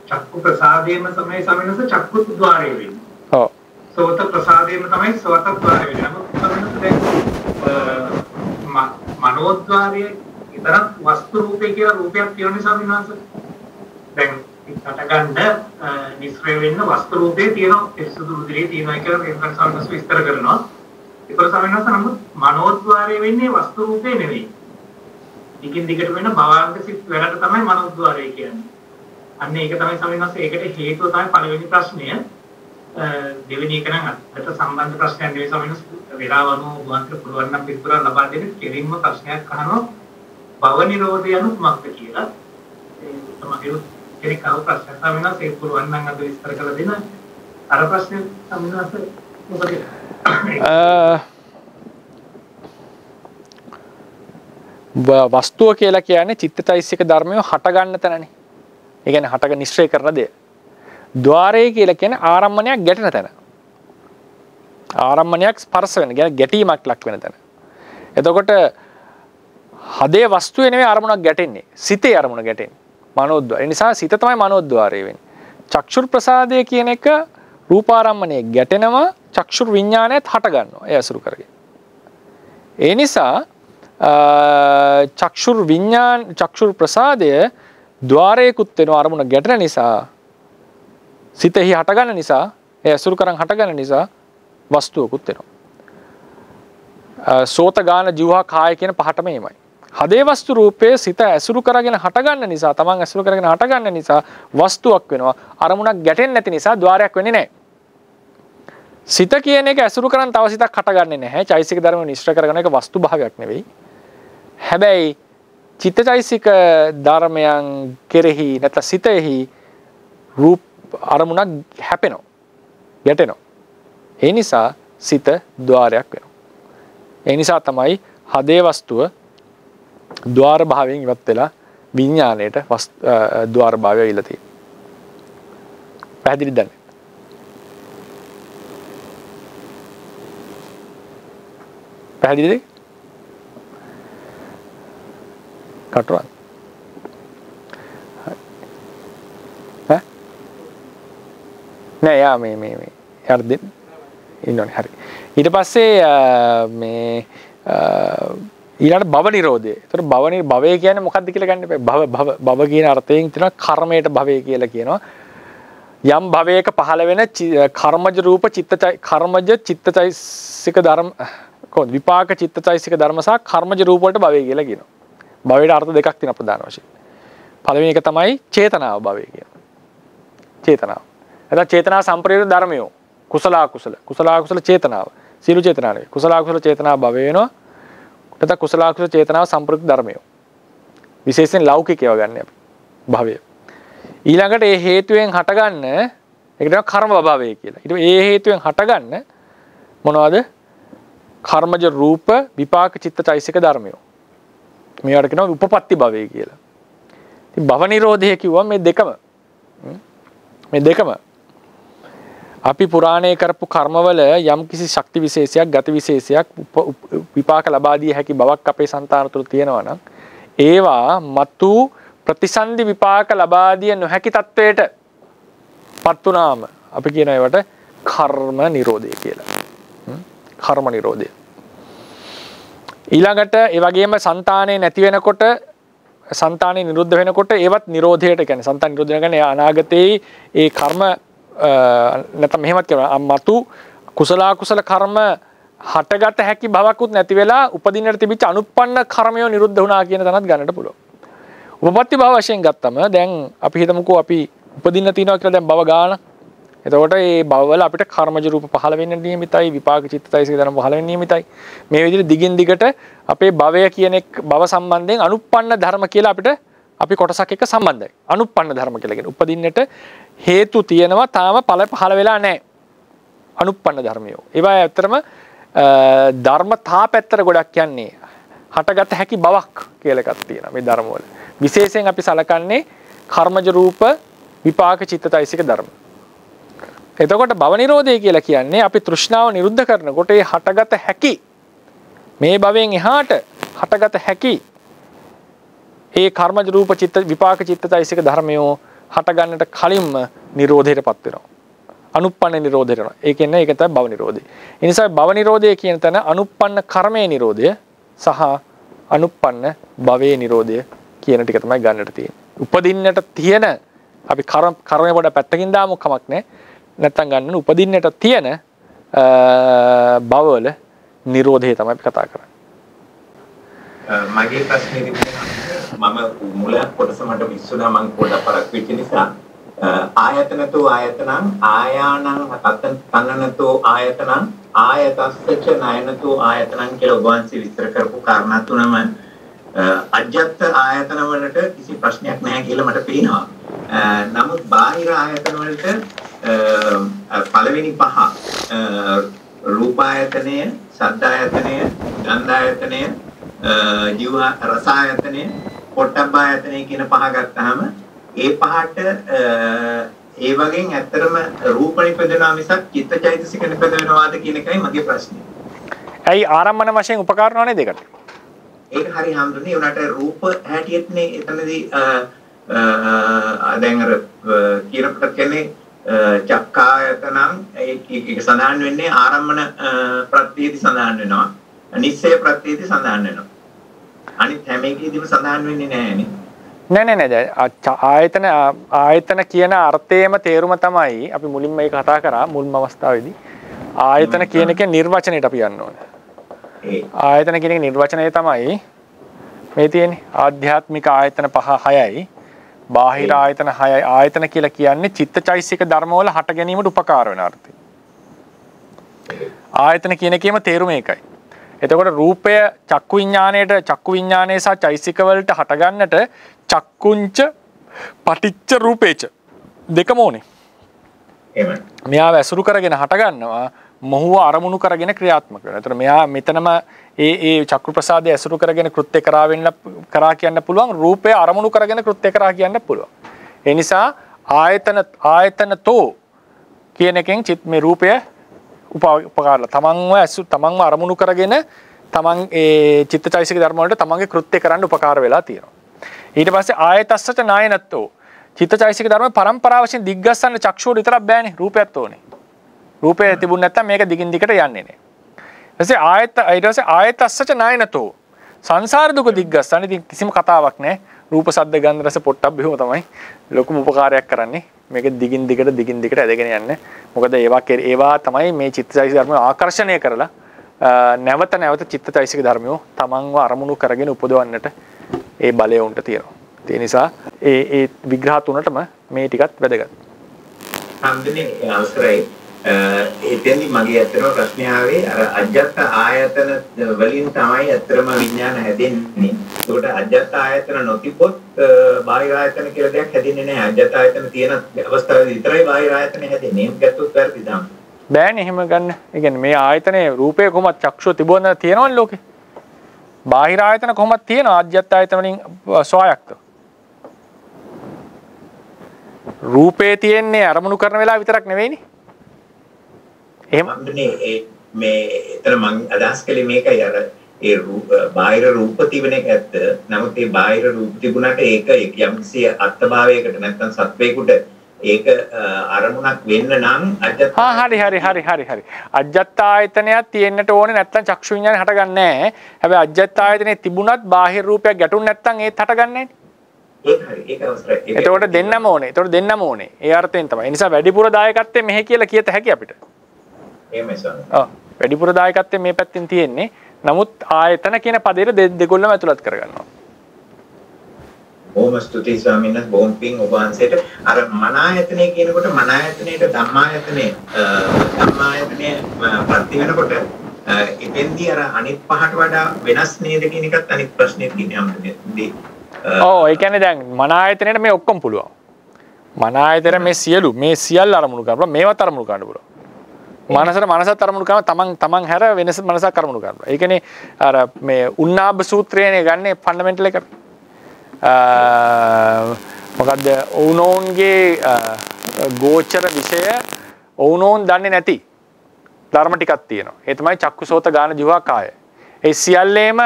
S2: චක්කු ප්‍රසාදයේම තමයි සමිනස චක්කු ద్వාරය වෙන්නේ.
S1: ඔව්.
S2: සෝත ප්‍රසාදයේම තමයි සෝත ద్వාරය වෙන්නේ. නමුත් සමිනස දැන් මනෝද්වාරයේ විතරක් වස්තු රූපේ කියලා රූපයක් තියෙන සමිනස. දැන් හිතට ගන්න නිස්ක්‍රිය වෙන්න වස්තු රූපේ තියෙන පිරිසුදු රුධිරේ තියෙනවා කියලා මේක සමිනස විස්තර කරනවා. ඒකර සමිනස නමුත් මනෝද්වාරයේ වෙන්නේ වස්තු රූපේ නෙවෙයි. දිගින් දිගට වෙන භවාංග සිත් වලට තමයි මනෝද්වාරය කියන්නේ. අන්න ඒක තමයි සමිනස් ඒකට හේතුව තමයි පළවෙනි ප්‍රශ්නය. දෙවෙනි එක නම් අතට සම්බන්ධ ප්‍රශ්නයක් නෙවෙයි සමිනස් වේලාව අනුව වන්තර පුළුවන් නම් පිටුරා ලබා දෙන්න කෙලින්ම ප්‍රශ්නයක් අහනවා භව නිරෝධය anu කුමක්ද කියලා. ඒ තමයි කෙනෙක් අහපු ප්‍රශ්න සමිනස් ඒක පුළුවන් නම් අද විස්තර කරලා දෙන්න. අර ප්‍රශ්නේ සමිනස් මොකද?
S1: වස්තුව කියලා කියන්නේ චිත්තචෛසික ධර්මය හට ගන්න තැනනේ. ඒ කියන්නේ හටක නිශ්චය කරන දේ. ద్వාරය කියලා කියන්නේ ආරම්මණයක් ගැටෙන තැන. ආරම්මණයක් ස්පර්ශ වෙන, කියන්නේ ගැටීමක් ලක් වෙන තැන. එතකොට හදේ වස්තුවේ නෙවෙයි අරමුණක් ගැටෙන්නේ. සිතේ අරමුණ ගැටෙන්නේ. මනෝද්වාරය. ඒ නිසා සිත තමයි මනෝද්වාරය වෙන්නේ. චක්ෂුර් ප්‍රසාදය කියන එක රූපාරම්මණයේ ගැටෙනවා, චක්ෂුර් විඥානයත් හට ගන්නවා. ඒ අසුරු කරගෙන. ඒ නිසා චක්ෂුර් ප්‍රසාදය ద్వාරයකුත් වෙනවා අරමුණ ගැටෙන නිසා සිතෙහි හටගන්න නිසා ඒ අසුරු කරන් හටගන්න නිසා වස්තුවකුත් වෙනවා. සෝත ගාන ජීවහා කාය කියන පහටම එමයයි. හදේ වස්තු රූපයේ සිත ඇසුරු කරගෙන හටගන්න නිසා තමන් ඇසුරු කරගෙන හටගන්න නිසා වස්තුවක් වෙනවා. අරමුණක් ගැටෙන්නේ නැති නිසා ద్వාරයක් වෙන්නේ නැහැ. සිත කියන එක ඇසුරු කරන් තව සිතක් හටගන්නේ නැහැ. චෛසික ධර්ම නිශ්චය කරගෙන එක වස්තු භාවයක් නෙවෙයි. හැබැයි චිත්තචෛසික ධර්මයන් කෙරෙහි නැත්නම් සිතෙහි රූප අරමුණක් හැපෙනවා ගැටෙනවා. ඒ නිසා සිත ద్వාරයක් වෙනවා. ඒ නිසා තමයි හදේ වස්තුව ద్వාර භාවයෙන් ඉවත් වෙලා විඥාණයට ద్వාර භාවය ඉල්ල තියෙන්නේ. පැහැදිලිද දැන්? පැහැදිලිද? කටුවන් නෑ යා මේ යාර දෙන්න ඉන්නෝනේ හරි. ඊට පස්සේ මේ ඊළඟ භව නිරෝධය. ඒතර භවය කියන්නේ මොකක්ද කියලා ගන්න එපා. භව කියන අර්ථයෙන් තියෙනවා කර්මයට භවය කියලා කියනවා. යම් භවයක පහළ වෙන කර්මජ රූප කර්මජ චිත්තචෛසික ධර්ම කොහොමද විපාක චිත්තචෛසික ධර්ම සහ කර්මජ රූප වලට භවය කියලා කියනවා. භවයට අර්ථ දෙකක් තියෙනවා ප්‍රධාන වශයෙන්. පළවෙනි එක තමයි චේතනාව භවය කියන්නේ. චේතනාව. එතන චේතනා සම්ප්‍රයුක්ත ධර්මයෝ කුසල අකුසල චේතනාව. සීල චේතනා නෙවෙයි. කුසල අකුසල චේතනා භවය වෙනවා. නැත්නම් කුසල අකුසල චේතනාව සම්ප්‍රයුක්ත ධර්මය. විශේෂයෙන් ලෞකිකයව ගන්න අපි භවය. ඊළඟට ඒ හේතුවෙන් හටගන්න ඒකට කියනවා කර්ම භවය කියලා. ඊට ඒ හේතුවෙන් හටගන්න මොනවද? කර්මජ රූප විපාක චිත්ත චෛසික ධර්මය. මේවට කියනවා උපපත්ති භවය කියලා. ඉතින් භව නිරෝධය කිව්වම මේ දෙකම අපි පුරාණේ කරපු කර්මවල යම් කිසි ශක්ති විශේෂයක් ගති විශේෂයක් විපාක ලබා දී හැකි බවක් අපේ సంతాන තුළ තියෙනවා නම් ඒවා මතු ප්‍රතිසන්දි විපාක ලබා දිය නොහැකි තත්වයට පත් වුණාම අපි කියන ඒවට කර්ම නිරෝධය කියලා. කර්ම නිරෝධය. ඊළඟට ඒ වගේම సంతాනේ නැති වෙනකොට సంతాනේ නිරුද්ධ වෙනකොට ඒවත් නිරෝධයට කියන්නේ సంతాන නිරෝධය කියන්නේ අනාගතේ ඒ කර්ම නැත්නම් මෙහෙමත් කියනවා මතු කුසල අකුසල කර්ම හටගත හැකි බවකුත් නැති වෙලා උපදින්නට තිබිච්ච අනුප්පන්න කර්මය නිරුද්ධ වුණා කියන තැනත් ගන්නට පුළුවන්. උපපත්ති භව වශයෙන් ගත්තම දැන් අපි හිතමුකෝ අපි උපදින්න තියනවා කියලා දැන් භව ගාන. එතකොට මේ භවවල අපිට කර්මජ රූප පහළ වෙන්න නියමිතයි විපාක චිත්තයිසික ධර්ම පහළ වෙන්න නියමිතයි. මේ විදිහට දිගින් දිගට අපේ භවය කියන භව සම්බන්ධයෙන් අනුප්පන්න ධර්ම කියලා අපිට අපි කොටසක් එක්ක සම්බන්ධයි. අනුප්පන්න ධර්ම කියලා කියන්නේ උපදින්නට හේතු තියෙනවා තාම ඵල පහළ වෙලා නැහැ. අනුප්පන්න ධර්මයෝ. ඒවා ඇත්තටම ධර්මතා පැත්තට ගොඩක් යන්නේ හටගත හැකි බවක් කියලා එකක් තියෙනවා මේ ධර්මවල. විශේෂයෙන් අපි සලකන්නේ කර්මජ රූප විපාක චිත්තයිසික ධර්ම. එතකොට භව නිරෝධය කියලා කියන්නේ අපි තෘෂ්ණාව නිරුද්ධ කරනකොට ඒ හටගත හැකි මේ භවයෙන් එහාට හටගත හැකි ඒ කර්මජ රූප චිත්ත විපාක චිත්තයිසික ධර්මයෝ හට ගන්නට කලින්ම නිරෝධයටපත් වෙනවා. අනුප්පන්න නිරෝධයට යනවා. ඒ කියන්නේ ඒක තමයි භව නිරෝධය. ඒ නිසා භව නිරෝධය කියන තැන අනුප්පන්න කර්මයේ නිරෝධය සහ අනුප්පන්න භවයේ නිරෝධය කියන ටික තමයි ගන්නට තියෙන්නේ. උපදින්නට තියෙන අපි කර්මය පොඩ පැත්තකින් දාමු කමක් නැහැ. නැත්තම් ගන්න උපදින්නට තියෙන භවවල නිරෝධය තමයි අපි කතා කරන්නේ.
S3: මගේ ප්‍රශ්නේ මම මුල කොටස මට විශ්ුණා මම පොඩක් පරක් වෙච්ච නිසා ආයතනතෝ ආයතනං ආයානං තන්නනතෝ ආයතනං ආයතස්සච නයනතෝ ආයතනං කියලා ඔබ වහන්සේ විස්තර කරපු කාරණා තුනම අජ්ජත් ආයතන වලට කිසි ප්‍රශ්නයක් නැහැ කියලා මට පේනවා. නමුත් බාහිර ආයතන වලට පළවෙනි පහ රූප ආයතනය, ශබ්ද ආයතනය, ගන්ධ ආයතනය, ජීව රස ආයතනය, පොට්ටබ්බ ආයතනය කියන පහ ගත්තාම ඒ පහට ඒ වගේ ඇත්තටම රූප නිපදනවා මිසක් චිත්තචෛතසික නිපදවනවාද කියන එකයි මගේ ප්‍රශ්නේ.
S1: ඇයි ආරම්භන වශයෙන් උපකාරණවනේ දෙකට?
S3: ඒක හරි හම්දුනේ උනට රූප හැටියටනේ එතනදී දැන් අර කියනකොට කියන්නේ චක්කායතනං ඒක සඳහන් වෙන්නේ ආරම්භන ප්‍රත්‍යයේදී සඳහන් වෙනවා. නිස්සය ප්‍රත්‍යයේදී සඳහන් වෙනවා. අනිත් හැම එකෙදීම සඳහන් වෙන්නේ නැහැ නේ.
S1: නෑ ආයතන කියන අර්ථයේම තේරුම තමයි අපි මුලින්ම ඒක කතා කරා මුල්ම අවස්ථාවේදී ආයතන කියන එකේ නිර්වචනයට අපි යන්න ඕනේ. ආයතන කියන එකේ නිර්වචනය තමයි මේ තියෙන්නේ ආධ්‍යාත්මික ආයතන 6යි බාහිර ආයතන 6යි. ආයතන කියලා කියන්නේ චිත්තචෛසික ධර්මවල හට ගැනීමට උපකාර වෙන අර්ථය. ආයතන කියන එකේම තේරුම ඒකයි. එතකොට රූපය චක්කු විඥාණය සහ චෛසික වලට හට ගන්නට චක්කුංච පටිච්ච රූපේච දෙකම ඕනේ.
S3: එහෙමයි.
S1: මෙයාව ඇසුරු කරගෙන හට ගන්නවා මොහුව අරමුණු කරගෙන ක්‍රියාත්මක වෙනවා. එතකොට මෙයා මෙතනම ඒ චක්කු ප්‍රසාදය ඇසුරු කරගෙන කෘත්‍ය කරා කියන්න පුළුවන්. රූපය අරමුණු කරගෙන කෘත්‍ය කරා කියන්න පුළුවන්. ඒ නිසා ආයතනතෝ කියන එකෙන් මේ රූපය උපකාරලා තමන්ව අරමුණු කරගෙන තමන් ඒ චිත්තචෛසික ධර්ම වලට තමන්ගේ කෘත්‍ය කරන්න උපකාර වෙලා තියෙනවා. ඊට පස්සේ ආයතස්සච නායනත්තෝ චිත්තචෛසික ධර්ම පරම්පරාව වශයෙන් දිග්ගස්සන්න චක්ෂුව විතරක් බෑනේ රූපයත් ඕනේ. රූපය තිබුණ නැත්නම් මේක දිගින් දිගට යන්නේ නැහැ. ඊට පස්සේ ආයතස්සච නායනතෝ සංසාර දුක දිග්ගස්සන්න ඉතින් කිසිම කතාවක් නැහැ. රූප ශබ්ද ගන්ධ රස පොට්ටබ්බ එහෙම තමයි ලොකුම උපකාරයක් කරන්නේ. මේක දිගින් දිගට ඇදගෙන යන්න. මොකද ඒවා තමයි මේ චිත්තචෛසික ධර්ම ආකර්ෂණය කරලා නැවත චිත්තචෛසික ධර්මයෝ තමන්ව අරමුණු කරගෙන උපදවන්නට ඒ බලය උන්ට තියෙනවා. ඒ නිසා ඒ විග්‍රහ තුනටම මේ ටිකත් වැදගත්.
S3: හන්දනේ අවසරයි. එතෙන්දි මගේ ඇත්තම ප්‍රශ්නය ආවේ අර අජ්ජත් ආයතන වලින් තමයි ඇත්තම විඥාන හැදෙන්නේ. ඒකට අජ්ජත් ආයතන නොතිබොත් බාහිර ආයතන කියලා දෙයක් හැදෙන්නේ නැහැ. අජ්ජත් ආයතන තියෙන අවස්ථාවේදී විතරයි බාහිර ආයතන හැදෙන්නේ. එහෙම ගත්තොත් වැරදිද?
S1: බෑනේ එහෙම ගන්න. ඒ කියන්නේ මේ ආයතනයේ රූපය කොහොමද චක්ෂුව තිබුණා තියෙනවනේ ලෝකේ. බාහිර ආයතන කොහොමද තියෙනවා අජ්ජත් ආයතන වලින් ස්වයක්ත. රූපේ තියෙන්නේ අරමුණු කරන වෙලාව විතරක් නෙවෙයිනේ. එහෙම
S3: මේ එතන මම අදහස් කළේ මේකයි අර ඒ බාහිර රූප තිබෙන එක ඇත්ත. නමුත් ඒ බාහිර රූප තිබුණාට ඒක යම්කිසි අත්භාවයකට නැත්නම් සත්වයකට ඒක අරමුණක් වෙන්න නම් අජත්ත
S1: හරි අජත්ත ආයතනයක් තියෙන්නට ඕනේ නැත්නම් චක්ෂු විඤ්ඤාණය හටගන්නේ නැහැ. හැබැයි අජත්ත ආයතනේ තිබුණත් බාහිර රූපයක් ගැටුනේ නැත්නම් ඒත් හටගන්නේ නැහැ.
S3: ඒක අවශ්‍යයි.
S1: ඒතකොට දෙන්නම ඕනේ. ඒ අර්ථයෙන් තමයි. ඒ නිසා වැඩිපුර දායකත්වයේ මෙහි කියලා කියත හැකි අපිට.
S3: එහෙමයි සර්.
S1: වැඩිපුර දායකත්වයේ මේ පැත්තෙන් තියෙන්නේ. නමුත් ආයතන කියන පදේට දෙකොල්ලම ඇතුළත් කරගන්නවා.
S3: බොහොම ස්තුතියි ස්වාමීන් වහන්සේ බොහොම පිං ඔබ වහන්සේට අර මන ආයතනය කියනකොට මන ආයතනයේට ධම්මායතනය ප්‍රති වෙනකොට එතෙන්දී අර අනිත් පහට වඩා වෙනස් නේද කියන එකත් අනිත් ප්‍රශ්නේ තියෙනවා.
S1: ඒ කියන්නේ දැන් මන ආයතනයේට මේ ඔක්කොම පුළුවන්. මන ආයතන මේ සියල්ල අරමුණු කරනවා මේවත් අරමුණු කරන්න පුළුවන්. මනසට අරමුණු කරනවා තමන් හැර වෙනස මනසක් අරමුණු කරනවා. ඒ කියන්නේ අර මේ උන්නාබ සූත්‍රයනේ ගන්නේ ෆන්ඩමෙන්ටල් එක. මොකද්ද ඔවුනෝන්ගේ ගෝචර විෂය ඔවුනෝන් දන්නේ නැති ධර්ම ටිකක් තියෙනවා. ඒ තමයි චක්කුසෝත ගාන ජීවා කාය. ඒ සියල්ලේම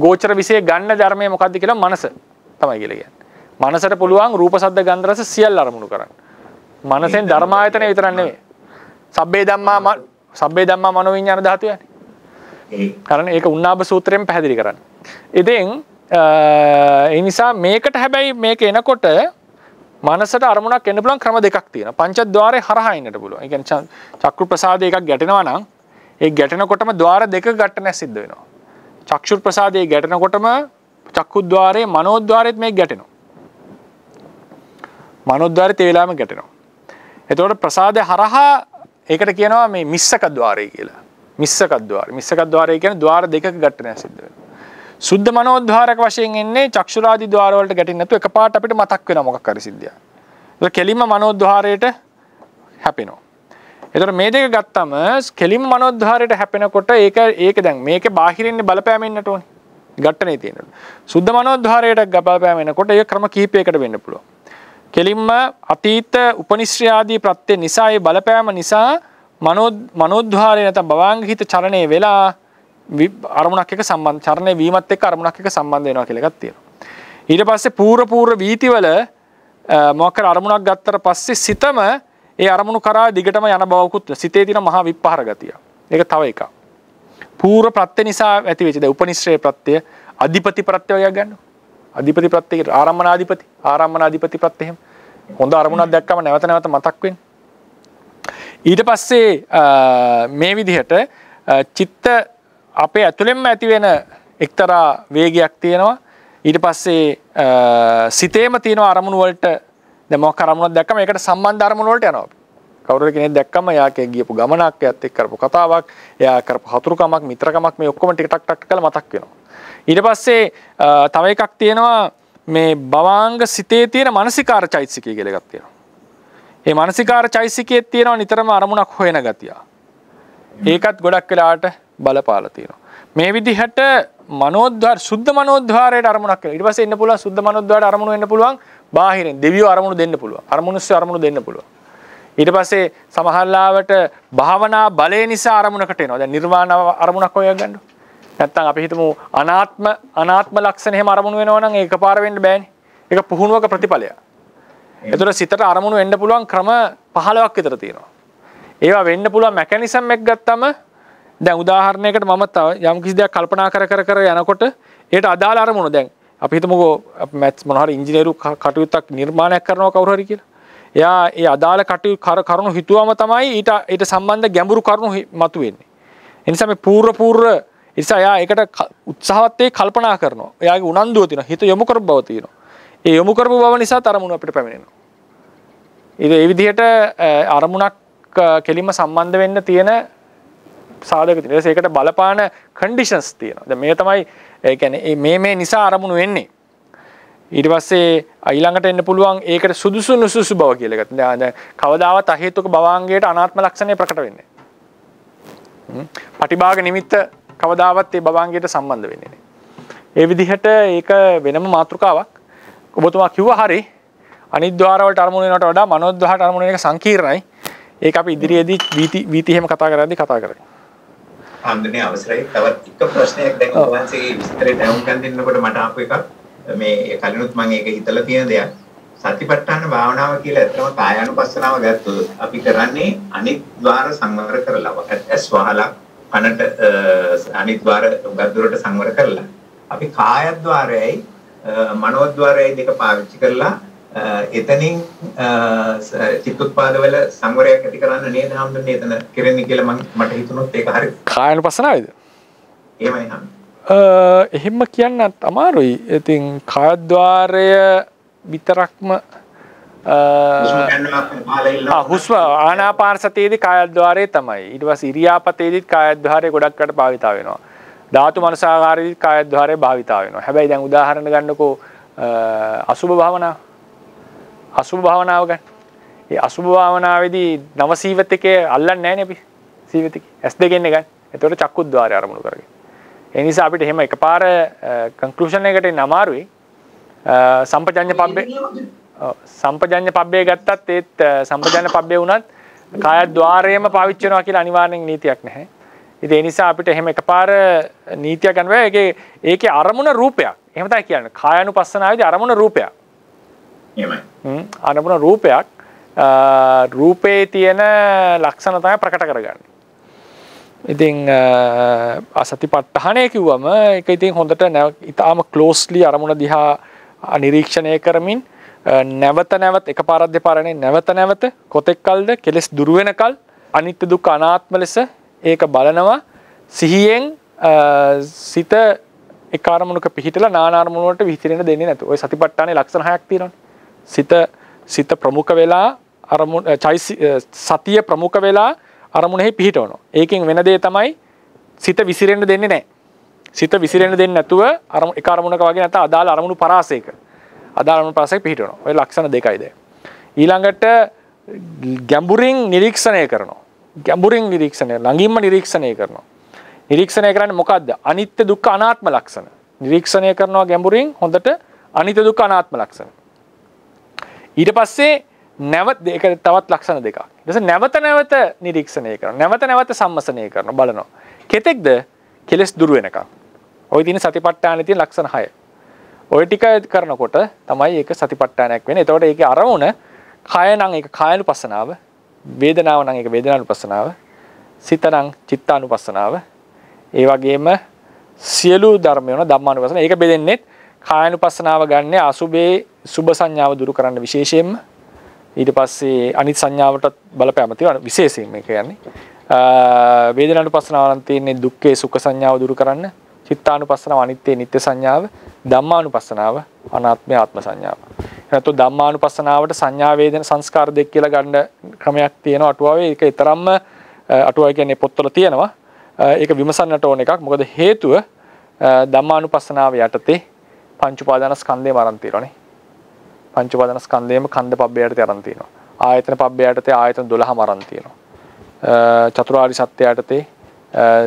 S1: ගෝචර විෂය ගන්න ධර්මය මොකද්ද කියලා මනස තමයි කියලා කියන්නේ. මනසට පුළුවන් රූප ශබ්ද ගන්ධ රස සියල්ල අරමුණු කරන්න. මනසෙන් ධර්මායතන විතරක් නෙවෙයි. සබ්බේ ධම්මා මනෝ විඥාන ධාතු යන්නේ. කරන්නේ ඒක උන්නාබ සූත්‍රයෙන් පැහැදිලි කරන්නේ. ඉතින් ඒ නිසා මේකට හැබැයි මේක එනකොට මනසට අරමුණක් එන්න පුළුවන් ක්‍රම දෙකක් තියෙනවා. පංචද්වාරේ හරහා එන්නට පුළුවන්. ඒ කියන්නේ චක්කු ප්‍රසාදේ එකක් ගැටෙනවා නම් ඒ ගැටෙනකොටම ద్వාර දෙක ගැටෙන සිද්ධ වෙනවා. චක්ෂු ප්‍රසාදේ ගැටෙනකොටම චක්කුද්්වාරේ මනෝද්්වාරෙත් මේක ගැටෙනවා. මනෝද්්වාරෙත් ඒ වෙලාවෙම ගැටෙනවා. එතකොට ප්‍රසාදේ හරහා ඒකට කියනවා මේ මිස්සක ద్వාරය කියලා. මිස්සක ద్వාරය කියන්නේ ద్వාර දෙකක ගැටෙන සිද්ධ වෙනවා. සුද්ධ මනෝද්වාරක වශයෙන් එන්නේ චක්ෂුරාදී ద్వාර වලට ගැටෙන්නේ නැතුව එකපාරට අපිට මතක් වෙනවා මොකක් හරි සිද්ධියක්. ඒක කෙලින්ම මනෝද්වාරයට හැපෙනවා. ඒතර මේ දෙක ගත්තම කෙලින්ම මනෝද්වාරයට හැපෙනකොට ඒක දැන් මේකේ බාහිරින්නේ බලපෑම එන්නට ඕනේ. ගැටනේ තියෙනවා. සුද්ධ මනෝද්වාරයට බලපෑම එනකොට ඒක ක්‍රම කිහිපයකට වෙන්න පුළුවන්. කෙලින්ම අතීත උපනිශ්‍රය ආදී ප්‍රත්‍ය නිසා ඒ බලපෑම නිසා මනෝද්වාරය නැත්නම් භවාංගහිත චරණය වෙලා අරමුණක් එක්ක සම්බන්ධ චරණය වීමත් එක්ක අරමුණක් එක්ක සම්බන්ධ වෙනවා කියලා එකක් තියෙනවා. ඊට පස්සේ පූර්ව වීතිවල මොකක් කර අරමුණක් ගත්තට පස්සේ සිතම ඒ අරමුණු කරා දිගටම යන බවකුත් සිතේ තියෙන මහා විප්පහර ගතිය. ඒක තව එකක්. පූර්ව ප්‍රත්‍ය නිසා ඇති වෙච්ච දැන් උපනිශ්‍රේ ප්‍රත්‍ය අධිපති ප්‍රත්‍ය වගේ ගන්නවා. අධිපති ප්‍රත්‍ය ආරම්මනාධිපති ප්‍රත්‍ය එහෙම. හොඳ අරමුණක් දැක්කම නැවත නැවත මතක් වෙන්නේ. ඊට පස්සේ මේ විදිහට චිත්ත අපේ ඇතුළෙන්ම ඇති වෙන එක්තරා වේගයක් තියෙනවා. ඊට පස්සේ සිතේම තියෙන අරමුණු වලට දැන් මොකක් අරමුණක් දැක්කම ඒකට සම්බන්ධ අරමුණු වලට යනවා. කවුරු කෙනෙක් දැක්කම එයාගේ ගියපු ගමනක් එයාත් එක්ක කරපු කතාවක් එයා කරපු හතුරුකමක් මිත්‍රකමක් මේ ඔක්කොම ටික ටක් කරලා මතක් වෙනවා. ඊට පස්සේ තව එකක් තියෙනවා මේ භවාංග සිතේ තියෙන මානසිකාර චෛතසිකය කියලා එකක් තියෙනවා. මේ මානසිකාර චෛතසිකයේ තියෙනවා නිතරම අරමුණක් හොයන ගතිය. ඒකත් ගොඩක් වෙලාවට බලපාලා තියෙනවා. මේ විදිහට සුද්ධ මනෝද්වාරයට අරමුණක් වෙනවා. ඊට පස්සේ එන්න පුළුවන් සුද්ධ මනෝද්වාරයට අරමුණු වෙන්න පුළුවන් බාහිරින් දෙවියෝ අරමුණු දෙන්න පුළුවන්. අරමුණුස්ස අරමුණු දෙන්න පුළුවන්. ඊට පස්සේ සමහරලාවට භාවනා බලය නිසා අරමුණකට එනවා. දැන් නිර්වාණ අරමුණක් හොයා ගන්නවා. නැත්තම් අපි හිතමු අනාත්ම ලක්ෂණ එහෙම අරමුණු වෙනවා නම් ඒක පාර වෙන්න බෑනේ. ඒක පුහුණුවක ප්‍රතිඵලයක්. ඒතර සිතට අරමුණු වෙන්න පුළුවන් ක්‍රම 15ක් විතර තියෙනවා. ඒවා වෙන්න පුළුවන් මෙකැනිසම් එක ගත්තම දැන් උදාහරණයකට මම තව යම් කිසි දෙයක් කල්පනා කර යනකොට ඒට අදාළ අරමුණ දැන් අපි හිතමුකෝ මැත්ස් මොනවා හරි ඉංජිනේරු කටයුත්තක් නිර්මාණයක් කරනවා කවුරු හරි කියලා. එයා ඒ අදාළ කරුණු හිතුවම තමයි ඊට සම්බන්ධ ගැඹුරු කරුණු මතුවෙන්නේ. ඒ නිසා මේ පූර්ව නිසා එයා ඒකට උත්සාහවත් වෙයි කල්පනා කරනවා. එයාගේ උනන්දුව තියෙනවා. හිත යොමු කරපු බව තියෙනවා. ඒ යොමු කරපු බව නිසා තරමුණු අපිට පැමිණෙනවා. ඒ විදිහට අරමුණක් කෙලින්ම සම්බන්ධ වෙන්න තියෙන සාධක තියෙනවා. ඒකට බලපාන කන්ඩිෂන්ස් තියෙනවා. දැන් මේ තමයි ඒ කියන්නේ මේ නිසා අරමුණු වෙන්නේ. ඊට පස්සේ ඊළඟට එන්න පුළුවන් ඒකට සුදුසු නුසුසු බව කියලා එකක්. දැන් කවදාවත් අහේතුක භවාංගයට අනාත්ම ලක්ෂණය ප්‍රකට වෙන්නේ නැහැ. පටිභාග නිමිත්ත කවදාවත් ඒ භවාංගයට සම්බන්ධ වෙන්නේ නැහැ. ඒ විදිහට ඒක වෙනම මාතෘකාවක්. ඔබතුමා කිව්වා හරි. අනිත් ద్వාර වලට අරමුණු වෙනවට වඩා මනෝද්වාරට අරමුණු වෙන එක සංකීර්ණයි. ඒක අපි ඉදිරියේදී වීති එහෙම කතා කරද්දී කතා කරමු.
S3: ආන්දනේ අවසරයි. තවත් එක ප්‍රශ්නයක් දැන් ඔබ වහන්සේගේ විස්තරේ දැනුම්කම් දෙන්නකොට මට ආපු එකක් මේ කලිනුත් මම ඒක හිතලා තියෙන දෙයක්. සතිපට්ඨාන භාවනාව කියලා ඇත්තම කායානුපස්සනාව ගත්තොත් අපි කරන්නේ අනිත් ద్వාර සංවර කරලා ඇස් වහලා කනට අනිත් ద్వාර උගද්දුරට සංවර කරලා අපි කායද්්වාරයයි මනෝද්වාරයයි දෙක පාවිච්චි කරලා එතනින් චිත්තෝත්පාදවල සංවරයක් ඇති කරන්න නේද හම්බුනේ එතන කෙරෙන්නේ කියලා මට හිතුනොත් ඒක හරි.
S1: කායනුපස්සනාවේද?
S3: එහෙමයි හම්.
S1: එහෙම කියන්නත් අමාරුයි. ඉතින් කායද්්වාරය විතරක්ම හුස්ම ආනාපාන සතියේදී කායද්්වාරය තමයි. ඊට පස්සේ ඉරියාපතේදීත් කායද්්වාරය ගොඩක්කට භාවිතා වෙනවා. ධාතු මනසාකාරයේදීත් කායද්්වාරය භාවිතා වෙනවා. හැබැයි දැන් උදාහරණ ගන්නකෝ අසුභ භාවනාව. අසුභ භාවනාව ගන්න. ඒ අසුභ භාවනාවේදී නව සීවතිකේ අල්ලන්නේ නැහැ නේ අපි. සීවතිකේ S2 ගන්න ගන්න. එතකොට චක්කුද්්වාරය අරමුණු කරගෙන. ඒ නිසා අපිට එහෙම එකපාර කන්ක්ලූෂන් එකකට එන්න අමාරුයි. සම්පජඤ්ඤ පබ්බේ ගත්තත් ඒත් සම්පජඤ්ඤ පබ්බේ වුණත් කායද්්වාරයේම පාවිච්චි වෙනවා කියලා අනිවාර්යෙන් නීතියක් නැහැ. ඉතින් ඒ නිසා අපිට එහෙම එකපාර නීතියක් ගන්න බෑ. ඒකේ අරමුණ රූපයක්. එහෙම තමයි කියන්නේ. කායानुපස්සනාවේදී අරමුණ රූපයක්.
S3: එහෙමයි.
S1: අරමුණ රූපයක්. රූපේ තියෙන ලක්ෂණ තමයි ප්‍රකට කරගන්නේ. ඉතින් අසතිපට්ඨානය කිව්වම ඒක ඉතින් හොඳට ඊටාම ක්ලෝස්ලි අරමුණ දිහා නිරීක්ෂණය කරමින් නැවත නැවත එකපාරක් දෙපාරනේ නැවත කොතෙක් කල්ද කෙලස් දුර වෙනකල් අනිත්‍ය දුක්ඛ අනාත්ම ලෙස ඒක බලනවා සිහියෙන් සිත එක අරමුණක පිහිටලා නාන අරමුණ වලට විහිදෙන්න දෙන්නේ නැතු. ඔය සතිපට්ඨානේ ලක්ෂණ හයක් තියෙනවානේ. සිත ප්‍රමුඛ වෙලා අරමුණ සතිය ප්‍රමුඛ වෙලා අරමුණෙහි පිහිටවනවා. ඒකෙන් වෙන දේ තමයි සිත විසිරෙන්න දෙන්නේ නැහැ. සිත විසිරෙන්න දෙන්නේ නැතුව එක අරමුණක වගේ නැත්නම් අදාළ අරමුණු පරාසයක. අදාළ අරමුණු පරාසයක පිහිටවනවා. ඔය ලක්ෂණ දෙකයි දැන්. ඊළඟට ගැඹුරින් නිරීක්ෂණය කරනවා. ගැඹුරින් නිරීක්ෂණය ළඟින්ම නිරීක්ෂණය කරනවා. නිරීක්ෂණය කරන්නේ මොකද්ද? අනිත්‍ය දුක්ඛ අනාත්ම ලක්ෂණ. නිරීක්ෂණය කරනවා ගැඹුරින් හොඳට අනිත්‍ය දුක්ඛ අනාත්ම ලක්ෂණ. ඊට පස්සේ නැවත ඒක තවත් ලක්ෂණ දෙකක්. ඊට පස්සේ නැවත නිරීක්ෂණය කරනවා. නැවත සම්මසනය කරනවා බලනවා. කෙතෙක්ද කෙලස් දුර වෙනකම්. ওই දින සතිපට්ඨානේ තියෙන ලක්ෂණ 6. ওই ටික කරනකොට තමයි ඒක සතිපට්ඨානයක් වෙන්නේ. එතකොට ඒකේ අරමුණ කය නම් ඒක කායानुපස්සනාව, වේදනාව නම් ඒක වේදනානුපස්සනාව, සිත නම් චිත්තානුපස්සනාව. ඒ වගේම සියලු ධර්ම වෙන ධම්මානුපස්සන. ඒක බෙදෙන්නේ කායानुපස්සනාව ගන්න අසුබේ සුබ සංඥාව දුරු කරන්න විශේෂයෙන්ම ඊට පස්සේ අනිත් සංඥාවටත් බලපෑම තියෙනවා විශේෂයෙන් මේ කියන්නේ වේදනානුපස්සනාව නම් තියෙන්නේ දුක්ඛේ සුඛ සංඥාව දුරු කරන්න චිත්තානුපස්සනාව අනිත්‍ය නිත්‍ය සංඥාව ධම්මානුපස්සනාව අනාත්මය ආත්ම සංඥාව එතකොට ධම්මානුපස්සනාවට සංඥා වේදන සංස්කාර දෙක කියලා ගන්න ක්‍රමයක් තියෙනවා අටුවාවේ ඒක ඊතරම්ම අටුවාව කියන්නේ පොත්වල තියෙනවා ඒක විමසන්නට ඕන එකක් මොකද හේතුව ධම්මානුපස්සනාව යටතේ පංච උපාදාන ස්කන්ධේම අරන් තියෙනවානේ පංච උපාදාන ස්කන්ධේම ඛණ්ඩ පබ්බයට අරන් තියෙනවා ආයතන පබ්බයට ආයතන 12ම අරන් තියෙනවා චතුරාර්ය සත්‍ය යටතේ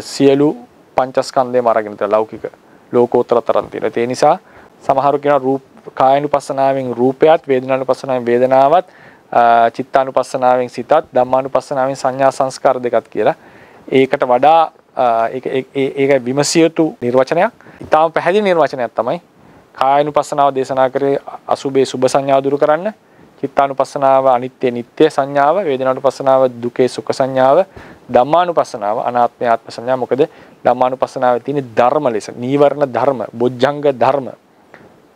S1: සියලු පංචස්කන්ධේම අරගෙන තියෙනවා ලෞකික ලෝකෝත්තර තරන් තියෙනවා ඒ නිසා සමහරු කියනවා රූප කායानुපස්සනාවෙන් රූපයත් වේදනානුපස්සනාවෙන් වේදනාවත් චිත්තානුපස්සනාවෙන් සිතත් ධම්මානුපස්සනාවෙන් සංඥා සංස්කාර දෙකත් කියලා ඒකට වඩා ඒක විමසිය යුතු නිර්වචනයක්. ඊටාම පැහැදිලි නිර්වචනයක් තමයි කායानुපස්සනාව දේශනා කරේ අසුභේ සුභ සංඥාව දුරු කරන්න, චිත්තානුපස්සනාව අනිත්‍ය නිට්ටය සංඥාව, වේදනානුපස්සනාව දුකේ සුඛ සංඥාව, ධම්මානුපස්සනාව අනාත්මය ආත්ම සංඥාව. මොකද ධම්මානුපස්සනාවේ තියෙන ධර්ම ලෙස නීවරණ ධර්ම, බොජ්ජංග ධර්ම,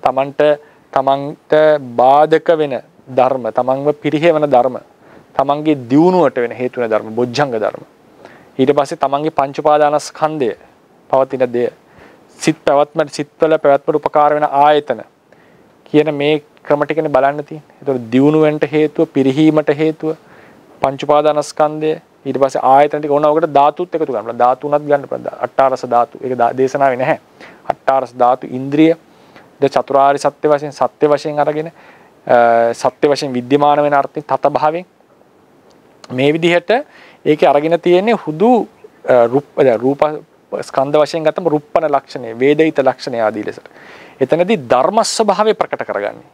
S1: තමන්ට බාධක වෙන ධර්ම, තමන්ව පිරිහෙවන ධර්ම, තමන්ගේ දියුණුවට වෙන හේතු වෙන ධර්ම, බොජ්ජංග ධර්ම. ඊට පස්සේ තමන්ගේ පංච උපාදානස්කන්ධය පවතින දේ සිත් පැවැත්මට සිත්වල පැවැත්මට උපකාර වෙන ආයතන කියන මේ ක්‍රම ටිකනේ බලන්න තියෙන්නේ. ඒතකොට දියුණුවෙන්ට හේතුව, පිරිහීමට හේතුව, පංච උපාදානස්කන්ධය ඊට පස්සේ ආයතන ටික ඕනවකට ධාතුත් එකතු කරනවා. ධාතු උනත් ගන්න පුළුවන්. අට්ඨාරස ධාතු. ඒක දේශනාවේ නැහැ. අට්ඨාරස ධාතු ඉන්ද්‍රිය ද චතුරාර්ය සත්‍ය වශයෙන් අරගෙන සත්‍ය වශයෙන් විද්‍යමාන වෙන අර්ථයෙන් තත භාවයෙන් මේ විදිහට ඒකේ අරගෙන තියෙන්නේ හුදු රූප ස්කන්ධ වශයෙන් ගත්තම රුප්පන ලක්ෂණය, වේදිත ලක්ෂණය ආදී ලෙසට. එතනදී ධර්ම ස්වභාවය ප්‍රකට කරගන්නේ.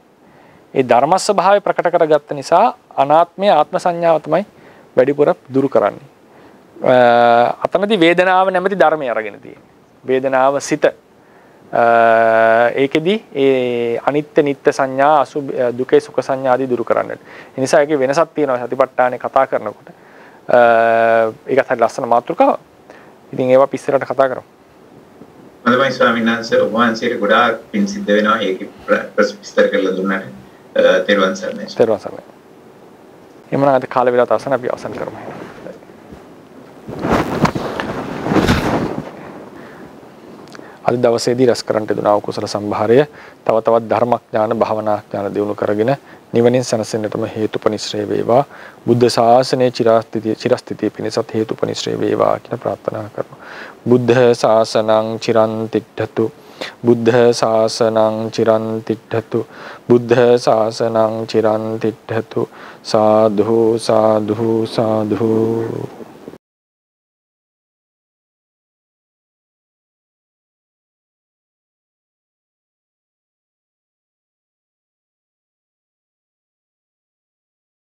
S1: ඒ ධර්ම ස්වභාවය ප්‍රකට කරගත්ත නිසා අනාත්මය ආත්ම සංඥාව තමයි වැඩිපුර දුරු කරන්නේ. අතනදී වේදනාව නැමැති ධර්මය අරගෙන තියෙන්නේ. වේදනාව සිත. ඒකෙදි ඒ අනිත්‍ය නිට්ඨ සංඥා අසුභ දුකේ සුඛ සංඥා ආදී දුරු කරන්නට. ඒ නිසා ඒකේ වෙනසක් තියෙනවා සතිපට්ඨානේ කතා කරනකොට. ඒකත් හරි ලස්සන මාතෘකාවක්. ඉතින් ඒවා පිස්සරට කතා කරමු.
S3: මන්දමයි ස්වාමීන් වහන්සේ ඔබ වහන්සේට ගොඩාක් පින් සිද්ධ වෙනවා. ඒක විස්තර කරලා දුන්නාට. තෙරුවන් සරණයි.
S1: තෙරුවන් සරණයි. එමුනම් අද කාල වේලාවත් අවසන් අපි අවසන් කරමු. අද දවසේදී රැස් කරන්නට දුනා කුසල සම්භාරය තව තවත් ධර්මඥාන භාවනා ඥාන දියුණු කරගෙන නිවනින් සැනසෙන්නටම හේතුපනිශ්‍රේ වේවා. බුද්ධ ශාසනයේ චිරස්ථිතිය පිණිසත් හේතුපනිශ්‍රේ වේවා කියලා ප්‍රාර්ථනා කරනවා. බුද්ධ ශාසනං චිරන් තිට්ඨතු. බුද්ධ ශාසනං චිරන් තිට්ඨතු. බුද්ධ ශාසනං චිරන් තිට්ඨතු. සාධු සාධු සාධු.